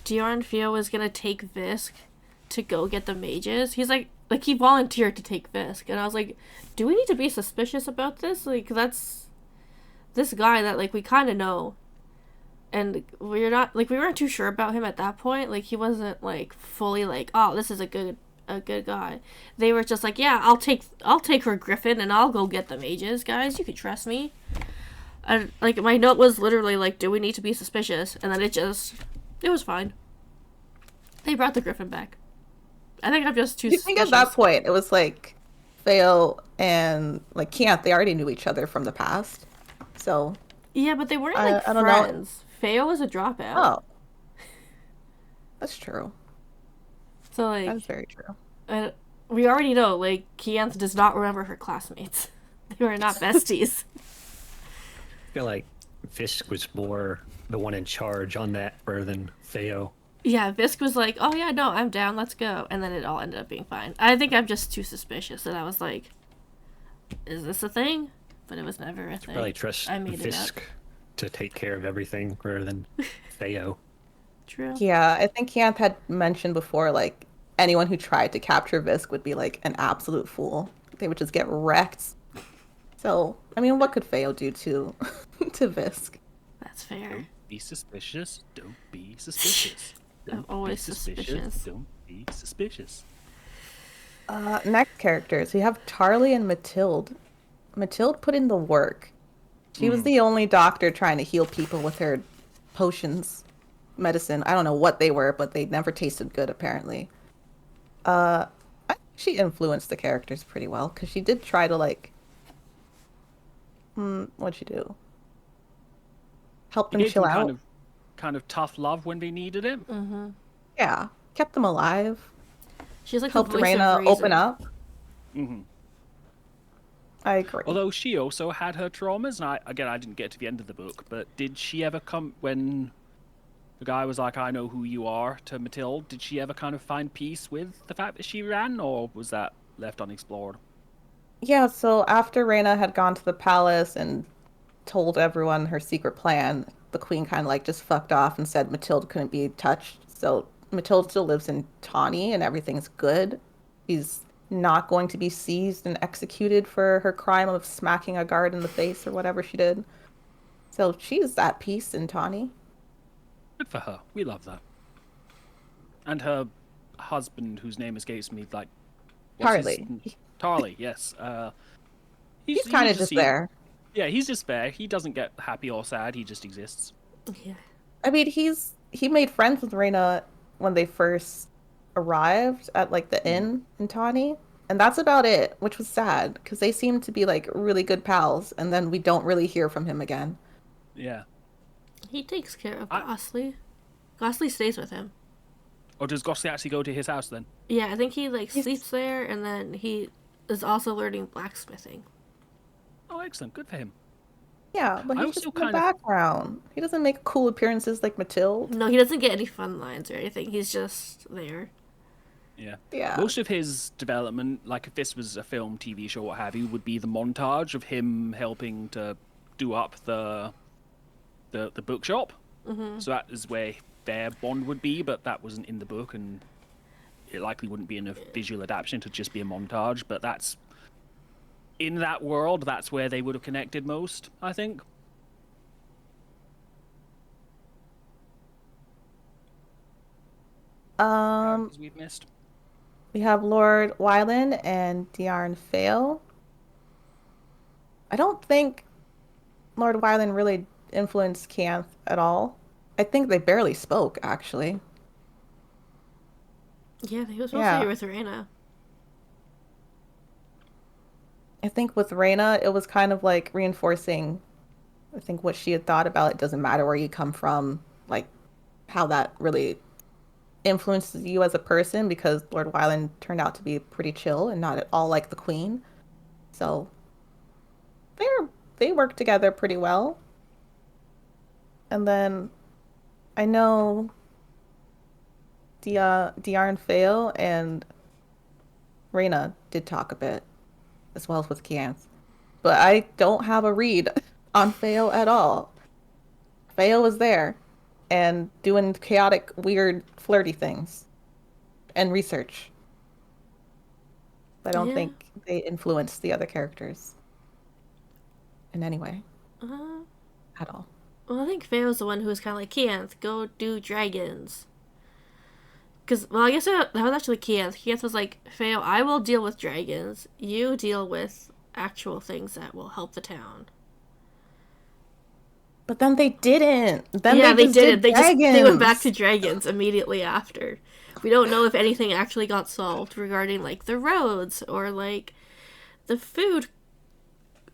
Dion Fio was gonna take Visk to go get the mages, he's like he volunteered to take Visk, and I was like, do we need to be suspicious about this? Like, that's this guy that like we kind of know, and we're not like we weren't too sure about him at that point. Like, he wasn't like fully like, oh, this is a good guy. They were just like, yeah, I'll take her Griffin, and I'll go get the mages, guys. You can trust me. And like my note was literally like, do we need to be suspicious? And then it was fine. They brought the Griffin back. I think I'm just too Do you think at that point it was like Theo and like Kianth, they already knew each other from the past, so Yeah, but they weren't like I don't know. friends. Feo was a dropout. Oh, that's true. So like That's very true. we already know like Kianth does not remember her classmates. They were not besties. I feel like Fisk was more the one in charge on that rather than Theo. Yeah, Visk was like, oh yeah, no, I'm down, let's go. And then it all ended up being fine. I think I'm just too suspicious, and I was like, is this a thing? But it was never a thing. Probably trust I made it up. Fisk to take care of everything rather than Theo. True. Yeah, I think Kianth had mentioned before, like anyone who tried to capture Visk would be like an absolute fool. They would just get wrecked. So, I mean, what could Feo do to to Visk? That's fair. Don't be suspicious. Don't be suspicious. I'm Don't always be suspicious. Don't be suspicious. Next characters, we have Charlie and Mathilde. Mathilde put in the work. She was the only doctor trying to heal people with her potions, medicine. I don't know what they were, but they never tasted good, apparently. I think she influenced the characters pretty well, because she did try to, like... what'd she do? Help them Gave chill them out? kind of tough love when they needed it. Yeah. Kept them alive. She's like Helped the voice Reina of reason. open up. hmm I agree. Although she also had her traumas, and I didn't get to the end of the book, but did she ever come when the guy was like, "I know who you are" to Mathilde? Did she ever kind of find peace with the fact that she ran, or was that left unexplored? Yeah, so after Reina had gone to the palace and told everyone her secret plan, the queen kind of like just fucked off and said Mathilde couldn't be touched. So Mathilde still lives in Tawny and everything's good. She's not going to be seized and executed for her crime of smacking a guard in the face or whatever she did. So she's at peace in Tawny. Good for her. We love that. And her husband, whose name escapes me, like Charlie. Charlie, yes. He's kind of just there. Yeah, he's just there. He doesn't get happy or sad. He just exists. Yeah. I mean, he made friends with Reina when they first arrived at like the inn in Tawny, and that's about it, which was sad because they seemed to be like really good pals, and then we don't really hear from him again. Yeah. He takes care of Gosly. Gosly stays with him. Or does Gosling actually go to his house then? Yeah, I think he like sleeps there, and then he is also learning blacksmithing. Oh, excellent. Good for him. Yeah, but I he's just also in the background. He doesn't make cool appearances like Mathilde. No, he doesn't get any fun lines or anything. He's just there. Yeah. Yeah. Most of his development, like if this was a film, TV show, what have you, would be the montage of him helping to do up the bookshop. Mm-hmm. So that is where their bond would be, but that wasn't in the book, and it likely wouldn't be in a visual adaptation to just be a montage. But that's in that world, that's where they would have connected most, I think. Characters we've missed. We have Lord Wyland and Diarn Fail. I don't think Lord Wyland really influenced Canth at all. I think they barely spoke, actually. Yeah, he was Yeah. mostly with Reyna. I think with Reyna, it was kind of like reinforcing, I think, what she had thought about it doesn't matter where you come from, like how that really influences you as a person, because Lord Wyland turned out to be pretty chill and not at all like the Queen. So they work together pretty well. And then I know Diarn Fail and Reyna did talk a bit, as well as with Kianth. But I don't have a read on Fail at all. Fail was there and doing chaotic, weird, flirty things and research. I don't think they influenced the other characters in any way at all. Well, I think Faye was the one who was kind of like, Kianth, go do dragons. Because, well, I guess that was actually Kianth. Kianth was like, Faye, I will deal with dragons. You deal with actual things that will help the town. But then they didn't. Then yeah, they did. They went back to dragons immediately after. We don't know if anything actually got solved regarding, like, the roads or, like, the food,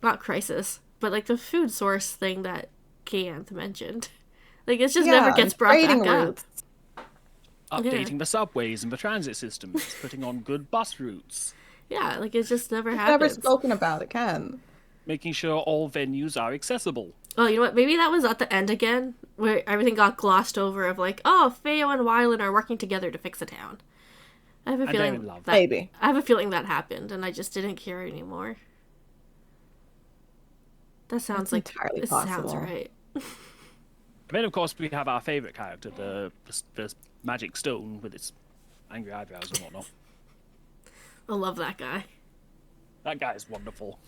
not crisis, but, like, the food source thing that Kianth mentioned. Like, it just never gets brought back routes. up. Updating the subways and the transit systems, putting on good bus routes. Yeah, like, it just never happens. Never spoken about it, Ken. Making sure all venues are accessible. Oh, you know what? Maybe that was at the end again, where everything got glossed over of like, oh, Feo and Wyland are working together to fix the town. I have a feeling that maybe. I have a feeling that happened, and I just didn't care anymore. That sounds That's like entirely it possible. sounds right. And then, of course, we have our favourite character, the magic stone with its angry eyebrows and whatnot. I love that guy. That guy is wonderful.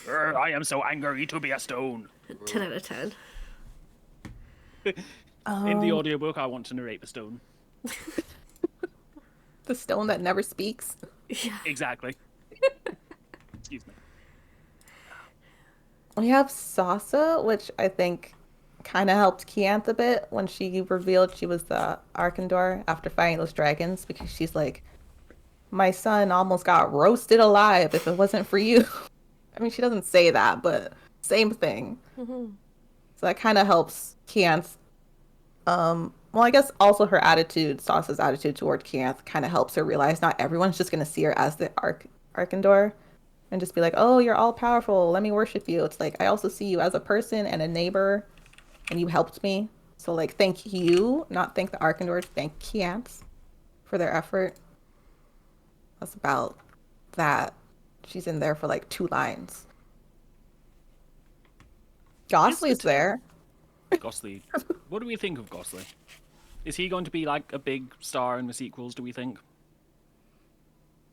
I am so angry to be a stone. 10 out of 10. In the audiobook, I want to narrate the stone. The stone that never speaks. Yeah. Exactly. Excuse me. We have Sasa, which I think kind of helped Kianth a bit when she revealed she was the Arkandor after fighting those dragons, because she's like, my son almost got roasted alive if it wasn't for you. I mean, she doesn't say that, but same thing. Mm-hmm. So that kind of helps Kianth. Well, I guess also her attitude, Sasa's attitude toward Kianth, kind of helps her realize not everyone's just going to see her as the Arkandor and just be like, oh, you're all powerful, let me worship you. It's like, I also see you as a person and a neighbor, and you helped me. So, like, thank you, not thank the Arkandor, thank Kianth for their effort. That's about that. She's in there for like 2 lines. Gosley's there. Gosley. What do we think of Gosley? Is he going to be like a big star in the sequels, do we think?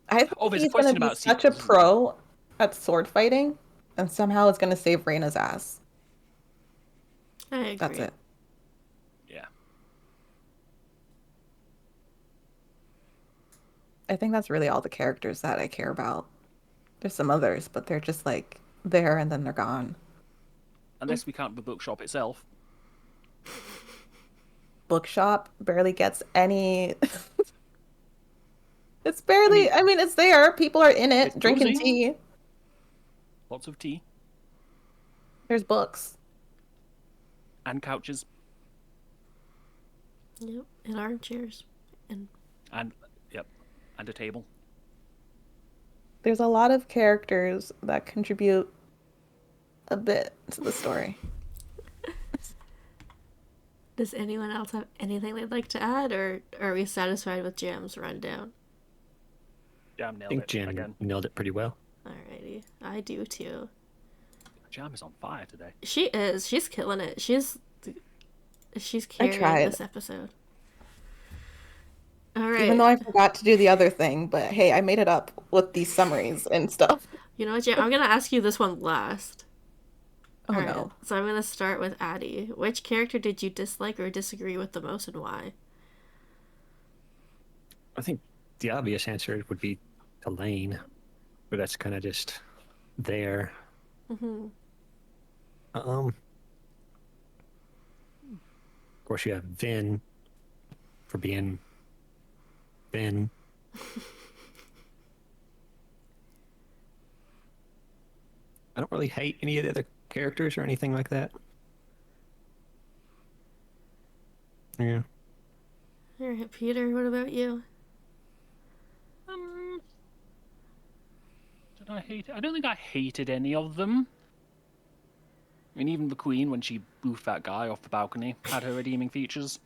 I think there's a he's going question to be about such a sequels. pro at sword fighting, and somehow it's going to save Reyna's ass. I agree. That's it. Yeah. I think that's really all the characters that I care about. There's some others, but they're just like there and then they're gone. Unless we count the bookshop itself. Bookshop barely gets any. It's barely. I mean, it's there. People are in it It's drinking cozy. tea. Lots of tea. There's books. And couches. Yep, and armchairs. And Yep. And a table. There's a lot of characters that contribute a bit to the story. does anyone else have anything they'd like to add, or are we satisfied with Jam's rundown? Jam I nailed think it Jen again. nailed it pretty well. Alrighty, I do too. Jam is on fire today. She is. She's killing it. She's carrying tried. this episode. All right. Even though I forgot to do the other thing, but hey, I made it up with these summaries and stuff. You know what, Jam? I'm gonna ask you this one last. Oh Alright, no. so I'm gonna start with Addie. Which character did you dislike or disagree with the most, and why? I think the obvious answer would be Elaine, but that's kind of just there. Mm-hmm. Of course, you have Vin for being Vin. I don't really hate any of the other characters or anything like that. Yeah. Alright, Peter, what about you? Did I hate it? I don't think I hated any of them. I mean, even the Queen, when she boofed that guy off the balcony, had her redeeming features.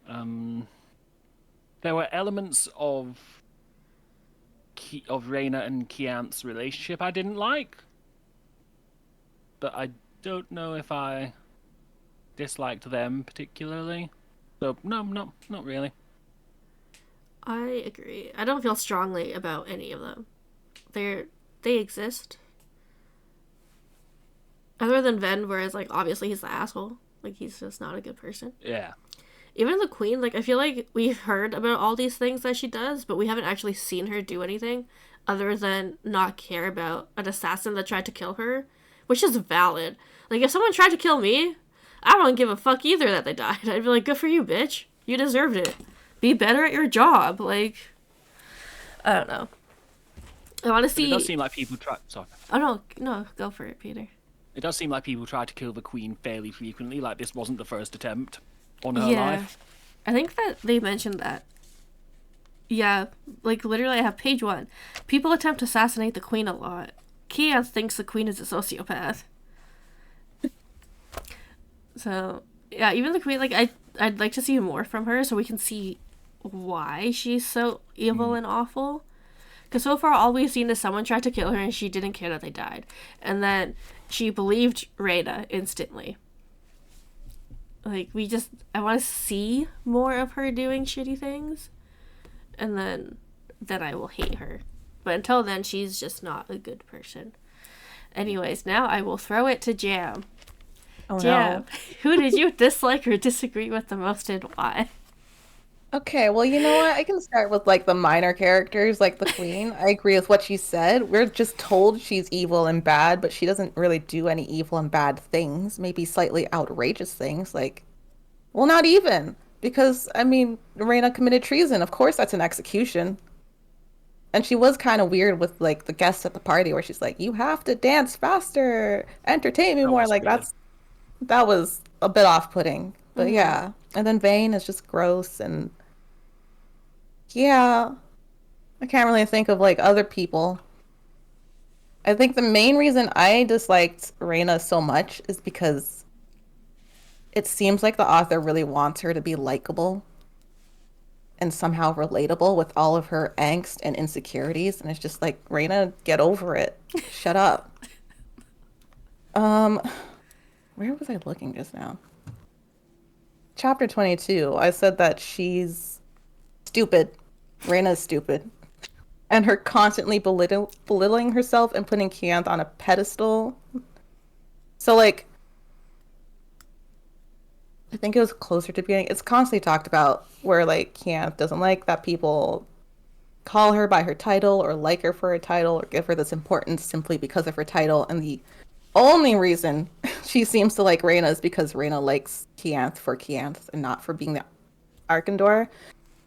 There were elements of Reyna and Kianth's relationship I didn't like, but I don't know if I disliked them particularly. So no, not really. I agree. I don't feel strongly about any of them. They exist. Other than Ven, whereas like obviously he's the asshole. Like he's just not a good person. Yeah. Even the Queen, like I feel like we've heard about all these things that she does, but we haven't actually seen her do anything other than not care about an assassin that tried to kill her, which is valid. Like if someone tried to kill me, I don't give a fuck either that they died. I'd be like, good for you, bitch. You deserved it. Be better at your job. Like, I don't know. I want to see. It does seem like people try. Sorry. Oh no, go for it, Peter. It does seem like people try to kill the Queen fairly frequently. Like this wasn't the first attempt on her Yeah, life. I think that they mentioned that. Yeah, like literally, I have page 1. People attempt to assassinate the Queen a lot. Kianth thinks the Queen is a sociopath. So yeah, even the Queen, like I'd like to see more from her so we can see why she's so evil and awful. Because so far, all we've seen is someone tried to kill her and she didn't care that they died. And then she believed Reyna instantly. Like, I want to see more of her doing shitty things. And then I will hate her. But until then, she's just not a good person. Anyways, now I will throw it to Jam. Oh Jam, no. who did you dislike or disagree with the most and why? Okay, well, you know what? I can start with like the minor characters, like the Queen. I agree with what she said. We're just told she's evil and bad, but she doesn't really do any evil and bad things. Maybe slightly outrageous things, like, well, not even. Because, I mean, Reyna committed treason. Of course, that's an execution. And she was kind of weird with like the guests at the party where she's like, you have to dance faster, entertain me That more. was Like, weird. that was a bit off-putting. But yeah. And then Vane is just gross and yeah, I can't really think of like other people. I think the main reason I disliked Reyna so much is because it seems like the author really wants her to be likable and somehow relatable with all of her angst and insecurities, and it's just like, Reyna, get over it. Shut up. Where was I looking just now? Chapter 22. I said that she's stupid. Reyna's stupid. And her constantly belittling herself and putting Kianth on a pedestal. So, like, I think it was closer to beginning. It's constantly talked about where, like, Kianth doesn't like that people call her by her title or like her for her title or give her this importance simply because of her title. And the only reason she seems to like Reyna is because Reyna likes Kianth for Kianth and not for being the Arkandor.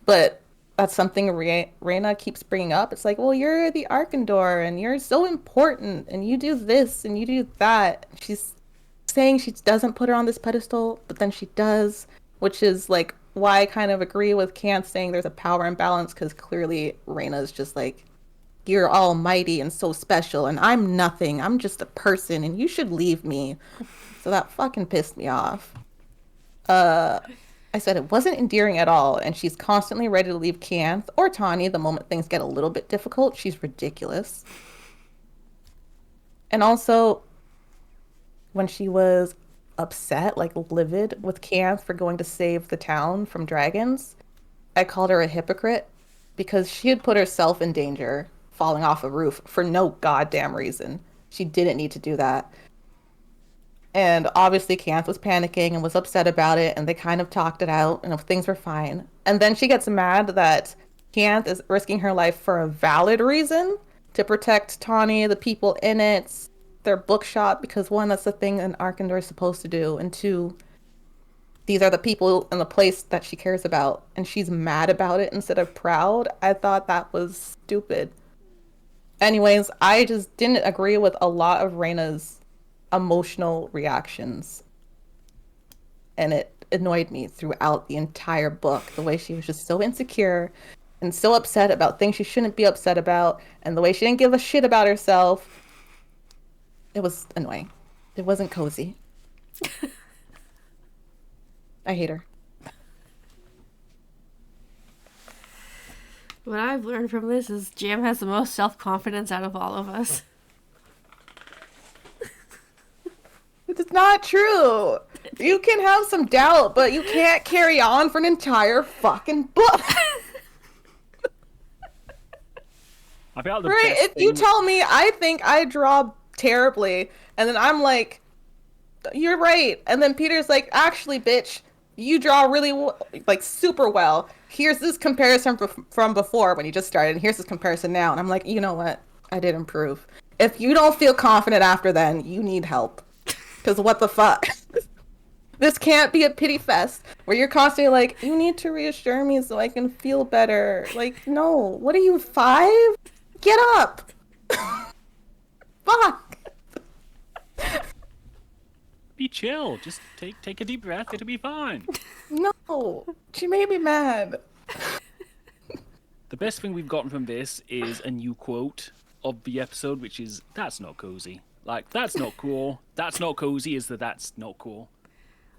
But that's something Reyna keeps bringing up. It's like, well, you're the Arkandor and you're so important and you do this and you do that. She's saying she doesn't put her on this pedestal, but then she does, which is like why I kind of agree with Kianth saying there's a power imbalance, because clearly Reyna's just like, you're almighty and so special and I'm nothing. I'm just a person and you should leave me. So that fucking pissed me off. I said it wasn't endearing at all, and she's constantly ready to leave Kianth or Tawny the moment things get a little bit difficult. She's ridiculous. And also, when she was upset, like livid with Kianth for going to save the town from dragons, I called her a hypocrite because she had put herself in danger falling off a roof for no goddamn reason. She didn't need to do that. And obviously Canth was panicking and was upset about it, and they kind of talked it out, and things were fine. And then she gets mad that Canth is risking her life for a valid reason, to protect Tawny, the people in it, their bookshop, because one, that's the thing an Arkandor is supposed to do, and two, these are the people in the place that she cares about, and she's mad about it instead of proud. I thought that was stupid. Anyways, I just didn't agree with a lot of Reyna's emotional reactions, and it annoyed me throughout the entire book, the way she was just so insecure and so upset about things she shouldn't be upset about, and the way she didn't give a shit about herself. It was annoying. It wasn't cozy. I hate her. What I've learned from this is Jam has the most self-confidence out of all of us. It's not true. You can have some doubt, but you can't carry on for an entire fucking book. I feel like the Right? best If you thing- tell me I think I draw terribly, and then I'm like, you're right. And then Peter's like, actually, bitch, you draw really, like, super well. Here's this comparison from before when you just started, and here's this comparison now. And I'm like, you know what? I did improve. If you don't feel confident after then, you need help. Because what the fuck? This can't be a pity fest where you're constantly like, you need to reassure me so I can feel better. Like, no. What are you, 5? Get up. Fuck. Be chill. Just take a deep breath. It'll be fine. No. She made me mad. The best thing we've gotten from this is a new quote of the episode, which is, "That's not cozy." Like, that's not cool. That's not cozy is that's not cool.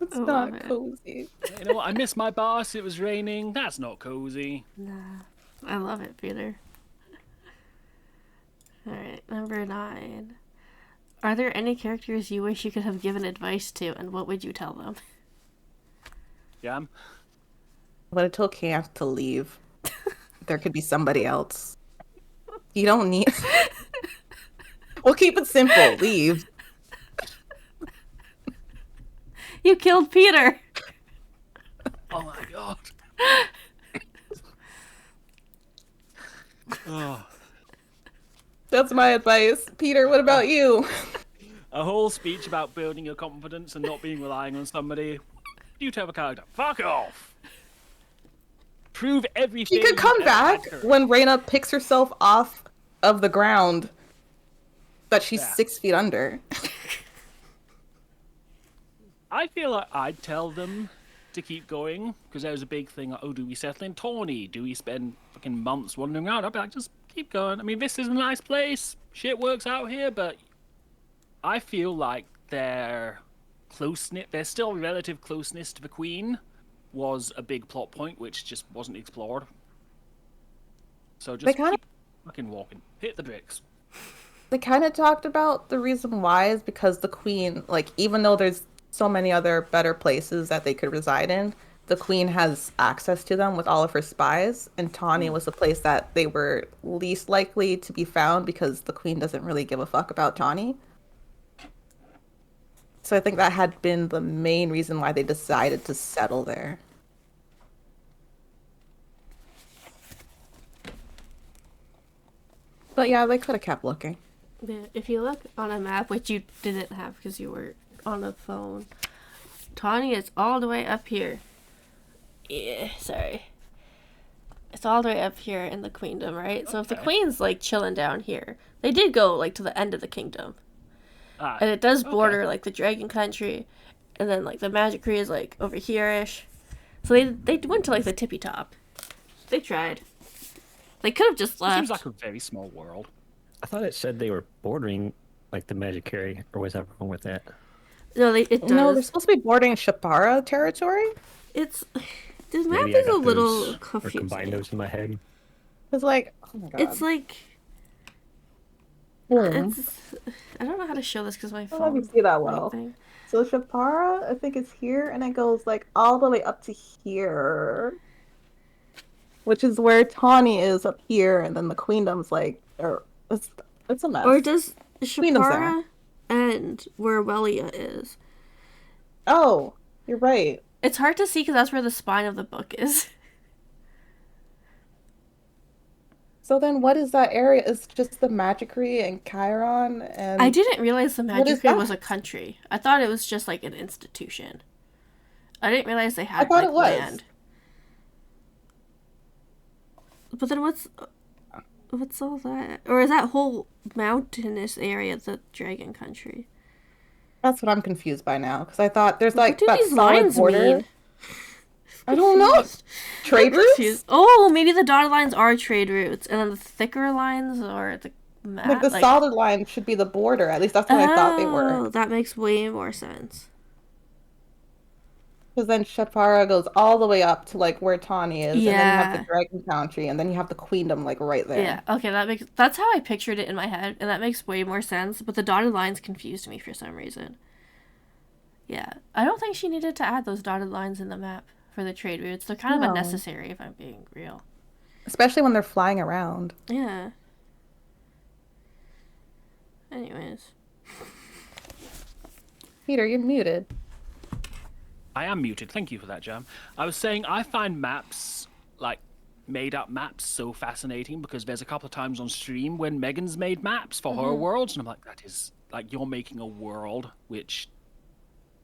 It's love not it. cozy. You know what? I missed my boss. It was raining. That's not cozy. Nah. I love it, Peter. Alright, number 9. Are there any characters you wish you could have given advice to, and what would you tell them? Jam? But it told Camp to leave. There could be somebody else. You don't need... We'll keep it simple. Leave. You killed Peter! Oh my god. Oh. That's my advice. Peter, what about you? A whole speech about building your confidence and not being relying on somebody. You to have a character. Fuck off. Prove everything. She could come you ever back had her. when Reyna picks herself off of the ground that she's Yeah. 6 feet under. I feel like I'd tell them to keep going because there was a big thing. Like, oh, do we settle in Tawny? Do we spend fucking months wandering around? I'd be like, just keep going. I mean, this is a nice place. Shit works out here, but I feel like their close-knit, their still relative closeness to the Queen was a big plot point which just wasn't explored. So just kinda- keep fucking walking. Hit the bricks. They kind of talked about the reason why is because the Queen, like, even though there's so many other better places that they could reside in, the Queen has access to them with all of her spies, and Tawny was the place that they were least likely to be found because the Queen doesn't really give a fuck about Tawny. So I think that had been the main reason why they decided to settle there. But yeah, they could have kept looking. Yeah, if you look on a map, which you didn't have because you were on a phone, Tawny is all the way up here. Yeah, sorry. It's all the way up here in the queendom, right? So if the queen's, like, chilling down here, they did go, like, to the end of the kingdom. Ah, And it does border, like, the dragon country, and then, like, the magic tree is, like, over here-ish. So they went to, like, the tippy top. They tried. They could have just left. seems like a very small world. I thought it said they were bordering like the magic carry, or was that wrong with that? No, it does. No, they're supposed to be boarding Shapara territory. It's... This map Maybe I is a got little those, or confusing. combined those in my head. It's like, oh my god. It's like... Boom. It's, I don't know how to show this because my I'll let phone... you see that well. thing. So Shapara, I think, is here, and it goes like all the way up to here, which is where Tawny is up here, and then the Queendom's like Or it's a mess. Or does Queendom's there. Shapara end where Wellia is? Oh, you're right. It's hard to see because that's where the spine of the book is. So then what is that area? It's just the Magicry and Chiron and I didn't realize the what is Magicry was a that? country. I thought it was just like an institution. I didn't realize they I had thought like it was. land. But then what's all that? Or is that whole mountainous area the dragon country? That's what I'm confused by now. Because I thought there's What like do that these solid lines border. mean? I don't know. Trade routes? Confused. Oh, maybe the dotted lines are trade routes, and then the thicker lines are the map. Like the solid line should be the border. At least that's what I thought they were. Oh, that makes way more sense. Because then Shapara goes all the way up to like where Tawny is, and then you have the Yeah. Dragon Country, and then you have the Queendom like right there. Yeah. Okay, that's how I pictured it in my head, and that makes way more sense. But the dotted lines confused me for some reason. Yeah, I don't think she needed to add those dotted lines in the map for the trade routes. They're kind of No. unnecessary, if I'm being real. Especially when they're flying around. Yeah. Anyways. Peter, you're muted. I am muted. Thank you for that, Jam. I was saying I find maps, like made-up maps, so fascinating because there's a couple of times on stream when Megan's made maps for her worlds, and I'm like, that is like you're making a world which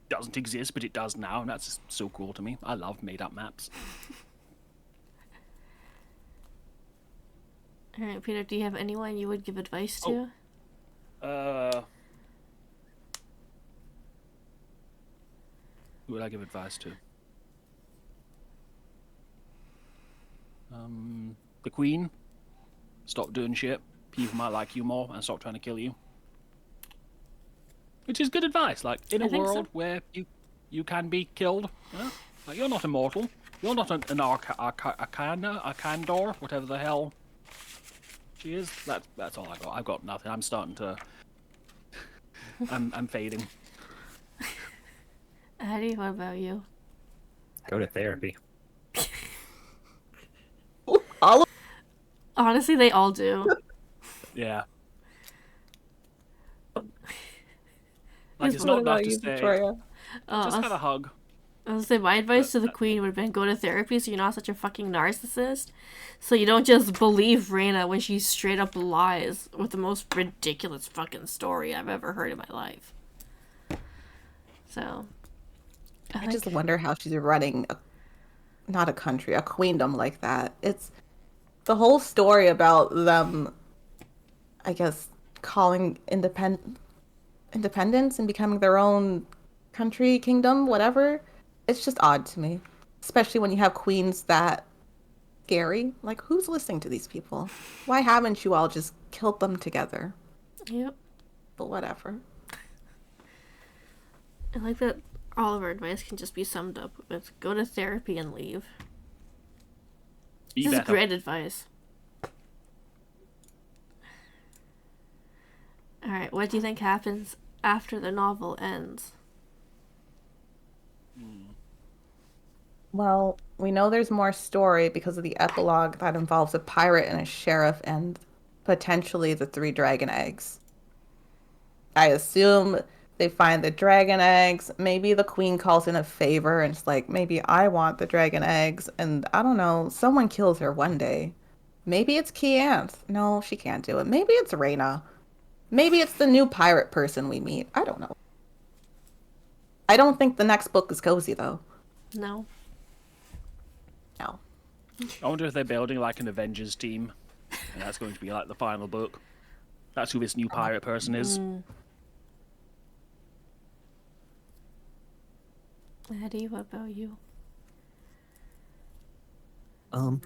doesn't exist, but it does now, and that's just so cool to me. I love made-up maps. All right, Peter, do you have anyone you would give advice to? Who would I give advice to? The Queen. Stop doing shit. People might like you more and stop trying to kill you. Which is good advice. Like, in a I think so. world where you can be killed, like, you're not immortal. You're not an Arcandor, whatever the hell she is. That's all I got. I've got nothing. I'm starting to... I'm fading. Addie, what about you? Go to therapy. All of Honestly, they all do. Yeah. Like, What it's not enough about to you, say, Victoria? just have a hug. I was gonna say my advice to the queen would have been go to therapy so you're not such a fucking narcissist. So you don't just believe Reyna when she straight up lies with the most ridiculous fucking story I've ever heard in my life. So I just wonder how she's running, not a country, a queendom like that. It's the whole story about them, I guess, calling independence and becoming their own country, kingdom, whatever. It's just odd to me, especially when you have queens that scary. Like, who's listening to these people? Why haven't you all just killed them together? Yep. But whatever. I like that all of our advice can just be summed up with go to therapy and leave. Be This is better. great advice. Alright, what do you think happens after the novel ends? Well, we know there's more story because of the epilogue that involves a pirate and a sheriff and potentially the 3 dragon eggs. I assume they find the dragon eggs. Maybe the queen calls in a favor and it's like, maybe I want the dragon eggs. And I don't know, someone kills her one day. Maybe it's Kianth. No, she can't do it. Maybe it's Reyna. Maybe it's the new pirate person we meet. I don't know. I don't think the next book is cozy, though. No. No. I wonder if they're building like an Avengers team, and that's going to be like the final book. That's who this new pirate person is. Eddie, what about you? Are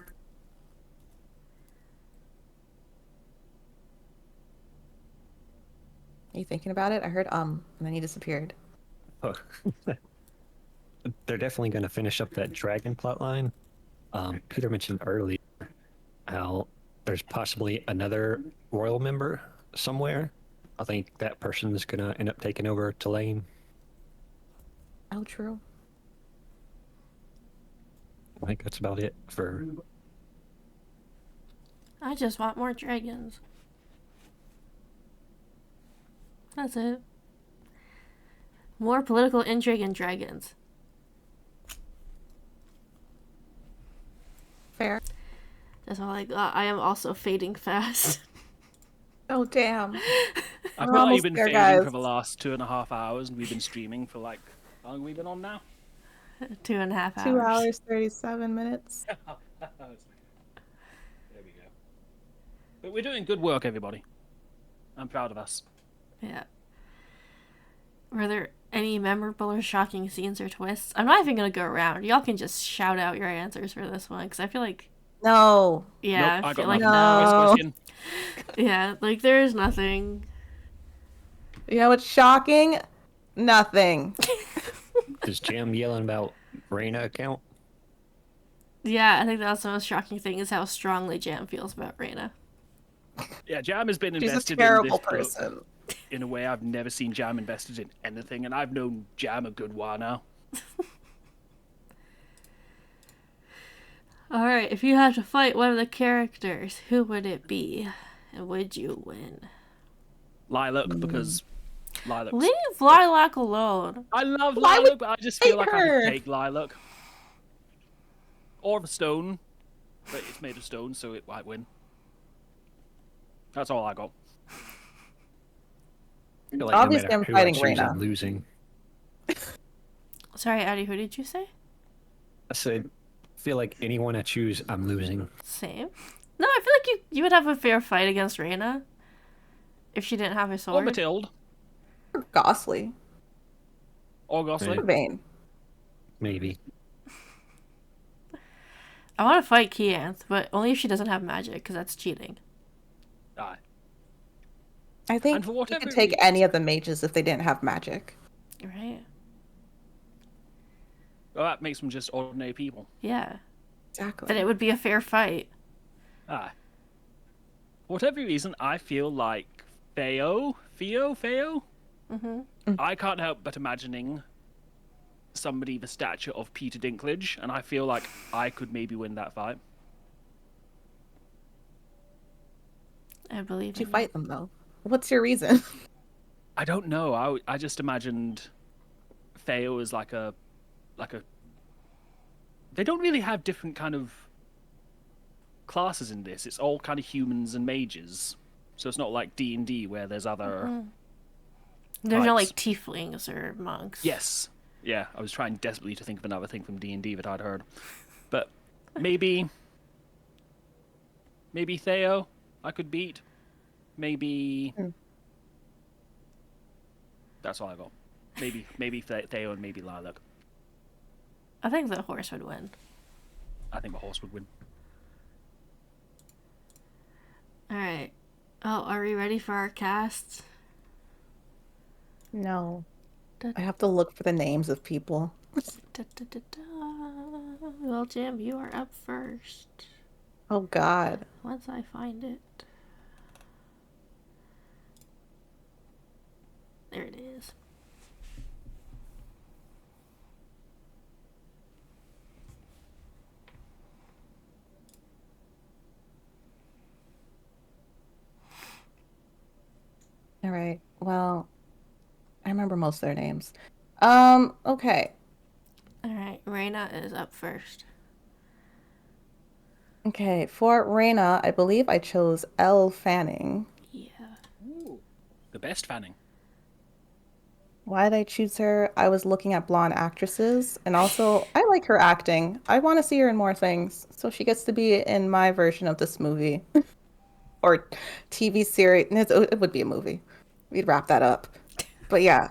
you thinking about it? I heard and then he disappeared. Oh. They're definitely going to finish up that dragon plotline. Peter mentioned earlier how there's possibly another royal member somewhere. I think that person is going to end up taking over Tulane. Oh, true. I think that's about it for... I just want more dragons. That's it. More political intrigue and dragons. Fair. That's all I got. I am also fading fast. Oh, damn. I We're feel like almost you've been there, fading guys. for the last 2.5 hours, and we've been streaming for like, how long have we been on now? 2.5 hours. 2 hours, 37 minutes. There we go. But we're doing good work, everybody. I'm proud of us. Yeah. Were there any memorable or shocking scenes or twists? I'm not even gonna go around. Y'all can just shout out your answers for this one, because I feel like, No. yeah, Nope, I I feel got like nothing. no. First No. question. Yeah, like there's nothing. You know what's shocking? Nothing. Does Jam yelling about Reyna count? Yeah, I think that's the most shocking thing is how strongly Jam feels about Reyna. Yeah, Jam has been She's a invested in terrible this book person. in a way I've never seen Jam invested in anything, and I've known Jam a good while now. Alright, if you had to fight one of the characters, who would it be? And would you win? Lilac, because Lilac's... Leave Lilac alone. I love Why would Lilac, but I just feel fight like I her? could take Lilac. Or the stone, but it's made of stone, so it might win. That's all I got. I feel like Obviously, no I'm matter who fighting I choose, Reyna. I'm losing. Sorry, Addie, who did you say? I said, feel like anyone I choose, I'm losing. Same. No, I feel like you would have a fair fight against Reyna. If she didn't have a Or sword. Matilde. Or Gosley. Or Gosling. Yeah. Vane. Maybe. I want to fight Kianth, but only if she doesn't have magic, because that's cheating. Aye. I think And for you whatever could take reason- any of the mages if they didn't have magic. Right? Well, that makes them just ordinary people. Yeah. Exactly. Then it would be a fair fight. Aye. For whatever reason, I feel like Theo? Mm-hmm. I can't help but imagining somebody the stature of Peter Dinklage, and I feel like I could maybe win that fight. I believe Did you in fight them though? What's your reason? I don't know. I just imagined Theo as like a. They don't really have different kind of classes in this. It's all kind of humans and mages, so it's not like D&D where there's other. There's no, types. like, tieflings or monks. Yes. Yeah, I was trying desperately to think of another thing from D&D that I'd heard. But maybe Theo I could beat. Maybe that's all I got. Maybe Theo and maybe Lilac. I think the horse would win. I think the horse would win. Alright. Oh, are we ready for our casts? No. I have to look for the names of people. Da, da, da, da. Well, Jim, you are up first. Oh God. Once I find it. There it is. All right. Well, I remember most of their names. Okay. Alright, Reyna is up first. Okay. For Reyna, I believe I chose Elle Fanning. Yeah. Ooh, the best Fanning. Why did I choose her? I was looking at blonde actresses, and also I like her acting. I want to see her in more things, so she gets to be in my version of this movie or TV series. It would be a movie. We'd wrap that up. But yeah.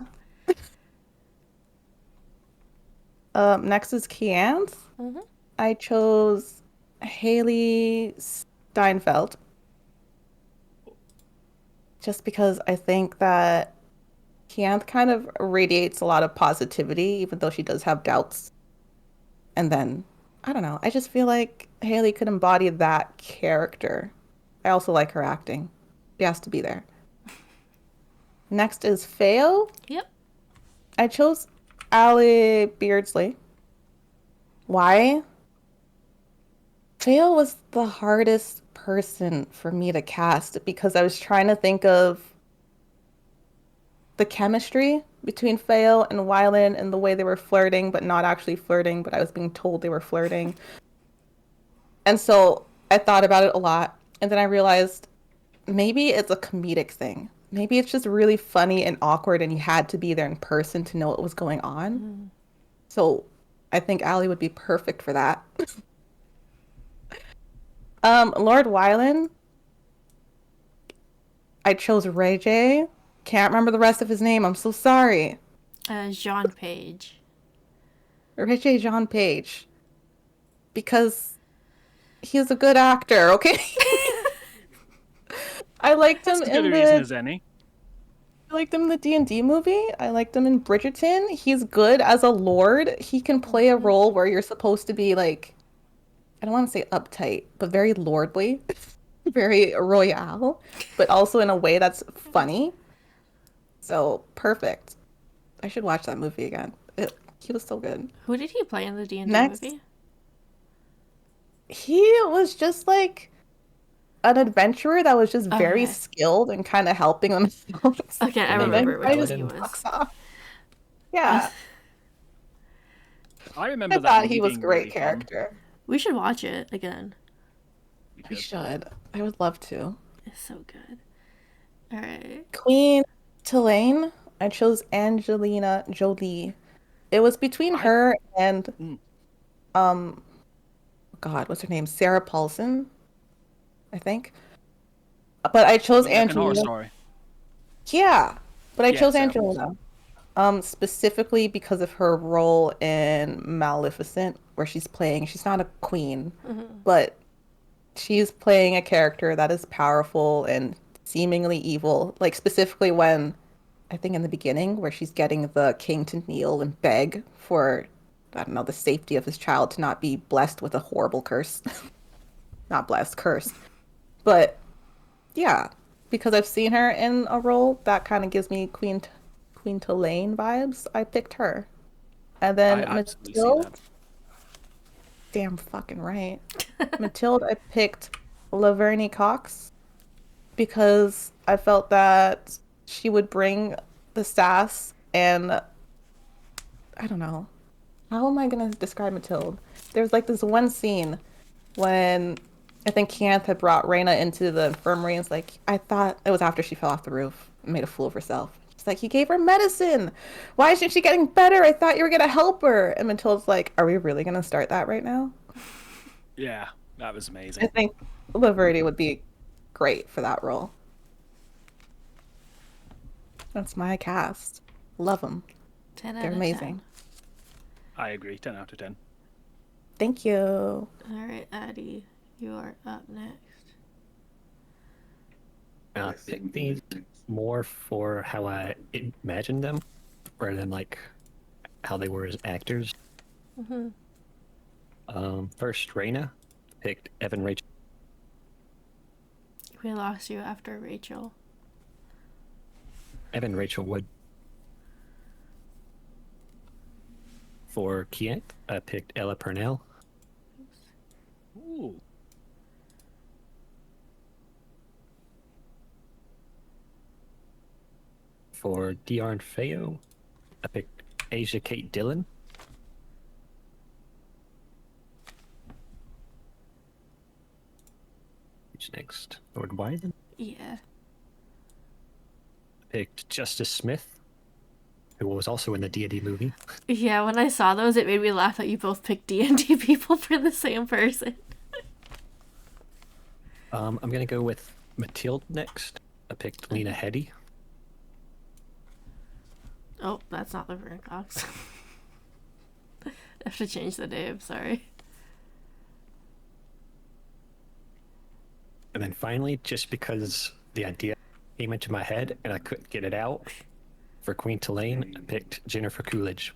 Next is Kianth. Mm-hmm. I chose Haley Steinfeld. Just because I think that Kianth kind of radiates a lot of positivity, even though she does have doubts. And then, I don't know, I just feel like Haley could embody that character. I also like her acting. She has to be there. Next is Feo. Yep. I chose Allie Beardsley. Why? Feo was the hardest person for me to cast because I was trying to think of the chemistry between Fael and Wylan and the way they were flirting, but not actually flirting, but I was being told they were flirting. And so I thought about it a lot. And then I realized maybe it's a comedic thing. Maybe it's just really funny and awkward and you had to be there in person to know what was going on. So I think Allie would be perfect for that. Lord Wylan, I chose Ray J. Can't remember the rest of his name. I'm so sorry. Jean Page. Ray J. John Page. Because he's a good actor, okay? I liked him That's as in good a reason the as any. I liked him in the D&D movie. I liked him in Bridgerton. He's good as a lord. He can play a role where you're supposed to be like, I don't want to say uptight, but very lordly, very royale, but also in a way that's funny. So perfect. I should watch that movie again. He was so good. Who did he play in the D&D Next. movie? He was just like an adventurer that was just very Okay. skilled and kind of helping themselves. Okay, I And then remember which one he Paladin. was. Yeah. I remember I that thought movie he was a being great really fun. character. We should watch it again. We should. I would love to. It's so good. All right. Queen Tulane, I chose Angelina Jolie. It was between her and God, what's her name? Sarah Paulson, I think. But I chose American Horror Angelina. Story. Yeah, but I Yeah, chose Sarah Angelina. Specifically because of her role in Maleficent, where she's not a queen, but she's playing a character that is powerful and seemingly evil. Like specifically when, I think in the beginning, where she's getting the king to kneel and beg for, I don't know, the safety of his child to not be blessed with a horrible curse. Not blessed, cursed. But yeah, because I've seen her in a role that kind of gives me Queen Tulane vibes, I picked her. And I then absolutely see Mathilde, that. damn fucking right. Mathilde, I picked Laverne Cox because I felt that she would bring the sass and I don't know. How am I gonna describe Mathilde? There's like this one scene when I think Keanth had brought Raina into the infirmary and it's like, I thought it was after she fell off the roof and made a fool of herself. She's like, you gave her medicine. Why isn't she getting better? I thought you were gonna help her. And Mathilde's like, are we really gonna start that right now? Yeah, that was I amazing. think Laverne would be great for that role. That's my cast. Love them. 10 out They're of amazing. 10. I agree. 10 out of 10. Thank you. All right, Addie, you are up next. I picked these more for how I imagined them, rather than like how they were as actors. First, Raina picked Evan Rachel. We lost you after Rachel. Evan Rachel Wood. For Keanth, I picked Ella Purnell. Ooh. For Diarn Feo, I picked Asia Kate Dillon. Who's next? Lord Wyden. Yeah. I picked Justice Smith, who was also in the D&D movie. Yeah, when I saw those, it made me laugh that you both picked D&D people for the same person. I'm gonna go with Mathilde next. I picked Lena Headey. Oh, that's not Laverne Cox. I have to change the name, sorry. And then finally, just because the idea came into my head and I couldn't get it out, for Queen Tulane, I picked Jennifer Coolidge.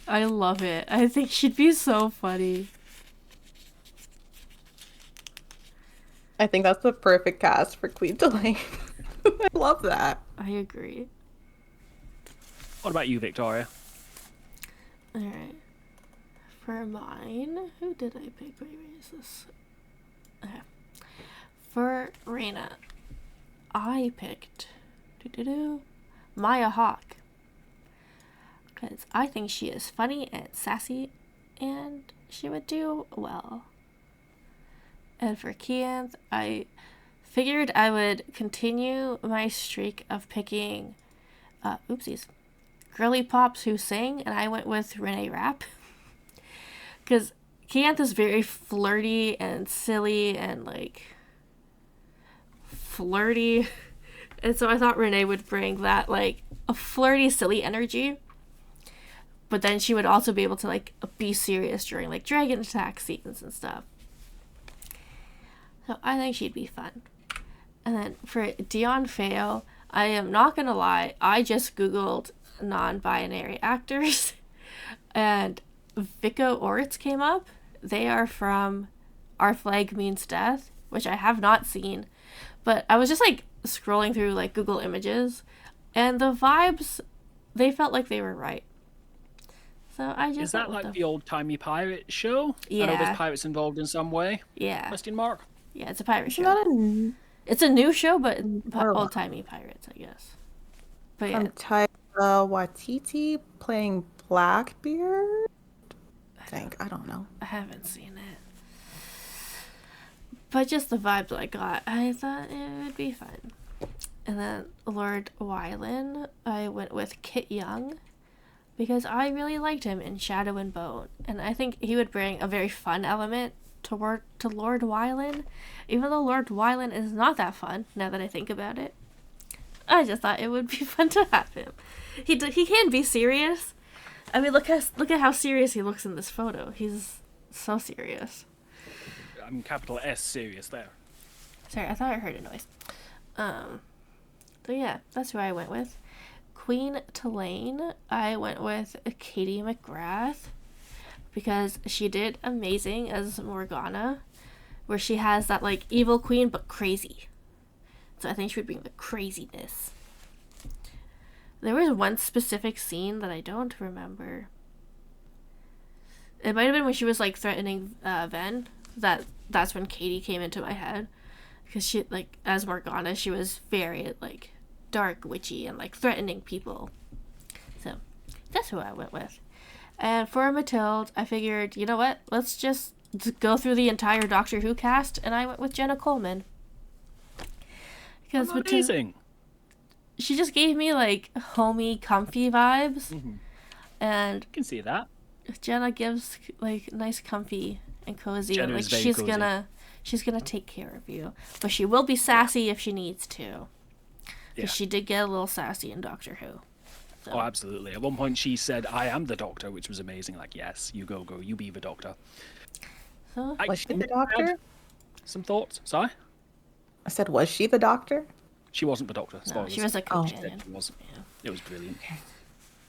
I love it. I think she'd be so funny. I think that's the perfect cast for Queen Tulane. I love that. I agree. What about you, Victoria? Alright. For mine, who did I pick? Wait, is this? Okay. For Raina, I picked Maya Hawke. Because I think she is funny and sassy, and she would do well. And for Keanth, I figured I would continue my streak of picking, girly pops who sing, and I went with Renee Rapp. Because Keanth is very flirty and silly and, like, flirty. And so I thought Renee would bring that, like, a flirty, silly energy. But then she would also be able to, like, be serious during, like, dragon attack scenes and stuff. So I think she'd be fun. And then for Dion Feo, I am not gonna lie, I just googled non-binary actors, and Vico Orts came up. They are from Our Flag Means Death, which I have not seen, but I was just like scrolling through like Google Images, and the vibes, they felt like they were right. So I just Is that like the old-timey pirate show? Yeah. I know there's pirates involved in some way. Yeah. Question mark? Yeah, it's a pirate show. Not It's a new show, but old-timey pirates, I guess. But yeah. from Taika Waititi playing Blackbeard. I don't know. I haven't seen it. But just the vibes I got, I thought it would be fun. And then Lord Wylan, I went with Kit Young because I really liked him in Shadow and Bone. And I think he would bring a very fun element to Lord Wylan, even though Lord Wylan is not that fun, now that I think about it. I just thought it would be fun to have him. He can be serious. I mean, look at how serious he looks in this photo. He's so serious. I'm capital S serious there. Sorry, I thought I heard a noise. So yeah, that's who I went with. Queen Tulane, I went with Katie McGrath because she did amazing as Morgana, where she has that like evil queen but crazy. So I think she would bring the craziness. There was one specific scene that I don't remember. It might have been when she was like threatening Ven. That's when Katie came into my head, because she, like, as Morgana, she was very like dark, witchy, and like threatening people. So that's who I went with. And for Mathilde, I figured, you know what? Let's just go through the entire Doctor Who cast, and I went with Jenna Coleman. Because Amazing. She just gave me like homey, comfy vibes, and I can see that. Jenna gives like nice, comfy and cozy. Jenna And, like is very she's cozy. she's gonna take care of you, but she will be sassy if she needs to. Yeah. She did get a little sassy in Doctor Who. So. Oh, absolutely. At one point, she said, "I am the Doctor," which was amazing. Like, yes, you go, you be the Doctor. So Was she the Doctor? Some thoughts? Sorry. I said, was she the Doctor? She wasn't the Doctor. no, Spoilers. she was a companion. She was. Yeah. It was brilliant.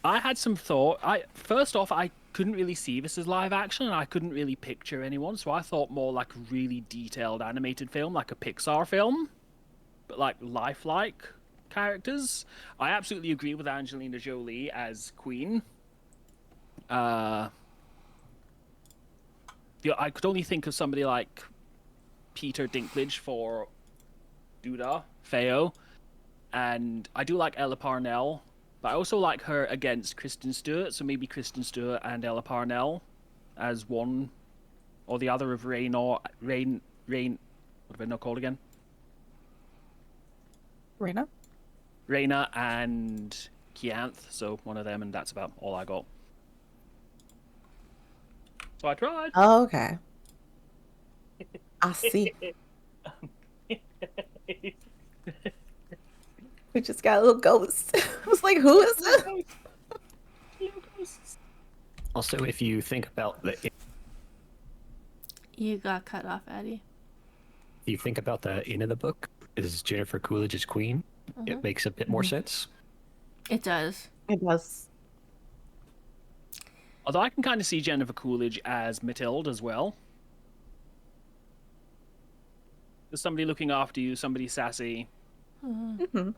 I had some thought. First off, I couldn't really see this as live action, and I couldn't really picture anyone. So I thought more like a really detailed animated film, like a Pixar film, but like lifelike characters. I absolutely agree with Angelina Jolie as Queen. I could only think of somebody like Peter Dinklage for Duda, Feo, and I do like Ella Parnell, but I also like her against Kristen Stewart, so maybe Kristen Stewart and Ella Parnell as one or the other of Rain, what have I not called again? Raina? Raina and Keanth, so one of them, and that's about all I got. So I tried. Oh, okay. I see. We just got a little ghost. I was like, who is this? Also, if you think about You got cut off, Eddie. if you think about the end of the book, is Jennifer Coolidge's queen? It makes a bit more sense. It does. It does. Although I can kind of see Jennifer Coolidge as Mathilde as well. There's somebody looking after you, somebody sassy. Mm-hmm.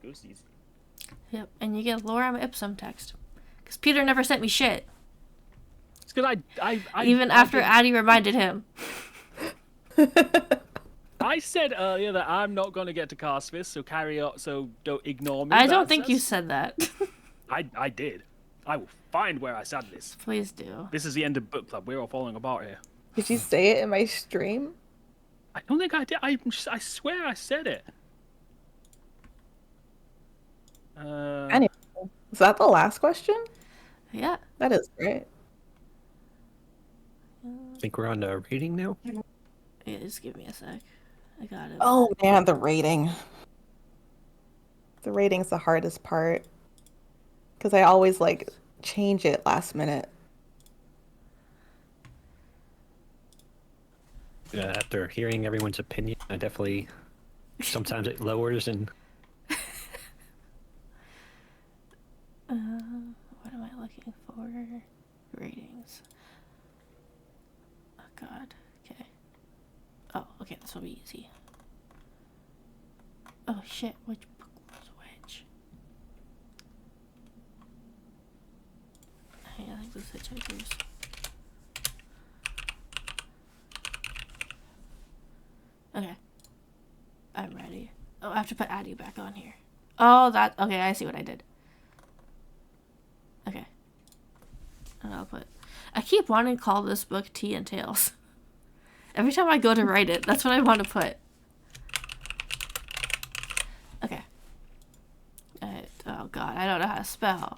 Ghosties. Yep, and you get lorem ipsum text. Because Peter never sent me shit. It's because I Even after Addie reminded him. I said earlier that I'm not going to get to cast this, so carry on. So don't ignore me. I don't think you said that. I did. I will find where I said this. Please do. This is the end of book club. We're all falling apart here. Did you say it in my stream? I don't think I did. I swear I said it. Anyway, is that the last question? Yeah. That is great. I think we're on to rating now. Yeah, just give me a sec. I got it. Oh man, the rating. The rating's the hardest part. Because I always like change it last minute. After hearing everyone's opinion, I definitely sometimes it lowers and What am I looking for? Ratings. Oh god. Okay. Oh, okay, this will be easy. Oh shit, which book was which? Hey, I think this is Hitchhikers. Okay. I'm ready. Oh, I have to put Addie back on here. Oh, that... Okay, I see what I did. Okay. And I'll put... I keep wanting to call this book Tea and Tales. Every time I go to write it, that's what I want to put. Okay. Oh god, I don't know how to spell.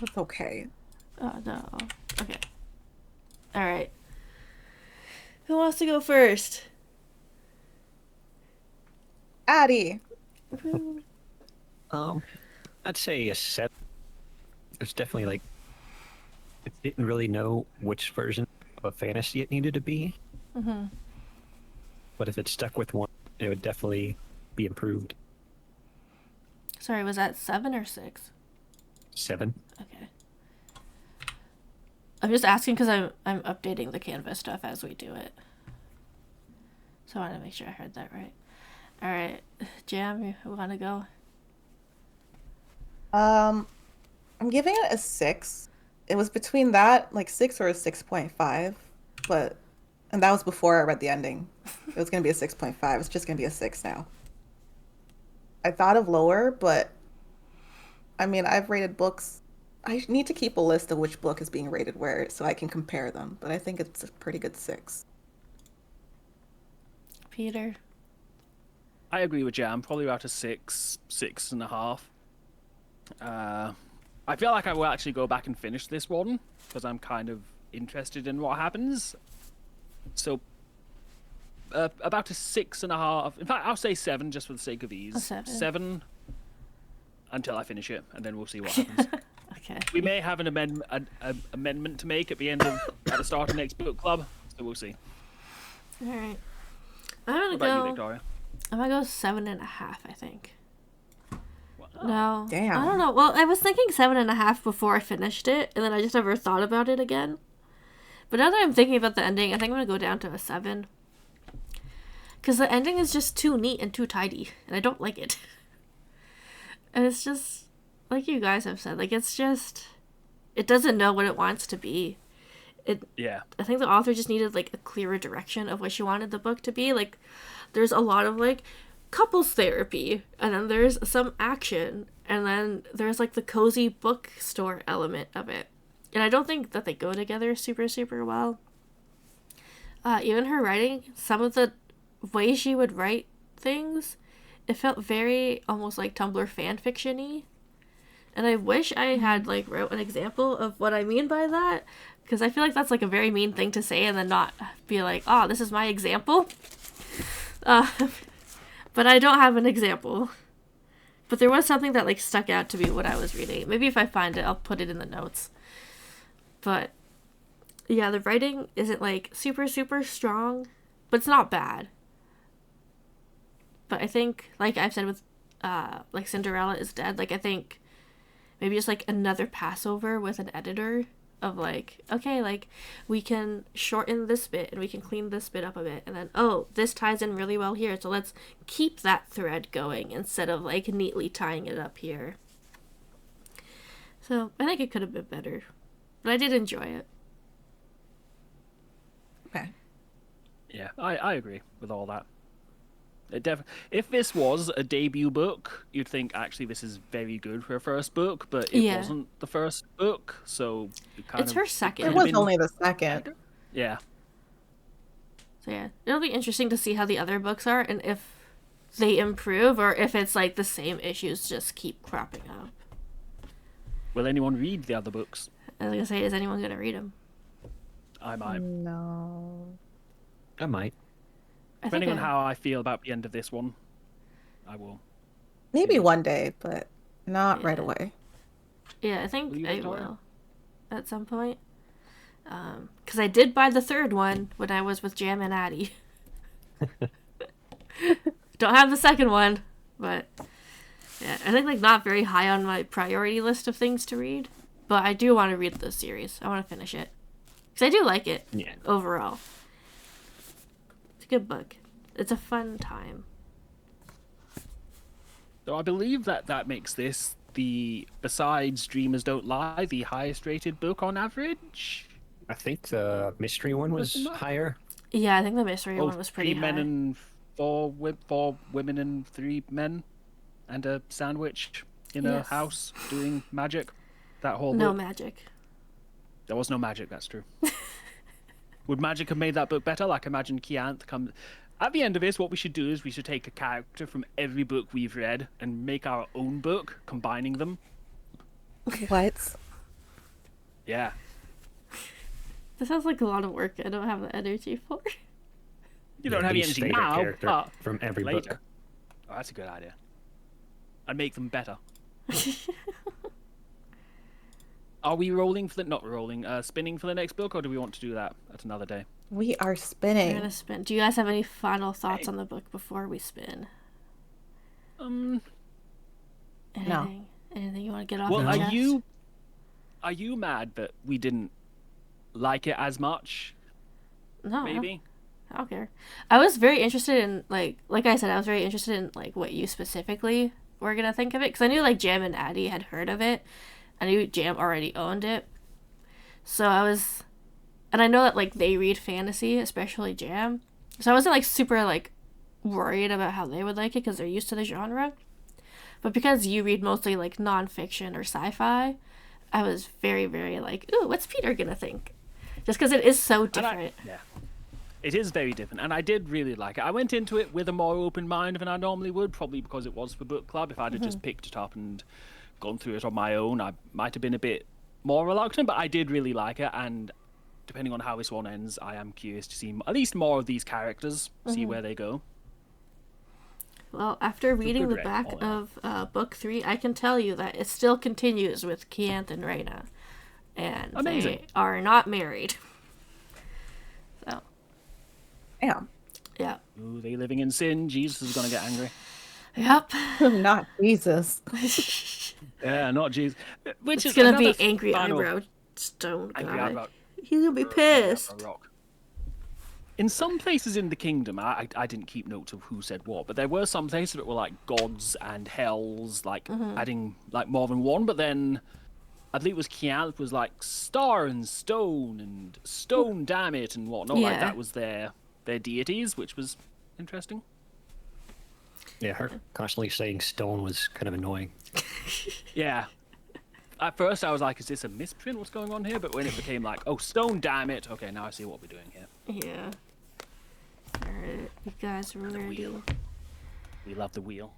It's okay. Oh no. Okay. Alright. Who wants to go first? Addie. I'd say a 7. It's definitely like it didn't really know which version of a fantasy it needed to be. Mm-hmm. But if it stuck with one, it would definitely be improved. Sorry, was that 7 or 6? 7. Okay. I'm just asking because I'm updating the Canvas stuff as we do it. So I want to make sure I heard that right. Alright, Jam, you want to go? I'm giving it a 6. It was between that, like 6 or a 6.5, and that was before I read the ending. It was gonna be a 6.5. It's just gonna be a 6 now. I thought of lower, but I mean, I've rated books. I need to keep a list of which book is being rated where so I can compare them, but I think it's a pretty good 6. Peter? I agree with Jam. Probably about a 6.5. I feel like I will actually go back and finish this one because I'm kind of interested in what happens. So, about a 6.5. In fact, I'll say 7 just for the sake of ease. A 7. 7 until I finish it, and then we'll see what happens. Okay. We may have an amendment to make at the start of next book club, so we'll see. Alright. What about you, Victoria? I'm gonna go 7.5, I think. Wow. No. Damn. I don't know. Well, I was thinking 7.5 before I finished it, and then I just never thought about it again. But now that I'm thinking about the ending, I think I'm gonna go down to a 7. Because the ending is just too neat and too tidy, and I don't like it. And it's just, like you guys have said, like, it's just, it doesn't know what it wants to be. Yeah. I think the author just needed, like, a clearer direction of what she wanted the book to be. Like, there's a lot of, like, couples therapy, and then there's some action, and then there's, like, the cozy bookstore element of it. And I don't think that they go together super, super well. Even her writing, some of the way she would write things, it felt very almost like Tumblr fanfiction-y. And I wish I had, like, wrote an example of what I mean by that, because I feel like that's, like, a very mean thing to say and then not be like, oh, this is my example. But I don't have an example. But there was something that, like, stuck out to me when I was reading. Maybe if I find it, I'll put it in the notes. But, yeah, the writing isn't, like, super, super strong, but it's not bad. But I think, like I've said with, like, Cinderella is Dead, like, I think maybe just, like, another Passover with an editor of, like, okay, like, we can shorten this bit and we can clean this bit up a bit, and then, oh, this ties in really well here, so let's keep that thread going instead of, like, neatly tying it up here. So, I think it could have been better. But I did enjoy it. Okay. Yeah, I agree with all that. If this was a debut book, you'd think actually this is very good for a first book, but it Yeah. wasn't the first book, so It's her second. It was only the second. Yeah. So yeah, it'll be interesting to see how the other books are and if they improve or if it's like the same issues just keep cropping up. Will anyone read the other books? I was gonna say, is anyone gonna read them? I might. No. I might. Depending on how I feel about the end of this one, I will. Maybe one day, but not right Yeah. away. Yeah, I think Will you, I Victoria? will at some point. Because I did buy the third one when I was with Jam and Addie. Don't have the second one, but yeah, I think like not very high on my priority list of things to read. But I do want to read the series. I want to finish it because I do like it Yeah. overall. It's a good book. It's a fun time. So I believe that makes this besides Dreamers Don't Lie, the highest rated book on average. I think the mystery one was Wasn't that- higher. Yeah, I think the mystery one was pretty 3 high. men and 4 women and 3 men, and a sandwich in a Yes. house doing magic. That whole No book. magic. There was no magic. That's true. Would magic have made that book better? Like, imagine Kianth comes. At the end of this, what we should do is we should take a character from every book we've read and make our own book, combining them. What? Yeah. This sounds like a lot of work I don't have the energy for. You don't Yeah, have the least energy favorite now, character but from every later. book. Oh, that's a good idea. And make them better. Are we rolling for the not rolling, spinning for the next book, or do we want to do that at another day? We are We're spinning. gonna spin. Do you guys have any final thoughts on the book before we spin? Anything? Anything you want to get off Well, your chest? are you mad that we didn't like it as much? No, Maybe. I don't care. I was very interested in like I said, I was very interested in like what you specifically were gonna think of it because I knew like Jam and Addie had heard of it. I knew Jam already owned it, so I was, and I know that like they read fantasy, especially Jam, so I wasn't like super like worried about how they would like it because they're used to the genre. But because you read mostly like nonfiction or sci-fi, I was very, very like, ooh, what's Peter gonna think? Just because it is so different. Yeah. It is very different, and I did really like it. I went into it with a more open mind than I normally would, probably because it was for book club. If I'd have just picked it up and gone through it on my own, I might have been a bit more reluctant, but I did really like it, and depending on how this one ends, I am curious to see at least more of these characters, see where they go. Well, after reading good the read, back all in of book 3, I can tell you that it still continues with Kianth and Reyna, and Amazing. they are not married. So, Yeah. yeah. Ooh, they living in sin. Jesus is gonna get angry. Yep. Not Jesus. Yeah, not Jesus. Which It's is gonna be another angry final- eyebrow stone Angry guy. eyebrow. He's gonna be pissed. A rock. In some places in the kingdom, I didn't keep notes of who said what, but there were some places that were like gods and hells, like adding like more than one. But then I believe it was Kianth was like star and stone, damn it, and whatnot. Like Yeah. that was their deities, which was interesting. Yeah, her constantly saying stone was kind of annoying. Yeah. At first, I was like, "Is this a misprint? What's going on here?" But when it became like, "Oh, stone, damn it!" Okay, now I see what we're doing here. Yeah. Alright, you guys are ready. wheel. We love the wheel.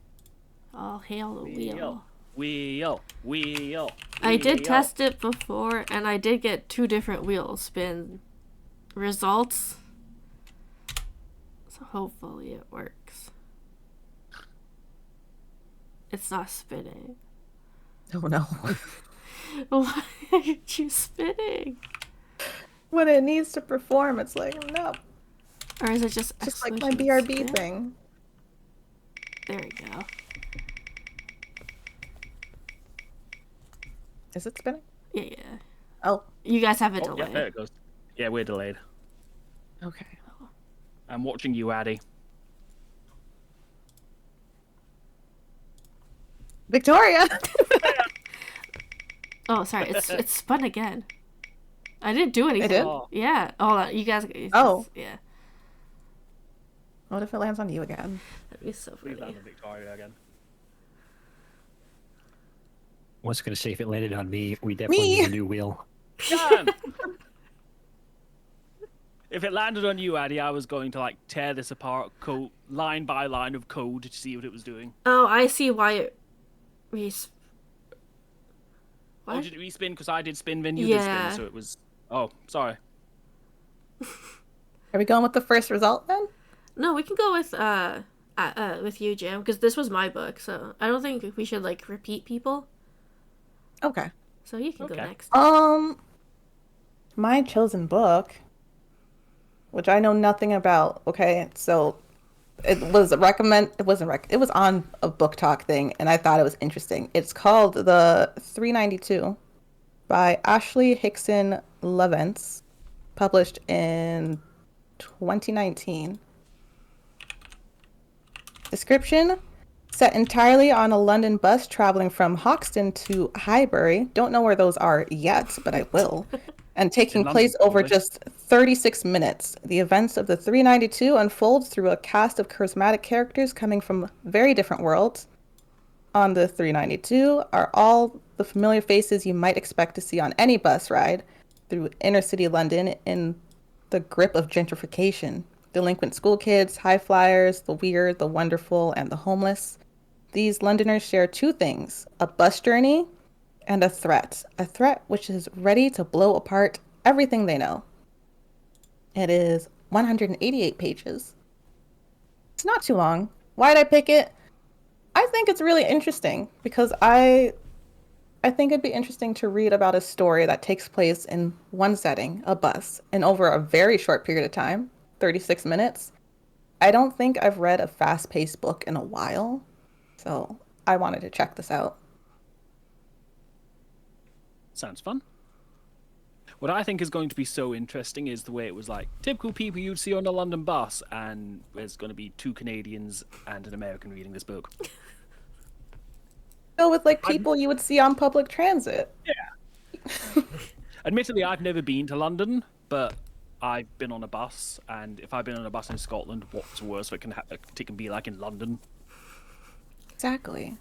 All hail the wheel. Wheel. I did wheel. test it before, and I did get 2 different wheel spin results. So hopefully it works. It's not spinning. Oh no. Why aren't you spinning? When it needs to perform, it's like, no. Or is it just Just like my exclamation BRB spin? thing. There we go. Is it spinning? Yeah, yeah. Oh, You guys have a Oh, yeah, delay. there it goes. Yeah, we're delayed. okay. I'm watching you, Addy. Victoria! Oh, sorry. It's spun again. I didn't do anything. did? Oh. Yeah. Hold on. You guys. Oh. Yeah. What if it lands on you again? That'd be so We funny. land on Victoria again. I was going to say, if it landed on me, we definitely Me? need a new wheel. Jam! If it landed on you, Addy, I was going to like tear this apart, line by line of code to see what it was doing. Oh, I see why it. What? Oh, did it respin? Because I did spin, then you did spin, so it was. Oh, sorry. Are we going with the first result then? No, we can go with you, Jam, because this was my book, so I don't think we should like repeat people. Okay. So you can go next. My chosen book, which I know nothing about. Okay, so it was it was on a book talk thing, and I thought it was interesting. It's called The 392 by Ashley Hickson Levence, published in 2019. Description: set entirely on a London bus traveling from Hoxton to Highbury. Don't know where those are yet, but I will. And taking place over just 36 minutes. The events of the 392 unfold through a cast of charismatic characters coming from very different worlds. On the 392 are all the familiar faces you might expect to see on any bus ride through inner city London in the grip of gentrification. Delinquent school kids, high flyers, the weird, the wonderful, and the homeless. These Londoners share two things: a bus journey and a threat which is ready to blow apart everything they know. It is 188 pages. It's not too long. Why'd I pick it? I think it's really interesting because I think it'd be interesting to read about a story that takes place in one setting, a bus, and over a very short period of time, 36 minutes. I don't think I've read a fast-paced book in a while, so I wanted to check this out. Sounds fun. What I think is going to be so interesting is the way it was like typical people you'd see on a London bus, and there's going to be 2 Canadians and an American reading this book. So with like people you would see on public transit. Yeah. Admittedly, I've never been to London, but I've been on a bus, and if I've been on a bus in Scotland, what's worse it can be like in London? Exactly.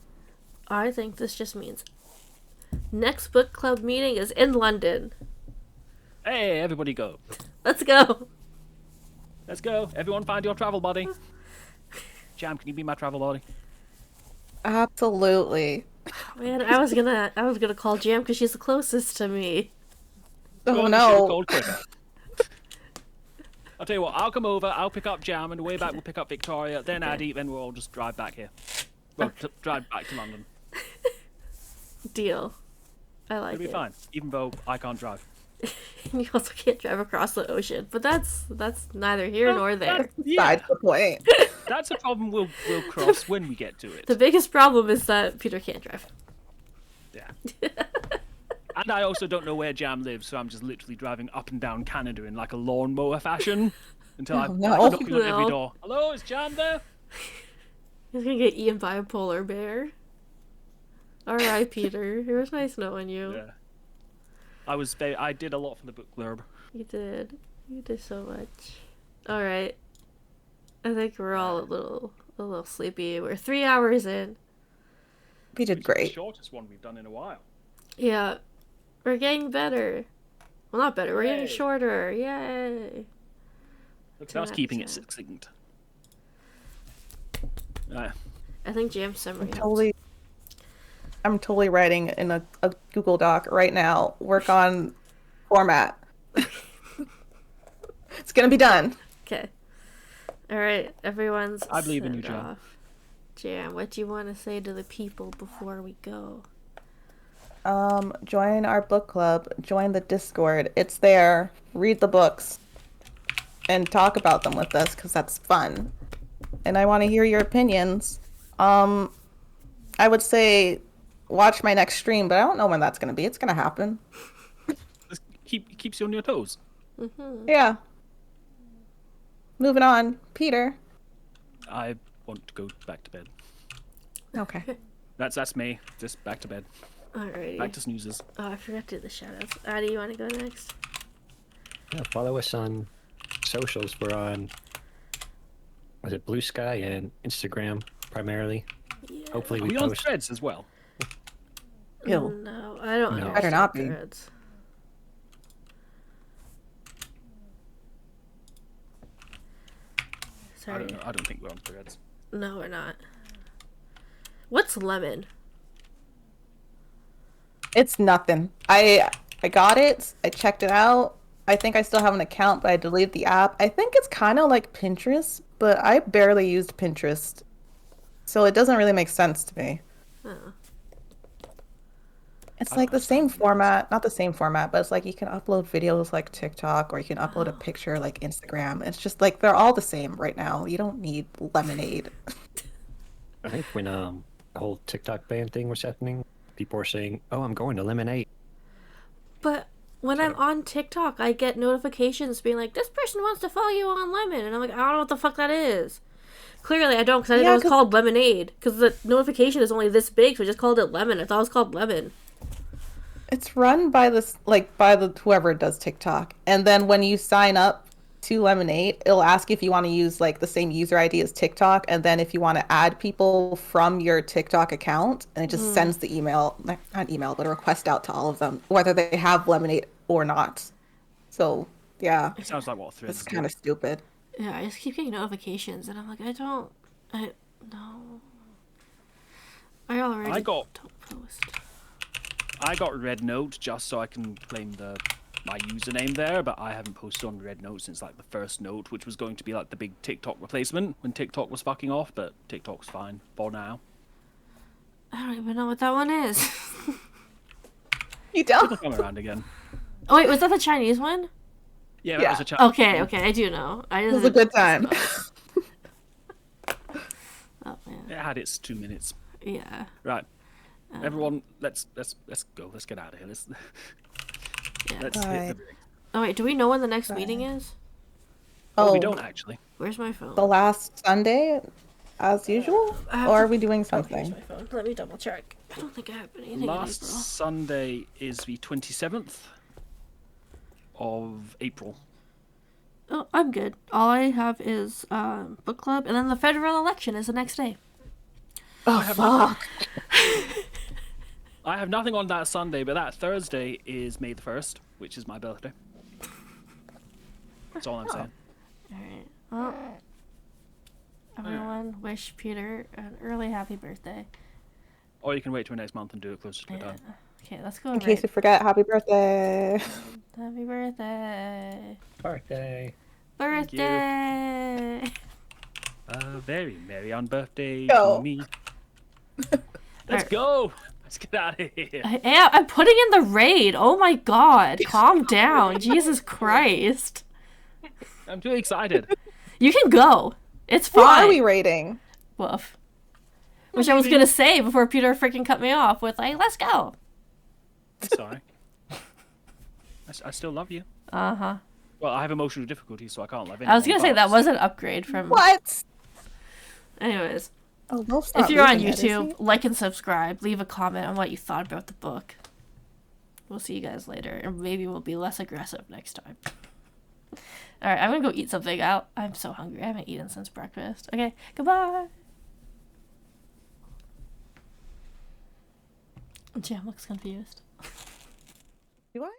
I think this just means next book club meeting is in London. Hey, everybody go. Let's go. Let's go. Everyone find your travel buddy. Jam, can you be my travel buddy? Absolutely. Man, I was gonna call Jam because she's the closest to me. Oh Well, no. you should've called quicker. I'll tell you what, I'll come over, I'll pick up Jam, and the way back we'll pick up Victoria, then Addy, then we'll all just drive back here. Well, drive back to London. Deal. I like It'll be it. fine, even though I can't drive. You also can't drive across the ocean, but that's neither here nor there. Besides the point. That's a problem we'll cross when we get to it. The biggest problem is that Peter can't drive. Yeah. And I also don't know where Jam lives, so I'm just literally driving up and down Canada in like a lawnmower fashion until I'm knocking on every door. Hello, is Jam there? He's gonna get eaten by a polar bear. Alright, Peter. It was nice knowing you. Yeah. I did a lot for the book blurb. You did. You did so much. Alright. I think we're all a little sleepy. We're 3 hours in. We did It's great. the shortest one we've done in a while. Yeah. We're getting better. Well, not better. We're getting Yay. shorter. Yay. Look at us keeping it succinct. I think Jam's summary I'm totally writing in a Google Doc right now. Work on format. It's gonna be done. Okay. Alright, everyone's I believe in you, sent Jam. off. Jam, what do you want to say to the people before we go? Join our book club. Join the Discord. It's there. Read the books. And talk about them with us, because that's fun. And I want to hear your opinions. I would say watch my next stream, but I don't know when that's going to be. It's going to happen. Just keeps you on your toes. Mm-hmm. Yeah. Moving on. Peter. I want to go back to bed. Okay. That's me. Just back to bed. Alrighty. Back to snoozes. Oh, I forgot to do the shoutouts. Addy, you want to go next? Yeah, follow us on socials. We're on was it Blue Sky and Instagram primarily. Yeah. Hopefully Are we we on post. Threads as well? Ew. No, I don't No. understand Better not be. Threads. I Sorry. don't know. I don't think we're on Threads. No, we're not. What's lemon? It's nothing. I got it. I checked it out. I think I still have an account, but I deleted the app. I think it's kind of like Pinterest, but I barely used Pinterest, so it doesn't really make sense to me. Oh. It's I like don't the same understand Pinterest. format, not the same format, but it's like you can upload videos like TikTok or you can upload a picture like Instagram. It's just like they're all the same right now. You don't need Lemonade. I think when the whole TikTok ban thing was happening, people were saying, "Oh, I'm going to Lemonade." But when I'm on TikTok, I get notifications being like, "This person wants to follow you on Lemon," and I'm like, "I don't know what the fuck that is." Clearly, I don't, because I didn't know it was called Lemonade. Because the notification is only this big, so I just called it Lemon. I thought it was called Lemon. It's run by this like by the whoever does TikTok. And then when you sign up to Lemonade, it'll ask if you want to use like the same user ID as TikTok, and then if you want to add people from your TikTok account, and it just sends the email, not email, but a request out to all of them, whether they have Lemonade or not. So yeah, It sounds like what Threads it's is kind of stupid. Yeah, I just keep getting notifications, and I'm like, no. I already I got- don't post. I got Red Note just so I can claim my username there, but I haven't posted on Red Note since like the first Note, which was going to be like the big TikTok replacement when TikTok was fucking off, but TikTok's fine for now. I don't even know what that one is. You don't? It'll come around again. Oh wait, was that the Chinese one? Yeah, that Yeah. was a chat. Okay, I do know. It was a good time. Oh man, It had its 2 minutes. yeah. Right. Everyone, let's go. Let's get out of here. Let's hit the Right. break. Oh wait, do we know when the next meeting is? Oh, we Oh, don't actually. Where's my phone? the last Sunday, as usual, I have or to- are we doing Here's something? my phone. Let me double check. I don't think I have anything Last in April. Sunday is the 27th of April. Oh, I'm good. All I have is book club, and then the federal election is the next day. Oh fuck! I have nothing on that Sunday, but that Thursday is May the 1st, which is my birthday. That's all I'm saying. Alright. Well, everyone wish Peter an early happy birthday. Or you can wait till next month and do it closer to the Yeah. time. Okay, let's go. In case you forget, happy birthday! Happy birthday. Birthday. Thank you. Birthday. Very merry on birthday Go. to me. Let's Alright. go. Let's get out of here. I'm putting in the raid. Oh my god. Calm down. Jesus Christ. I'm too excited. You can go. It's Who fine. are we rating? Woof. Which I was gonna say before Peter freaking cut me off with like, let's go. I'm sorry. I still love you. Uh-huh. Well, I have emotional difficulties, so I can't love anyone. I was gonna say but- that was an upgrade from What? anyways. Oh, they'll stop If you're on leaving it, is YouTube, he? like and subscribe. Leave a comment on what you thought about the book. We'll see you guys later, and maybe we'll be less aggressive next time. Alright, I'm gonna go eat something out. I'm so hungry. I haven't eaten since breakfast. Okay, goodbye. Jam looks confused. Do I?